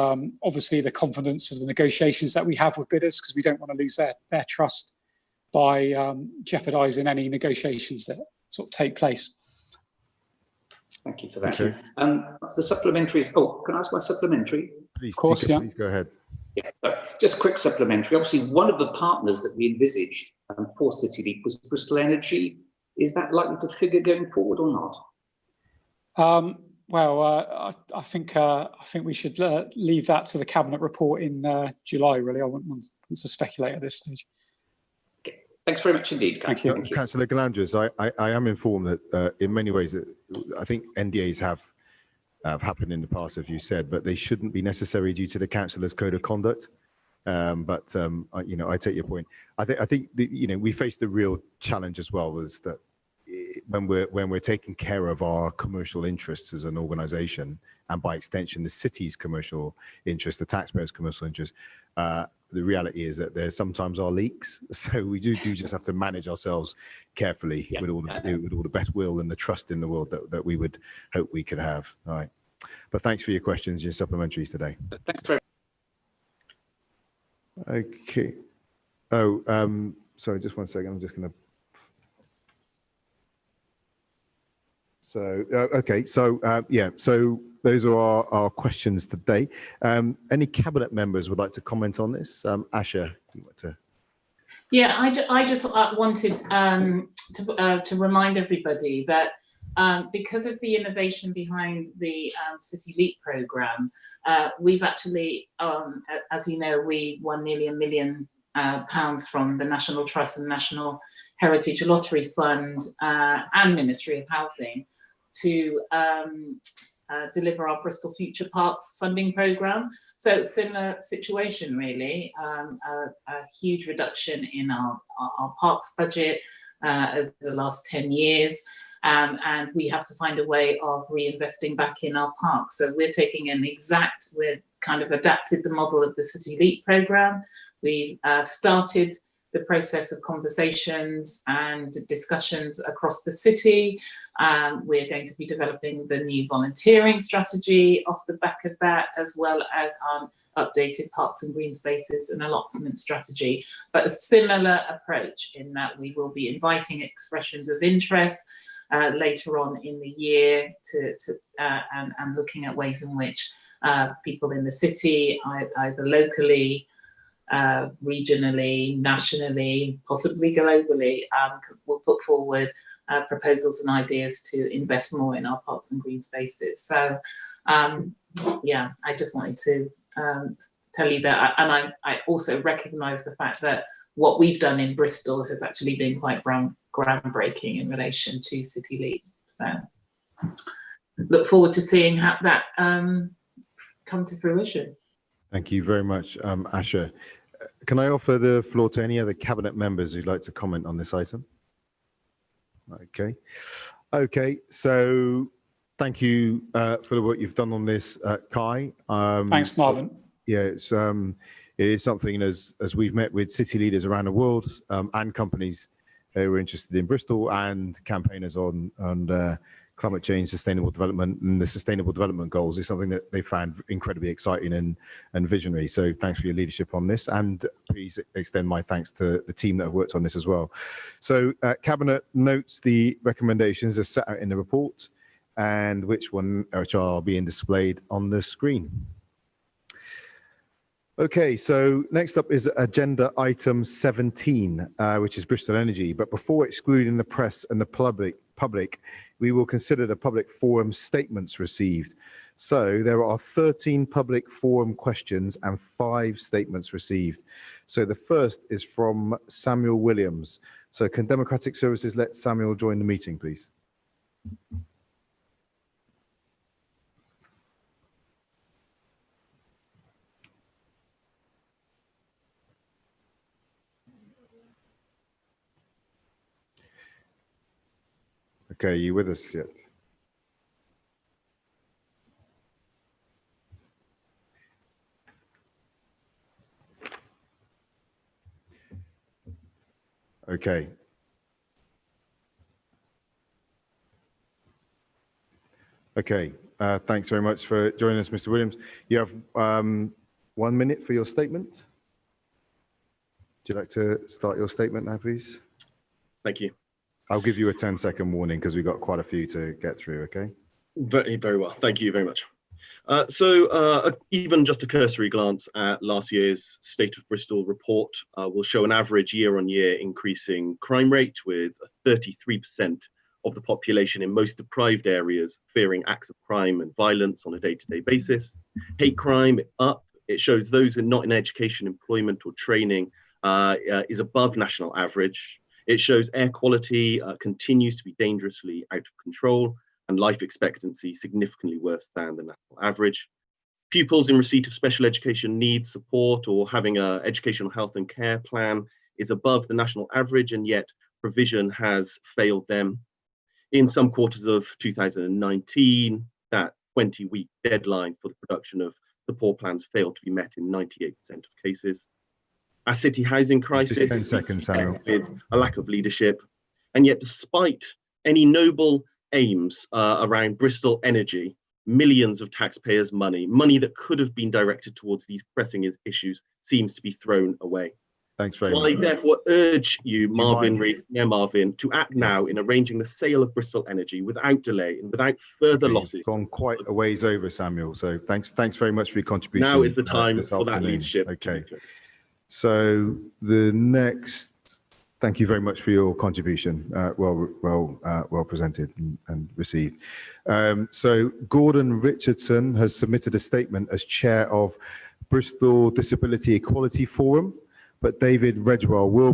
obviously the confidence of the negotiations that we have with bidders, because we don't want to lose their trust by jeopardising any negotiations that sort of take place. Thank you for that. Okay. The supplementaries. Oh, can I ask my supplementary? Please, of course, yeah. Please go ahead. Yeah, so just a quick supplementary. Obviously, one of the partners that we envisaged for City Leap was Bristol Energy. Is that likely to figure going forward or not? Well, I think we should leave that to the cabinet report in July. Really, I wouldn't want to speculate at this stage. Okay. Thanks very much indeed. Thank you. Councillor Galandras, I am informed that in many ways, I think NDAs have happened in the past, as you said, but they shouldn't be necessary due to the councillor's code of conduct. I take your point. I think we face the real challenge as well, was that when we're taking care of our commercial interests as an organisation, and by extension the city's commercial interest, the taxpayers' commercial interest, the reality is that there sometimes are leaks. So we do just have to manage ourselves carefully with all the best will and the trust in the world that we would hope we could have. All right, but thanks for your questions, your supplementaries today. Thanks very much. Okay. Oh, sorry, just 1 second. I'm just going to. So, okay. So, so those are our questions today. Any cabinet members would like to comment on this? Asha, do you want to? Yeah, I just wanted to remind everybody that because of the innovation behind the City Leap programme, we've actually, as you know, we won nearly £1 million from the National Trust and National Heritage Lottery Fund and Ministry of Housing to deliver our Bristol Future Parks funding programme. So similar situation really, a huge reduction in our parks budget over the last 10 years. And we have to find a way of reinvesting back in our parks. So we're taking we've kind of adapted the model of the City Leap programme. We've started the process of conversations and discussions across the city. We're going to be developing the new volunteering strategy off the back of that, as well as our updated parks and green spaces and allotment strategy. But a similar approach in that we will be inviting expressions of interest later on in the year and looking at ways in which people in the city, either locally, regionally, nationally, possibly globally, will put forward proposals and ideas to invest more in our parks and green spaces. So, yeah, I just wanted to tell you that. And I also recognise the fact that what we've done in Bristol has actually been quite groundbreaking in relation to City Leap. So, look forward to seeing how that come to fruition. Thank you very much, Asha. Can I offer the floor to any other cabinet members who'd like to comment on this item? Okay. Okay, so thank you for the work you've done on this, Kai. Thanks, Marvin. Yeah, it is something, as we've met with city leaders around the world and companies who are interested in Bristol and campaigners on climate change, sustainable development, and the sustainable development goals is something that they found incredibly exciting and visionary. So thanks for your leadership on this, and please extend my thanks to the team that have worked on this as well. So Cabinet notes the recommendations as set out in the report, and which are being displayed on the screen. Okay, so next up is agenda item 17, which is Bristol Energy. But before excluding the press and the public, we will consider the public forum statements received. So there are 13 public forum questions and 5 statements received. So the first is from Samuel Williams. So can Democratic Services let Samuel join the meeting, please? Okay, are you with us yet? Okay. Okay, thanks very much for joining us, Mr. Williams. You have 1 minute for your statement. Would you like to start your statement now, please? Thank you. I'll give you a 10-second warning because we've got quite a few to get through, okay? Very well. Thank you very much. Even just a cursory glance at last year's State of Bristol report will show an average year-on-year increasing crime rate, with 33% of the population in most deprived areas fearing acts of crime and violence on a day-to-day basis. Hate crime up. It shows those not in education, employment or training is above national average. It shows air quality continues to be dangerously out of control, and life expectancy significantly worse than the national average. Pupils in receipt of special education needs support or having an educational health and care plan is above the national average, and yet provision has failed them. In some quarters of 2019, that 20-week deadline for the production of support plans failed to be met in 98% of cases. Our city housing crisis, just 10 seconds, Samuel, with a lack of leadership, and yet despite any noble aims around Bristol Energy, millions of taxpayers' money that could have been directed towards these pressing issues, seems to be thrown away. Thanks very much. I therefore urge you, Marvin, to act now in arranging the sale of Bristol Energy without delay and without further losses. Gone quite a ways over, Samuel. So thanks very much for your contribution. Now is the time for that leadership. Okay. So the next, thank you very much for your contribution. Well presented and received. So Gordon Richardson has submitted a statement as chair of Bristol Disability Equality Forum, but David Redgewell will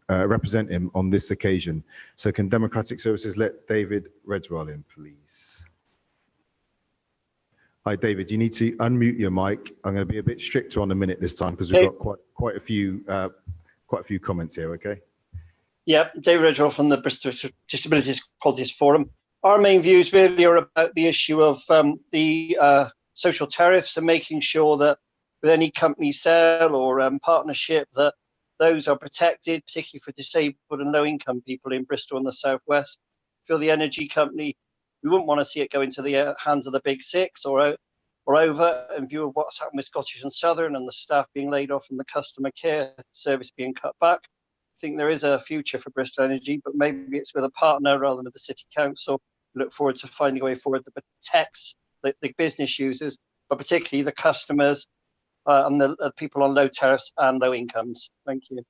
represent him on this occasion. So can Democratic Services let David Redgewell in, please? Hi, David, you need to unmute your mic. I'm going to be a bit stricter on the minute this time because we've got quite a few comments here, okay? Yeah, David Redgewell from the Bristol Disabilities Equality Forum. Our main views really are about the issue of the social tariffs and making sure that with any company sale or partnership that those are protected, particularly for disabled and low-income people in Bristol and the southwest. For the energy company, we wouldn't want to see it go into the hands of the big six or over, in view of what's happened with Scottish and Southern and the staff being laid off and the customer care service being cut back. I think there is a future for Bristol Energy, but maybe it's with a partner rather than with the City Council. We look forward to finding a way forward that protects the business users, but particularly the customers and the people on low tariffs and low incomes. Thank you.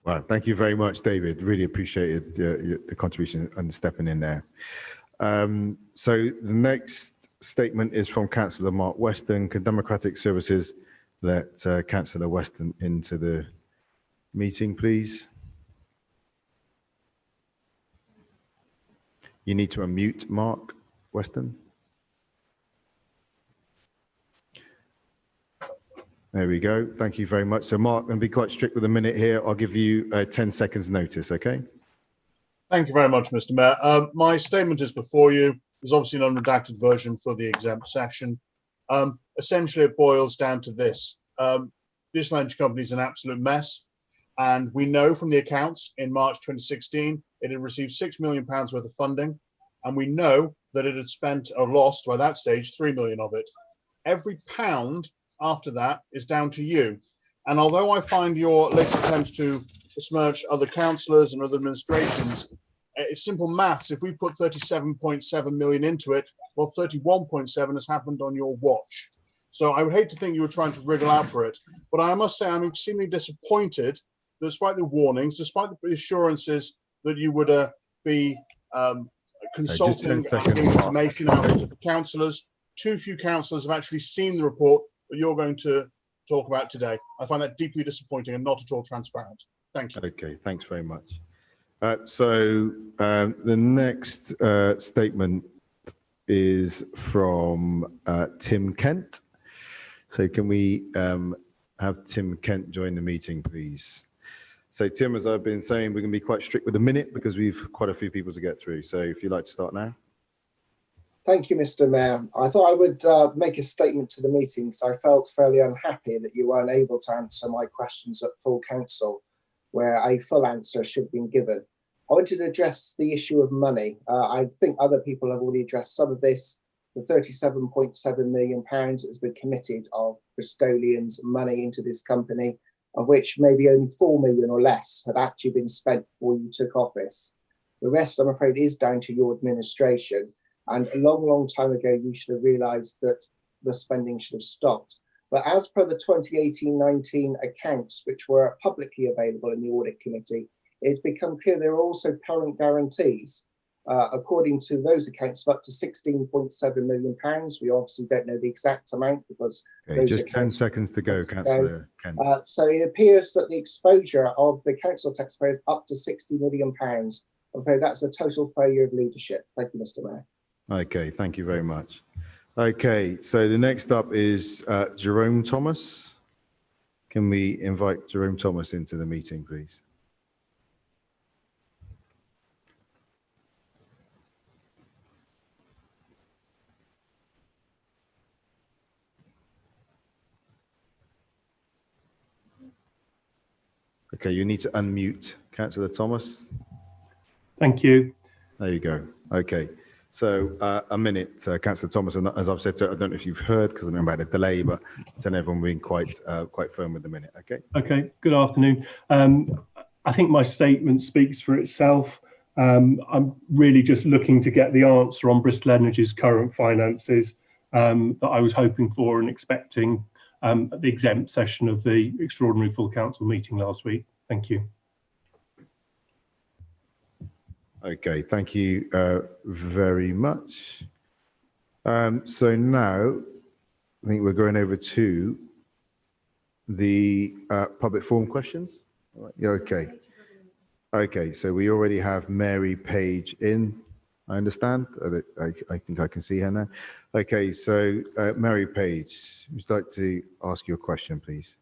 Well, thank you very much, David. Really appreciated the contribution and stepping in there. So the next statement is from Councillor Mark Weston. Can Democratic Services let Councillor Weston into the meeting, please? You need to unmute Mark Weston. There we go. Thank you very much. So Mark, I'm going to be quite strict with a minute here. I'll give you 10 seconds notice, okay? Thank you very much, Mr. Mayor. My statement is before you. There's obviously an unredacted version for the exempt session. Essentially, it boils down to this. This energy company is an absolute mess. And we know from the accounts in March 2016, it had received £6 million worth of funding. and we know that it had spent or lost by that stage 3 million of it. Every pound after that is down to you. And although I find your latest attempts to besmirch other councillors and other administrations, it's simple maths. If we put 37.7 million into it, well, 31.7 has happened on your watch. So I would hate to think you were trying to wriggle out for it. But I must say I'm extremely disappointed, despite the warnings, despite the assurances that you would be consulting and getting information out to the councillors. Too few councillors have actually seen the report that you're going to talk about today. I find that deeply disappointing and not at all transparent. Thank you. Okay, thanks very much. The next statement is from Tim Kent. So can we have Tim Kent join the meeting, please? So Tim, as I've been saying, we're going to be quite strict with the minute because we've quite a few people to get through. So if you'd like to start now. Thank you, Mr. Mayor. I thought I would make a statement to the meeting because I felt fairly unhappy that you weren't able to answer my questions at full council, where a full answer should have been given. I wanted to address the issue of money. I think other people have already addressed some of this. The £37.7 million has been committed of Bristolians' money into this company, of which maybe only 4 million or less had actually been spent before you took office. The rest, I'm afraid, is down to your administration. And a long, long time ago, you should have realised that the spending should have stopped. But as per the 2018-19 accounts, which were publicly available in the Audit Committee, it's become clear there are also current guarantees, according to those accounts, of up to £16.7 million. We obviously don't know the exact amount because just 10 seconds to go, Councillor Kent. So it appears that the exposure of the council taxpayer is up to £60 million. I'm afraid that's a total failure of leadership. Thank you, Mr. Mayor. Okay, thank you very much. Okay, so the next up is Jerome Thomas. Can we invite Jerome Thomas into the meeting, please? Okay, you need to unmute Councillor Thomas. Thank you. There you go. Okay. So a minute, Councillor Thomas, and as I've said, I don't know if you've heard because I don't know about the delay, but I tell everyone being quite firm with the minute. Okay. Okay. Good afternoon. I think my statement speaks for itself. I'm really just looking to get the answer on Bristol Energy's current finances that I was hoping for and expecting at the exempt session of the extraordinary full council meeting last week. Thank you. Okay, thank you very much. So now I think we're going over to the public forum questions. Yeah, okay. Okay, so we already have Mary Page in, I understand. I think I can see her now. Okay, so Mary Page, would you like to ask your question, please?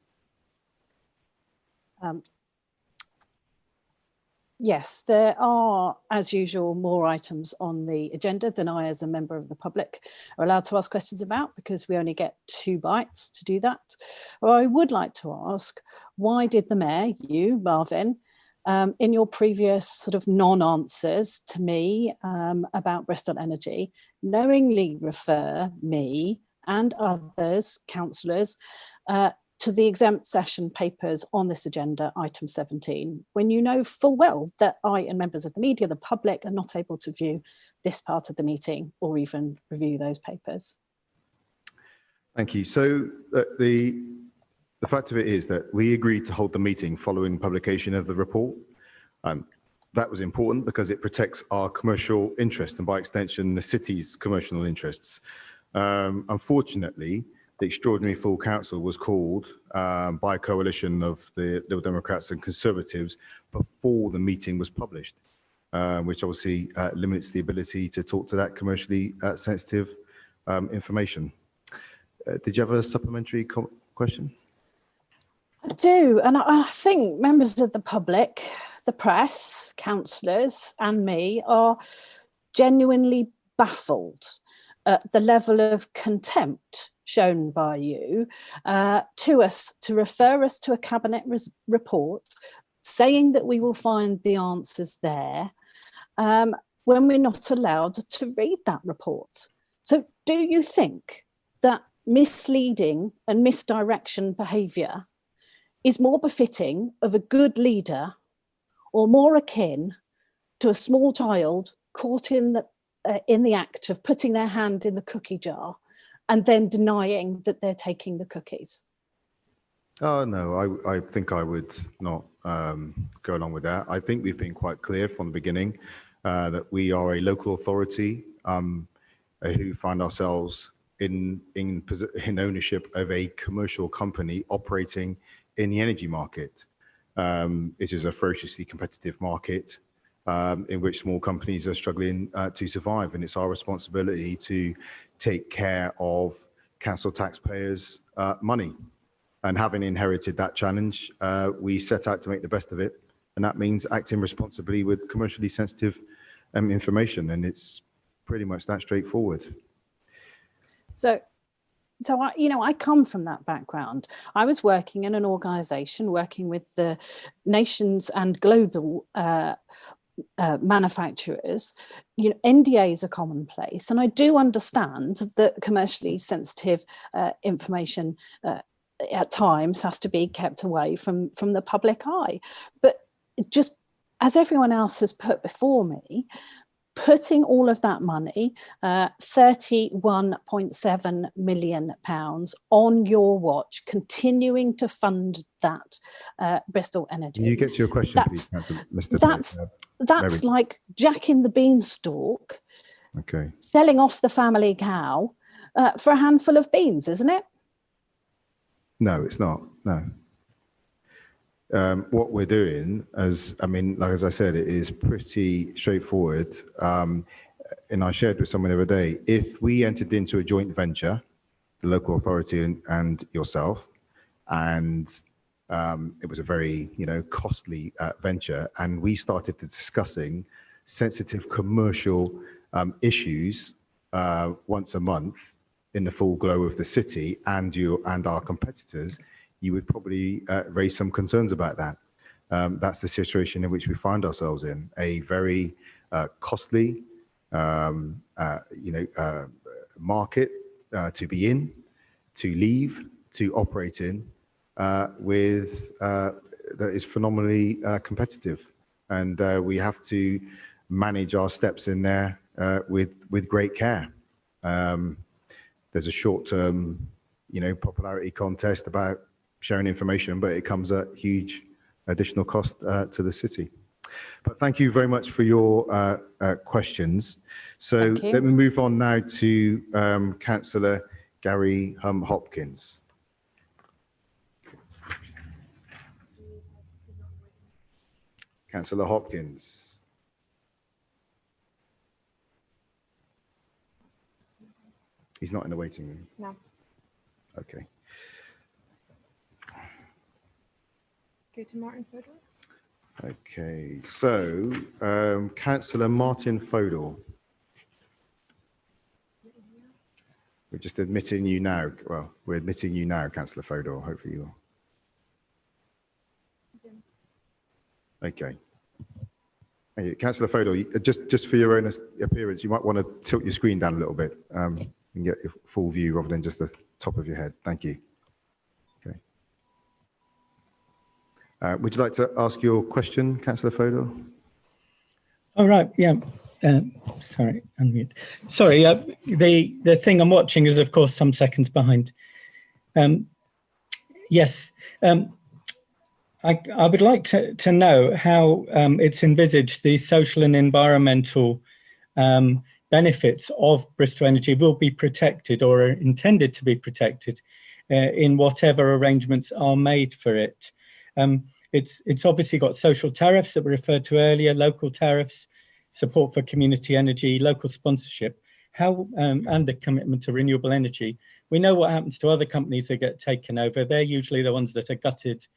Yes, there are, as usual, more items on the agenda than I, as a member of the public, are allowed to ask questions about because we only get 2 bites to do that. Well, I would like to ask, why did the Mayor, you, Marvin, in your previous sort of non-answers to me about Bristol Energy, knowingly refer me and others, councillors, to the exempt session papers on this agenda, item 17, when you know full well that I and members of the media, the public, are not able to view this part of the meeting or even review those papers? Thank you. So the fact of it is that we agreed to hold the meeting following publication of the report. That was important because it protects our commercial interests and by extension, the city's commercial interests. Unfortunately, the extraordinary full council was called by a coalition of the Liberal Democrats and Conservatives before the meeting was published, which obviously limits the ability to talk to that commercially sensitive information. Did you have a supplementary question? I do, and I think members of the public, the press, councillors and me are genuinely baffled at the level of contempt shown by you to us, to refer us to a cabinet report saying that we will find the answers there, when we're not allowed to read that report. So do you think that misleading and misdirection behaviour is more befitting of a good leader or more akin to a small child caught in the act of putting their hand in the cookie jar and then denying that they're taking the cookies? Oh, no, I think I would not go along with that. I think we've been quite clear from the beginning that we are a local authority who find ourselves in ownership of a commercial company operating in the energy market. It is a ferociously competitive market in which small companies are struggling to survive, and it's our responsibility to take care of council taxpayers' money. And having inherited that challenge, we set out to make the best of it, and that means acting responsibly with commercially sensitive information, and it's pretty much that straightforward. So I come from that background. I was working in an organisation working with the nations and global manufacturers. NDAs are commonplace, and I do understand that commercially sensitive information at times has to be kept away from the public eye. But just as everyone else has put before me, putting all of that money, £31.7 million on your watch, continuing to fund that Bristol Energy. Can you get to your question, please, Mr. That's like Jack in the Beanstalk, okay, selling off the family cow for a handful of beans, isn't it? No, it's not. No. What we're doing, as I said, it is pretty straightforward. And I shared with someone the other day, if we entered into a joint venture, the local authority and yourself, and it was a very, costly venture, and we started discussing sensitive commercial issues once a month in the full glow of the city and our competitors, you would probably raise some concerns about that. That's the situation in which we find ourselves in, a very costly, market to be in, to leave, to operate in, that is phenomenally competitive, and we have to manage our steps in there with great care. There's a short-term, popularity contest about sharing information, but it comes at huge additional cost to the city. But thank you very much for your questions. So let me move on now to Councillor Gary Hopkins. Councillor Hopkins. He's not in the waiting room. No. Okay. Go to Martin Fodor. Okay, so Councillor Martin Fodor. We're just admitting you now. Well, we're admitting you now, Councillor Fodor. Hopefully you will. Okay. Thank you. Councillor Fodor, just for your own appearance, you might want to tilt your screen down a little bit and get your full view rather than just the top of your head. Thank you. Okay. Would you like to ask your question, Councillor Fodor? All right. Yeah. Sorry, unmute. Sorry. The thing I'm watching is, of course, some seconds behind. Yes. I would like to know how it's envisaged the social and environmental benefits of Bristol Energy will be protected or are intended to be protected in whatever arrangements are made for it. It's obviously got social tariffs that were referred to earlier, local tariffs, support for community energy, local sponsorship, and the commitment to renewable energy. We know what happens to other companies that get taken over. They're usually the ones that are gutted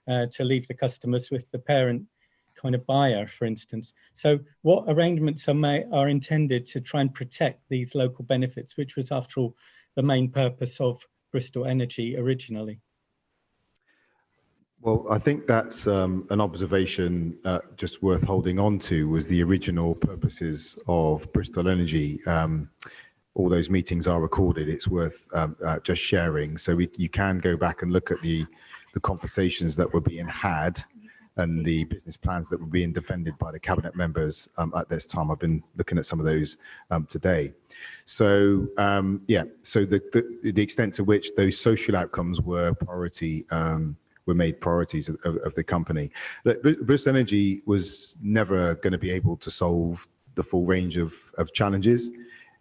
to leave the customers with the parent kind of buyer, for instance. So what arrangements are intended to try and protect these local benefits, which was, after all, the main purpose of Bristol Energy originally? Well, I think that's an observation just worth holding on to, was the original purposes of Bristol Energy. All those meetings are recorded. It's worth just sharing. So you can go back and look at the conversations that were being had and the business plans that were being defended by the cabinet members at this time. I've been looking at some of those today. So yeah, so the extent to which those social outcomes were made priorities of the company. Bristol Energy was never going to be able to solve the full range of challenges,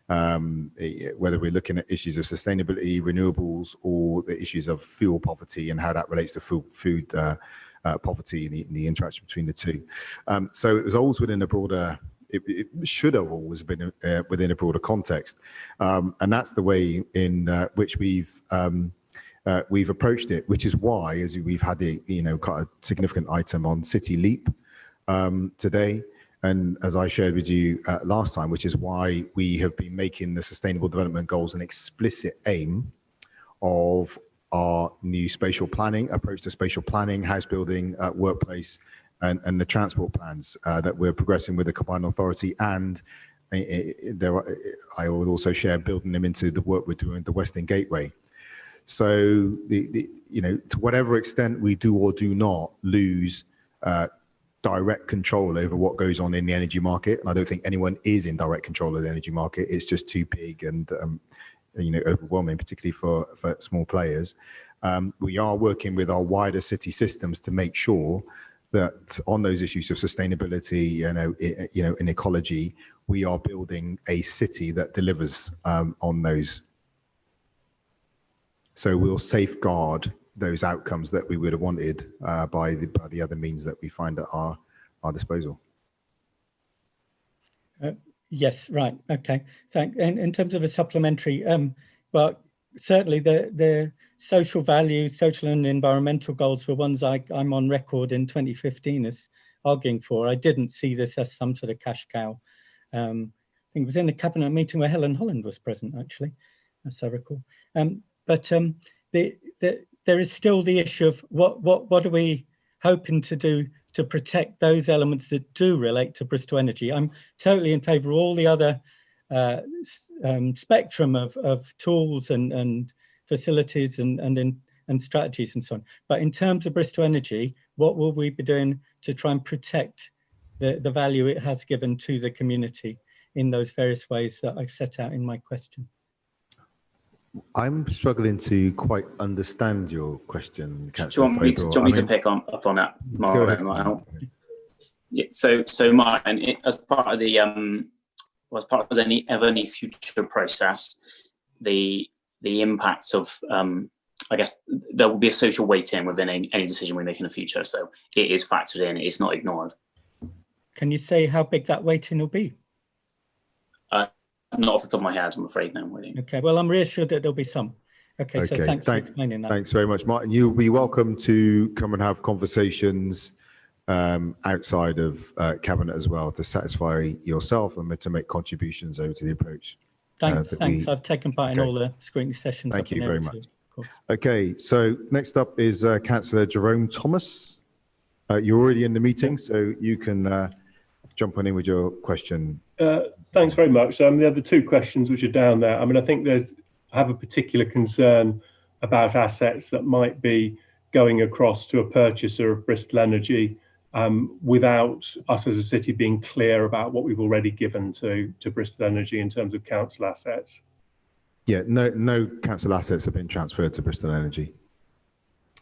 whether we're looking at issues of sustainability, renewables, or the issues of fuel poverty and how that relates to food poverty and the interaction between the two. So it was always within a broader, it should have always been within a broader context. And that's the way in which we've approached it, which is why, as we've had quite a significant item on City Leap today, and as I shared with you last time, which is why we have been making the Sustainable Development Goals an explicit aim of our new spatial planning approach to spatial planning, house building, workplace, and the transport plans that we're progressing with the Combined Authority. And I will also share building them into the work we're doing with the Western Gateway. So, to whatever extent we do or do not lose direct control over what goes on in the energy market, and I don't think anyone is in direct control of the energy market, it's just too big and overwhelming, particularly for small players. We are working with our wider city systems to make sure that on those issues of sustainability, in ecology, we are building a city that delivers on those. So we'll safeguard those outcomes that we would have wanted by the other means that we find at our disposal. Yes, right. Okay. Thank. And in terms of a supplementary, well, certainly the social values, social and environmental goals were ones I'm on record in 2015 as arguing for. I didn't see this as some sort of cash cow. I think it was in the cabinet meeting where Helen Holland was present, actually, as I recall. But there is still the issue of what are we hoping to do to protect those elements that do relate to Bristol Energy. I'm totally in favour of all the other spectrum of tools and facilities and strategies and so on. But in terms of Bristol Energy, what will we be doing to try and protect the value it has given to the community in those various ways that I've set out in my question? I'm struggling to quite understand your question, Do Councillor. you want me to pick up on that, Marvin? Yeah, so Martin, as part of the any future process, the impact of I guess there will be a social weighting within any decision we make in the future. So it is factored in; it's not ignored. Can you say how big that weighting will be? Not off the top of my head, I'm afraid, no. Okay, well, I'm reassured that there'll be some. Okay, so thanks for explaining that. Thanks very much, Martin. You'll be welcome to come and have conversations outside of Cabinet as well to satisfy yourself and to make contributions over to the approach. Thanks. I've taken part in all the scrutiny sessions. Thank you very much. Okay, so next up is Councillor Jerome Thomas. You're already in the meeting, so you can jump on in with your question. Thanks very much. The other two questions which are down there, I mean, I think I have a particular concern about assets that might be going across to a purchaser of Bristol Energy without us as a city being clear about what we've already given to Bristol Energy in terms of council assets. Yeah, no council assets have been transferred to Bristol Energy.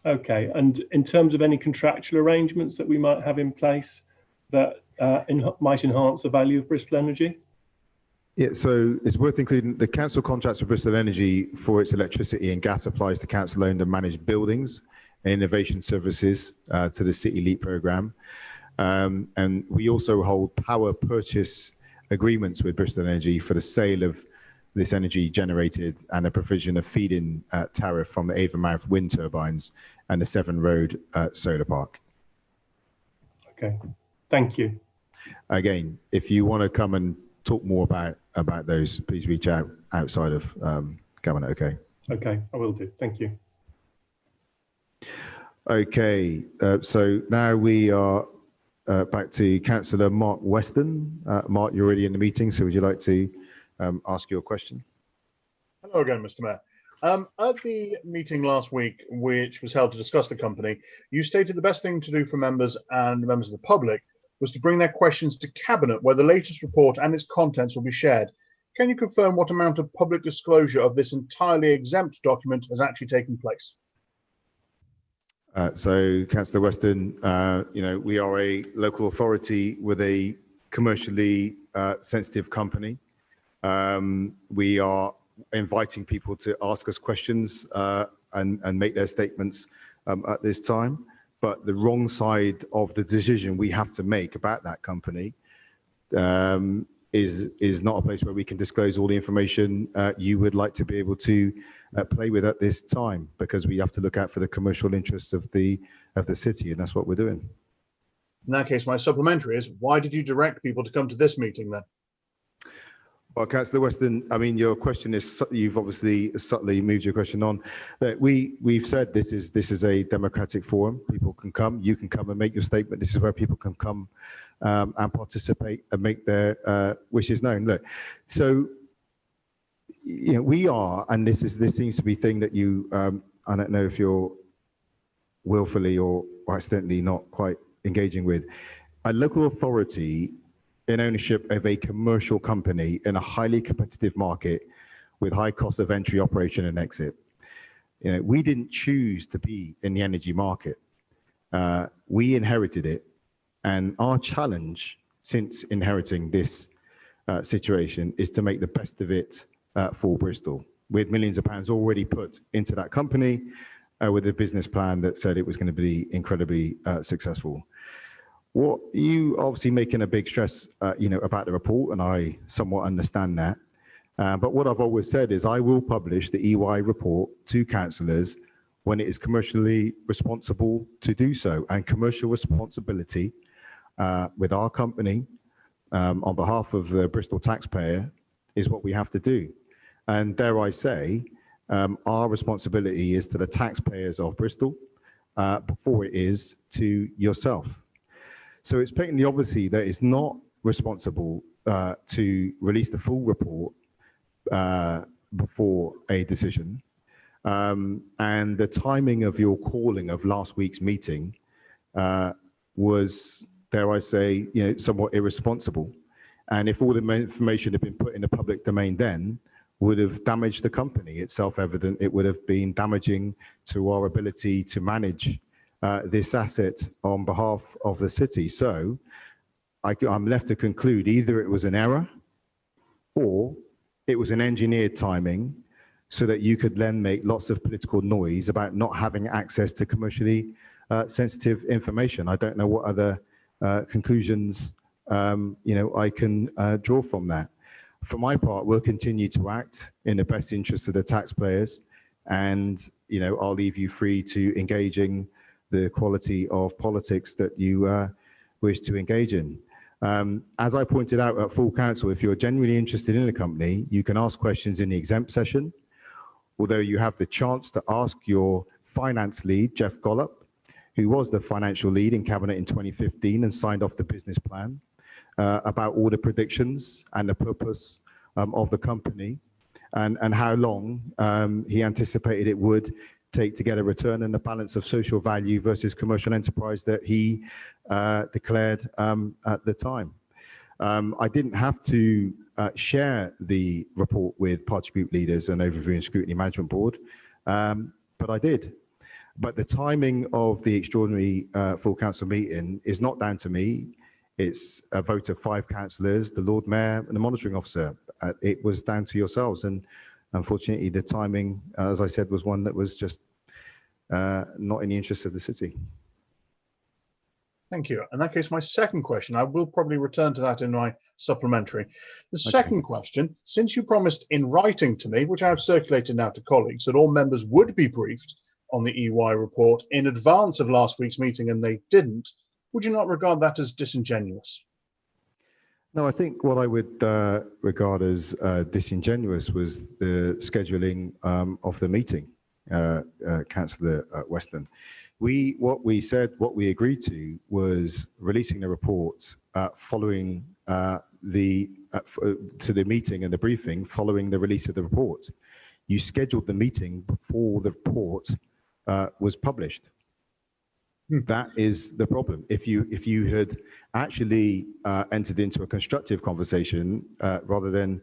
Okay, and in terms of any contractual arrangements that we might have in place that might enhance the value of Bristol Energy? Yeah, so it's worth including the council contracts for Bristol Energy for its electricity and gas applies to council-owned and managed buildings and innovation services to the City Leap programme. And we also hold power purchase agreements with Bristol Energy for the sale of this energy generated and the provision of feed-in tariff from the Avonmouth wind turbines and the Severn Road solar park. Okay, thank you. Again, if you want to come and talk more about those, please reach out outside of Cabinet. Okay. Okay, I will do. Thank you. Okay, so now we are back to Councillor Mark Weston. Mark, you're already in the meeting, so would you like to ask your question? Hello again, Mr. Mayor. At the meeting last week, which was held to discuss the company, you stated the best thing to do for members and members of the public was to bring their questions to Cabinet, where the latest report and its contents will be shared. Can you confirm what amount of public disclosure of this entirely exempt document has actually taken place? So, Councillor Weston, we are a local authority with a commercially sensitive company. We are inviting people to ask us questions and make their statements at this time. But the wrong side of the decision we have to make about that company is not a place where we can disclose all the information you would like to be able to play with at this time, because we have to look out for the commercial interests of the city, and that's what we're doing. In that case, my supplementary is, why did you direct people to come to this meeting then? Well, Councillor Weston, I mean, your question is, you've obviously subtly moved your question on. That we've said this is a democratic forum. People can come, you can come and make your statement. This is where people can come and participate and make their wishes known. Look, so we are, and this seems to be a thing that you, I don't know if you're willfully or accidentally not quite engaging with, a local authority in ownership of a commercial company in a highly competitive market with high cost of entry, operation and exit. We didn't choose to be in the energy market. We inherited it, and our challenge since inheriting this situation is to make the best of it for Bristol, with millions of pounds already put into that company, with a business plan that said it was going to be incredibly successful. What you obviously making a big stress, about the report, and I somewhat understand that. But what I've always said is I will publish the EY report to councillors when it is commercially responsible to do so, and commercial responsibility with our company on behalf of the Bristol taxpayer is what we have to do. And dare I say, our responsibility is to the taxpayers of Bristol before it is to yourself. So it's patently obviously that it's not responsible to release the full report before a decision. And the timing of your calling of last week's meeting was, dare I say, somewhat irresponsible. And if all the information had been put in the public domain then, would have damaged the company. It's self-evident it would have been damaging to our ability to manage this asset on behalf of the city. So I'm left to conclude either it was an error or it was an engineered timing so that you could then make lots of political noise about not having access to commercially sensitive information. I don't know what other conclusions I can draw from that. For my part, we'll continue to act in the best interest of the taxpayers, and I'll leave you free to engaging the quality of politics that you wish to engage in. As I pointed out at full council, if you're genuinely interested in a company, you can ask questions in the exempt session, although you have the chance to ask your finance lead, Jeff Gollop, who was the financial lead in Cabinet in 2015 and signed off the business plan, about all the predictions and the purpose of the company, and how long he anticipated it would take to get a return and the balance of social value versus commercial enterprise that he declared at the time. I didn't have to share the report with party group leaders and overview and scrutiny management board, but I did. But the timing of the extraordinary full council meeting is not down to me. It's a vote of 5 councillors, the Lord Mayor and the monitoring officer. It was down to yourselves. And unfortunately, the timing, as I said, was one that was just not in the interest of the city. Thank you. In that case, my second question, I will probably return to that in my supplementary. The second question, since you promised in writing to me, which I have circulated now to colleagues, that all members would be briefed on the EY report in advance of last week's meeting and they didn't, would you not regard that as disingenuous? No, I think what I would regard as disingenuous was the scheduling of the meeting. Councillor Weston. What we agreed to was releasing the report following to the meeting and the briefing following the release of the report. You scheduled the meeting before the report was published. That is the problem. If you had actually entered into a constructive conversation rather than,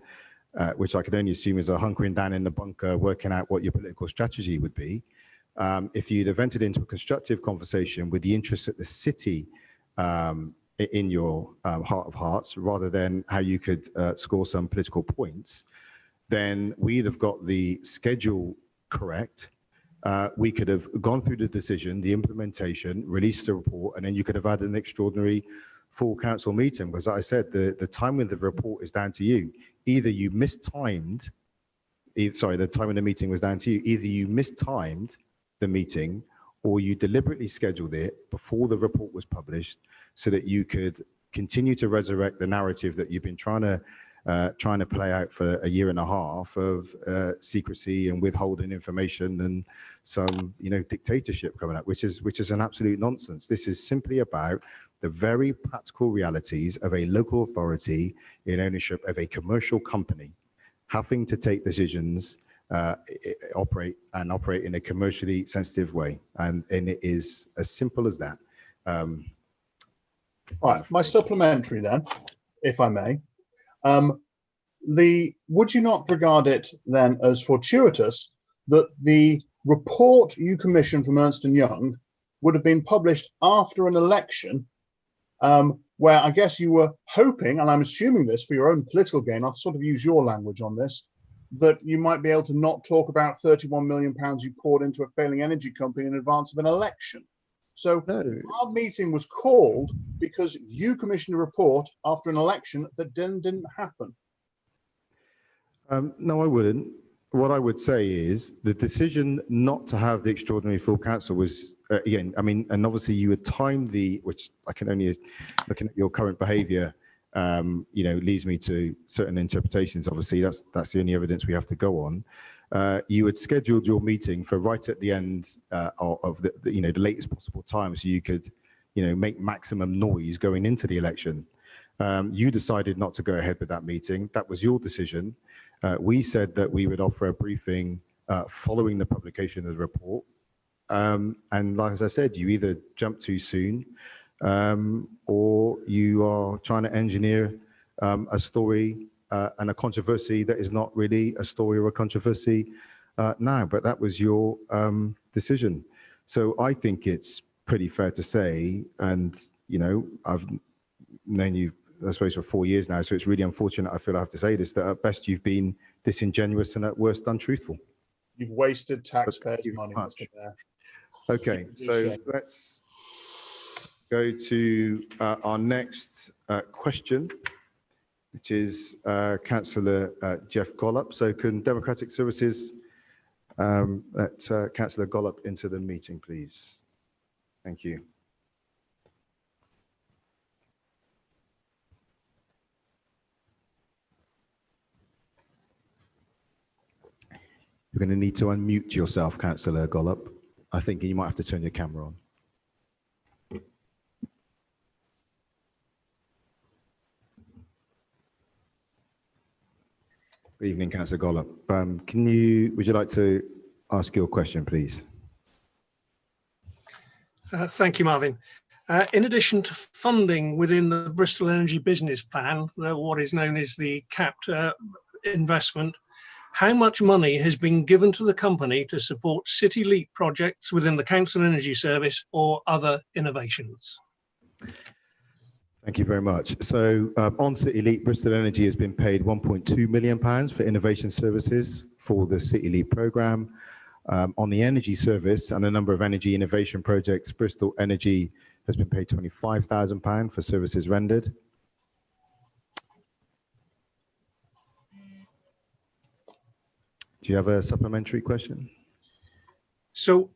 which I could only assume is a hunkering down in the bunker, working out what your political strategy would be, if you'd have entered into a constructive conversation with the interests of the city in your heart of hearts, rather than how you could score some political points, then we'd have got the schedule correct. We could have gone through the decision, the implementation, released the report, and then you could have had an extraordinary full council meeting. Because as I said, the timing of the report is down to you. Either you mistimed, the time of the meeting was down to you. Either you mistimed the meeting or you deliberately scheduled it before the report was published so that you could continue to resurrect the narrative that you've been trying to play out for a year and a half of secrecy and withholding information and some, dictatorship coming up, which is an absolute nonsense. This is simply about the very practical realities of a local authority in ownership of a commercial company having to take decisions, operate in a commercially sensitive way, and it is as simple as that. All right, my supplementary then, if I may. Would you not regard it then as fortuitous that the report you commissioned from Ernst & Young would have been published after an election where I guess you were hoping, and I'm assuming this for your own political gain, I'll sort of use your language on this, that you might be able to not talk about £31 million you poured into a failing energy company in advance of an election? So our meeting was called because you commissioned a report after an election that didn't happen. No, I wouldn't. What I would say is the decision not to have the extraordinary full council was, again, I mean, and obviously you had timed which I can only, looking at your current behaviour, leads me to certain interpretations. Obviously, that's the only evidence we have to go on. You had scheduled your meeting for right at the end of the latest possible time, so you could, make maximum noise going into the election. You decided not to go ahead with that meeting. That was your decision. We said that we would offer a briefing following the publication of the report. And like as I said, you either jumped too soon or you are trying to engineer a story and a controversy that is not really a story or a controversy now, but that was your decision. So I think it's pretty fair to say, and I've known you, I suppose, for 4 years now, so it's really unfortunate I feel I have to say this, that at best you've been disingenuous and at worst untruthful. You've wasted taxpayers' money, Mr. Mayor. Okay, so let's go to our next question, which is Councillor Jeff Gollop. So can Democratic Services let Councillor Gollop into the meeting, please? Thank you. You're going to need to unmute yourself, Councillor Gollop. I think you might have to turn your camera on. Good evening, Councillor Gollop. Would you like to ask your question, please? Thank you, Marvin. In addition to funding within the Bristol Energy Business Plan, what is known as the capped investment, how much money has been given to the company to support City Leap projects within the Council Energy Service or other innovations? Thank you very much. So on City Leap, Bristol Energy has been paid £1.2 million for innovation services for the City Leap programme. On the energy service and a number of energy innovation projects, Bristol Energy has been paid £25,000 for services rendered. Do you have a supplementary question? So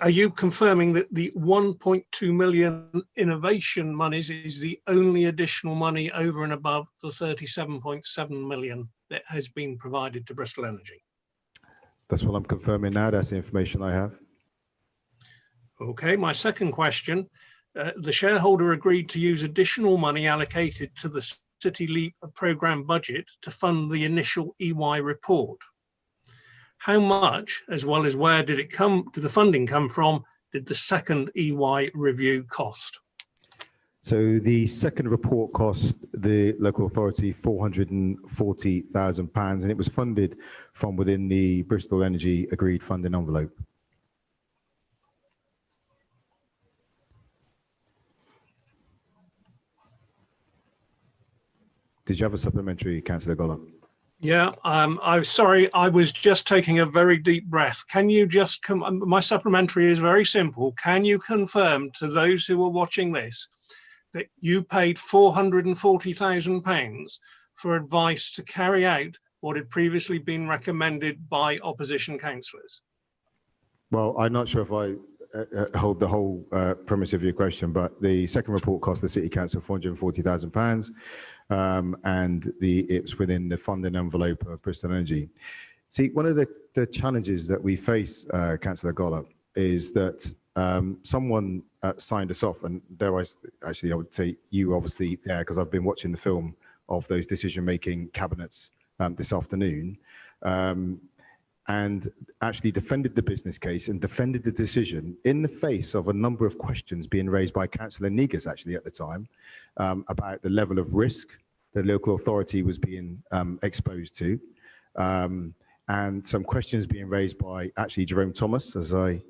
are you confirming that the 1.2 million innovation monies is the only additional money over and above the 37.7 million that has been provided to Bristol Energy? That's what I'm confirming now. That's the information I have. Okay, my second question. The shareholder agreed to use additional money allocated to the City Leap programme budget to fund the initial EY report. How much, as well as where did the funding come from, did the second EY review cost? So the second report cost the local authority £440,000, and it was funded from within the Bristol Energy agreed funding envelope. Did you have a supplementary, Councillor Goller? Yeah, I'm sorry, I was just taking a very deep breath. Can you just my supplementary is very simple. Can you confirm to those who are watching this that you paid £440,000 for advice to carry out what had previously been recommended by opposition councillors? Well, I'm not sure if I hold the whole premise of your question, but the second report cost the City Council £440,000, and it's within the funding envelope of Bristol Energy. See, one of the challenges that we face, Councillor Goller, is that someone signed us off, and I would say you obviously there, because I've been watching the film of those decision-making cabinets this afternoon, and actually defended the business case and defended the decision in the face of a number of questions being raised by Councillor Negus actually at the time about the level of risk the local authority was being exposed to, and some questions being raised by actually Jerome Thomas as I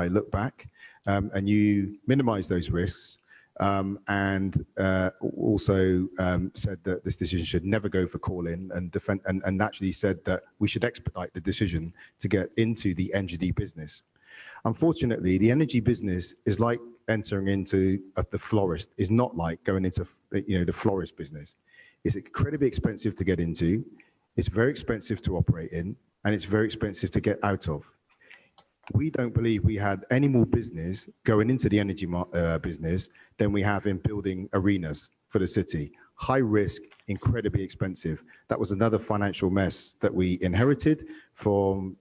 look back, and you minimise those risks, and also said that this decision should never go for call-in, and actually said that we should expedite the decision to get into the NGD business. Unfortunately, the energy business is like entering into the florist, is not like going into the florist business. It's incredibly expensive to get into, it's very expensive to operate in, and it's very expensive to get out of. We don't believe we had any more business going into the energy business than we have in building arenas for the city. High risk, incredibly expensive. That was another financial mess that we inherited from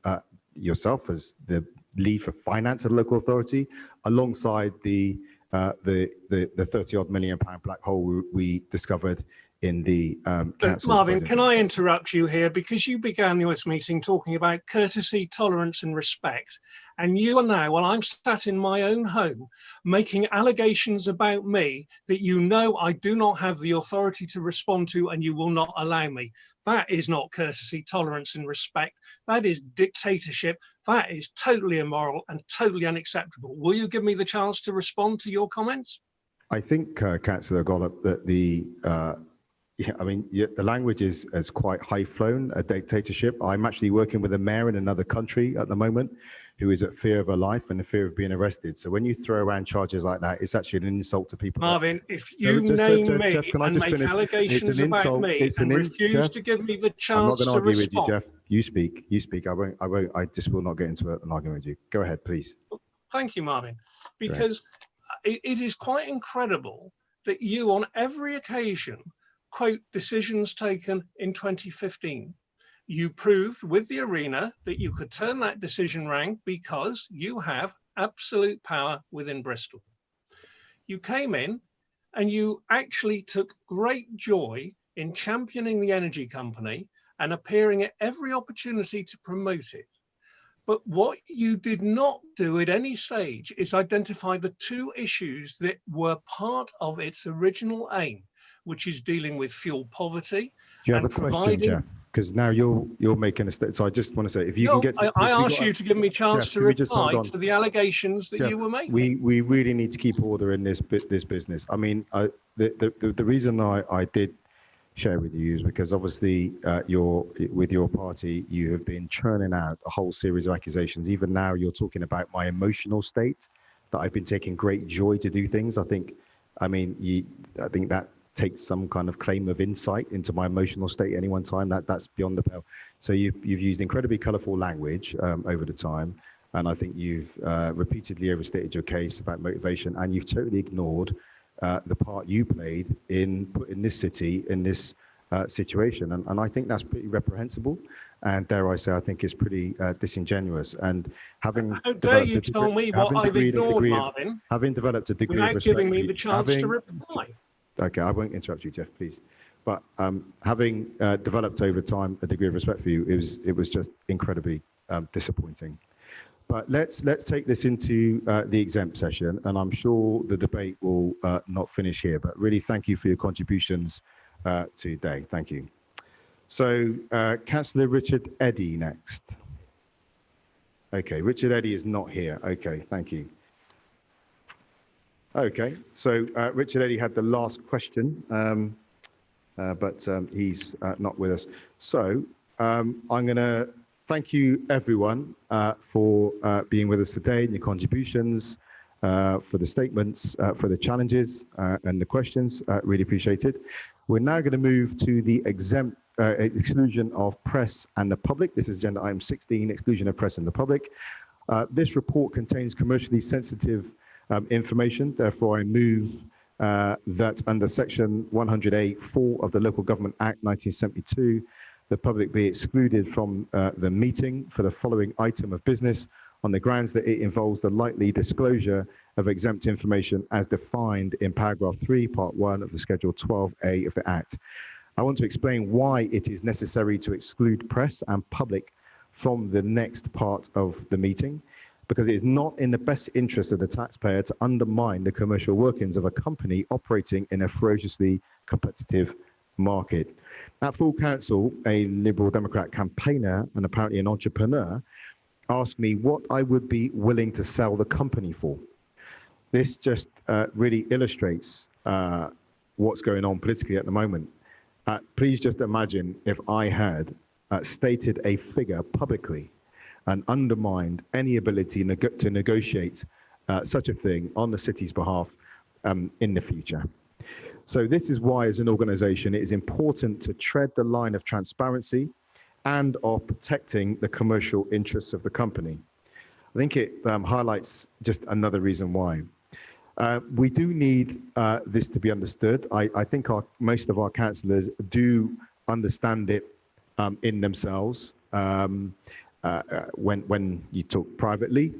yourself as the lead for finance at the local authority, alongside the 30-odd million pound black hole we discovered in the Marvin, budget. can I interrupt you here? Because you began this meeting talking about courtesy, tolerance and respect. And you are now, while I'm sat in my own home, making allegations about me that you know I do not have the authority to respond to, and you will not allow me. That is not courtesy, tolerance and respect. That is dictatorship. That is totally immoral and totally unacceptable. Will you give me the chance to respond to your comments? I think, Councillor Gollop, that the language is quite high-flown, a dictatorship. I'm actually working with a mayor in another country at the moment who is at fear of her life and the fear of being arrested. So when you throw around charges like that, it's actually an insult to people. Marvin, if you name me and make allegations about me and refuse to give me the chance to respond. I'm not going to argue with you, Jeff. You speak. I just will not get into an argument with you. Go ahead, please. Thank you, Marvin. Because it is quite incredible that you, on every occasion, quote decisions taken in 2015. You proved with the arena that you could turn that decision round because you have absolute power within Bristol. You came in and you actually took great joy in championing the energy company and appearing at every opportunity to promote it. But what you did not do at any stage is identify the two issues that were part of its original aim, which is dealing with fuel poverty. Do you have a question, Jeff? Because now you're making a statement. So I just want to say, if you can get to, I asked you to give me a chance to reply to the allegations that you were making. We really need to keep order in this business. I mean, the reason I did share with you is because obviously with your party, you have been churning out a whole series of accusations. Even now, you're talking about my emotional state, that I've been taking great joy to do things. I think that takes some kind of claim of insight into my emotional state at any one time. That's beyond the pale. So you've used incredibly colourful language over the time, and I think you've repeatedly overstated your case about motivation, and you've totally ignored the part you played in putting this city in this situation, and I think that's pretty reprehensible. and dare I say, I think it's pretty disingenuous. And having How dare you tell me what I've ignored, Marvin, having developed a degree of without respect giving me the chance to reply. Okay, I won't interrupt you, Jeff, please. But having developed over time a degree of respect for you, it was just incredibly disappointing. But let's take this into the exempt session, and I'm sure the debate will not finish here. But really, thank you for your contributions today. Thank you. So, Councillor Richard Eddy next. Okay, Richard Eddy is not here. Okay, thank you. Okay, so Richard Eddy had the last question, but he's not with us. So I'm going to thank you, everyone, for being with us today and your contributions, for the statements, for the challenges and the questions. Really appreciated. We're now going to move to the exclusion of press and the public. This is agenda item 16, exclusion of press and the public. This report contains commercially sensitive information. Therefore, I move that under section 100A(4) of the Local Government Act 1972, the public be excluded from the meeting for the following item of business on the grounds that it involves the likely disclosure of exempt information as defined in paragraph 3, part 1 of the Schedule 12A of the Act. I want to explain why it is necessary to exclude press and public from the next part of the meeting, because it is not in the best interest of the taxpayer to undermine the commercial workings of a company operating in a ferociously competitive market. At full council, a Liberal Democrat campaigner and apparently an entrepreneur asked me what I would be willing to sell the company for. This just really illustrates what's going on politically at the moment. Please just imagine if I had stated a figure publicly and undermined any ability to negotiate such a thing on the city's behalf in the future. So this is why, as an organization, it is important to tread the line of transparency and of protecting the commercial interests of the company. I think it highlights just another reason why. We do need this to be understood. I think most of our councillors do understand it in themselves when you talk privately.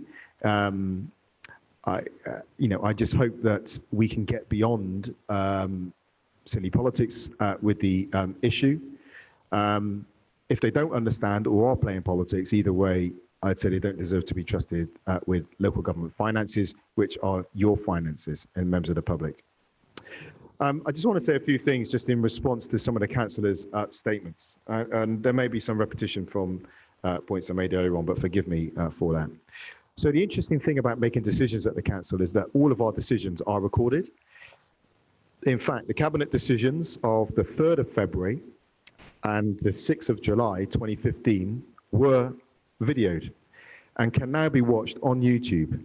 I just hope that we can get beyond silly politics with the issue. If they don't understand or are playing politics, either way, I'd say they don't deserve to be trusted with local government finances, which are your finances and members of the public. I just want to say a few things just in response to some of the councillors' statements. And there may be some repetition from points I made earlier on, but forgive me for that. So the interesting thing about making decisions at the council is that all of our decisions are recorded. In fact, the cabinet decisions of the 3rd of February and the 6th of July 2015 were videoed and can now be watched on YouTube.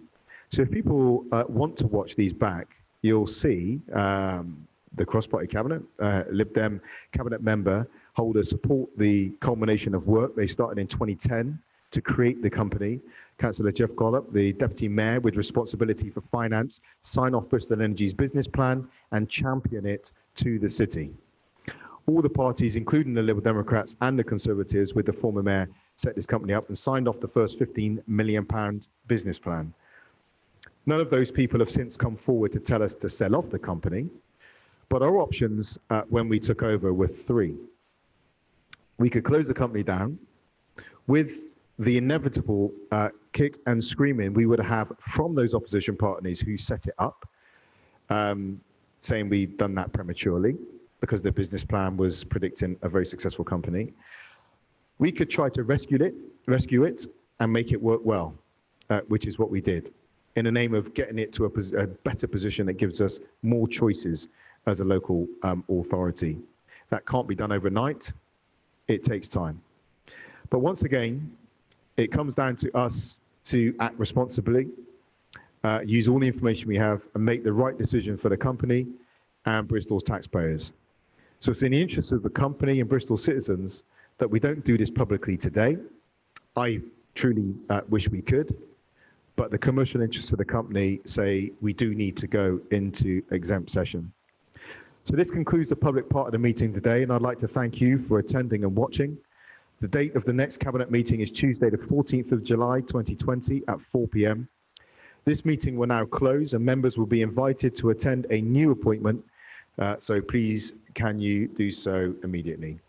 So if people want to watch these back, you'll see the cross-party cabinet, Lib Dem cabinet member holders support the culmination of work they started in 2010 to create the company. Councillor Jeff Gollop, the Deputy Mayor with responsibility for finance, sign off Bristol Energy's business plan and champion it to the city. All the parties, including the Liberal Democrats and the Conservatives with the former Mayor, set this company up and signed off the first £15 million business plan. None of those people have since come forward to tell us to sell off the company, but our options when we took over were three. We could close the company down. With the inevitable kick and screaming we would have from those opposition parties who set it up, saying we'd done that prematurely because the business plan was predicting a very successful company. We could try to rescue it and make it work well, which is what we did, in the name of getting it to a better position that gives us more choices as a local authority. That can't be done overnight. It takes time. But once again, it comes down to us to act responsibly, use all the information we have and make the right decision for the company and Bristol's taxpayers. So it's in the interest of the company and Bristol citizens that we don't do this publicly today. I truly wish we could, but the commercial interests of the company say we do need to go into exempt session. So this concludes the public part of the meeting today, and I'd like to thank you for attending and watching. The date of the next Cabinet meeting is Tuesday, the 14th of July, 2020 at 4 p.m. This meeting will now close and members will be invited to attend a new appointment. So please, can you do so immediately?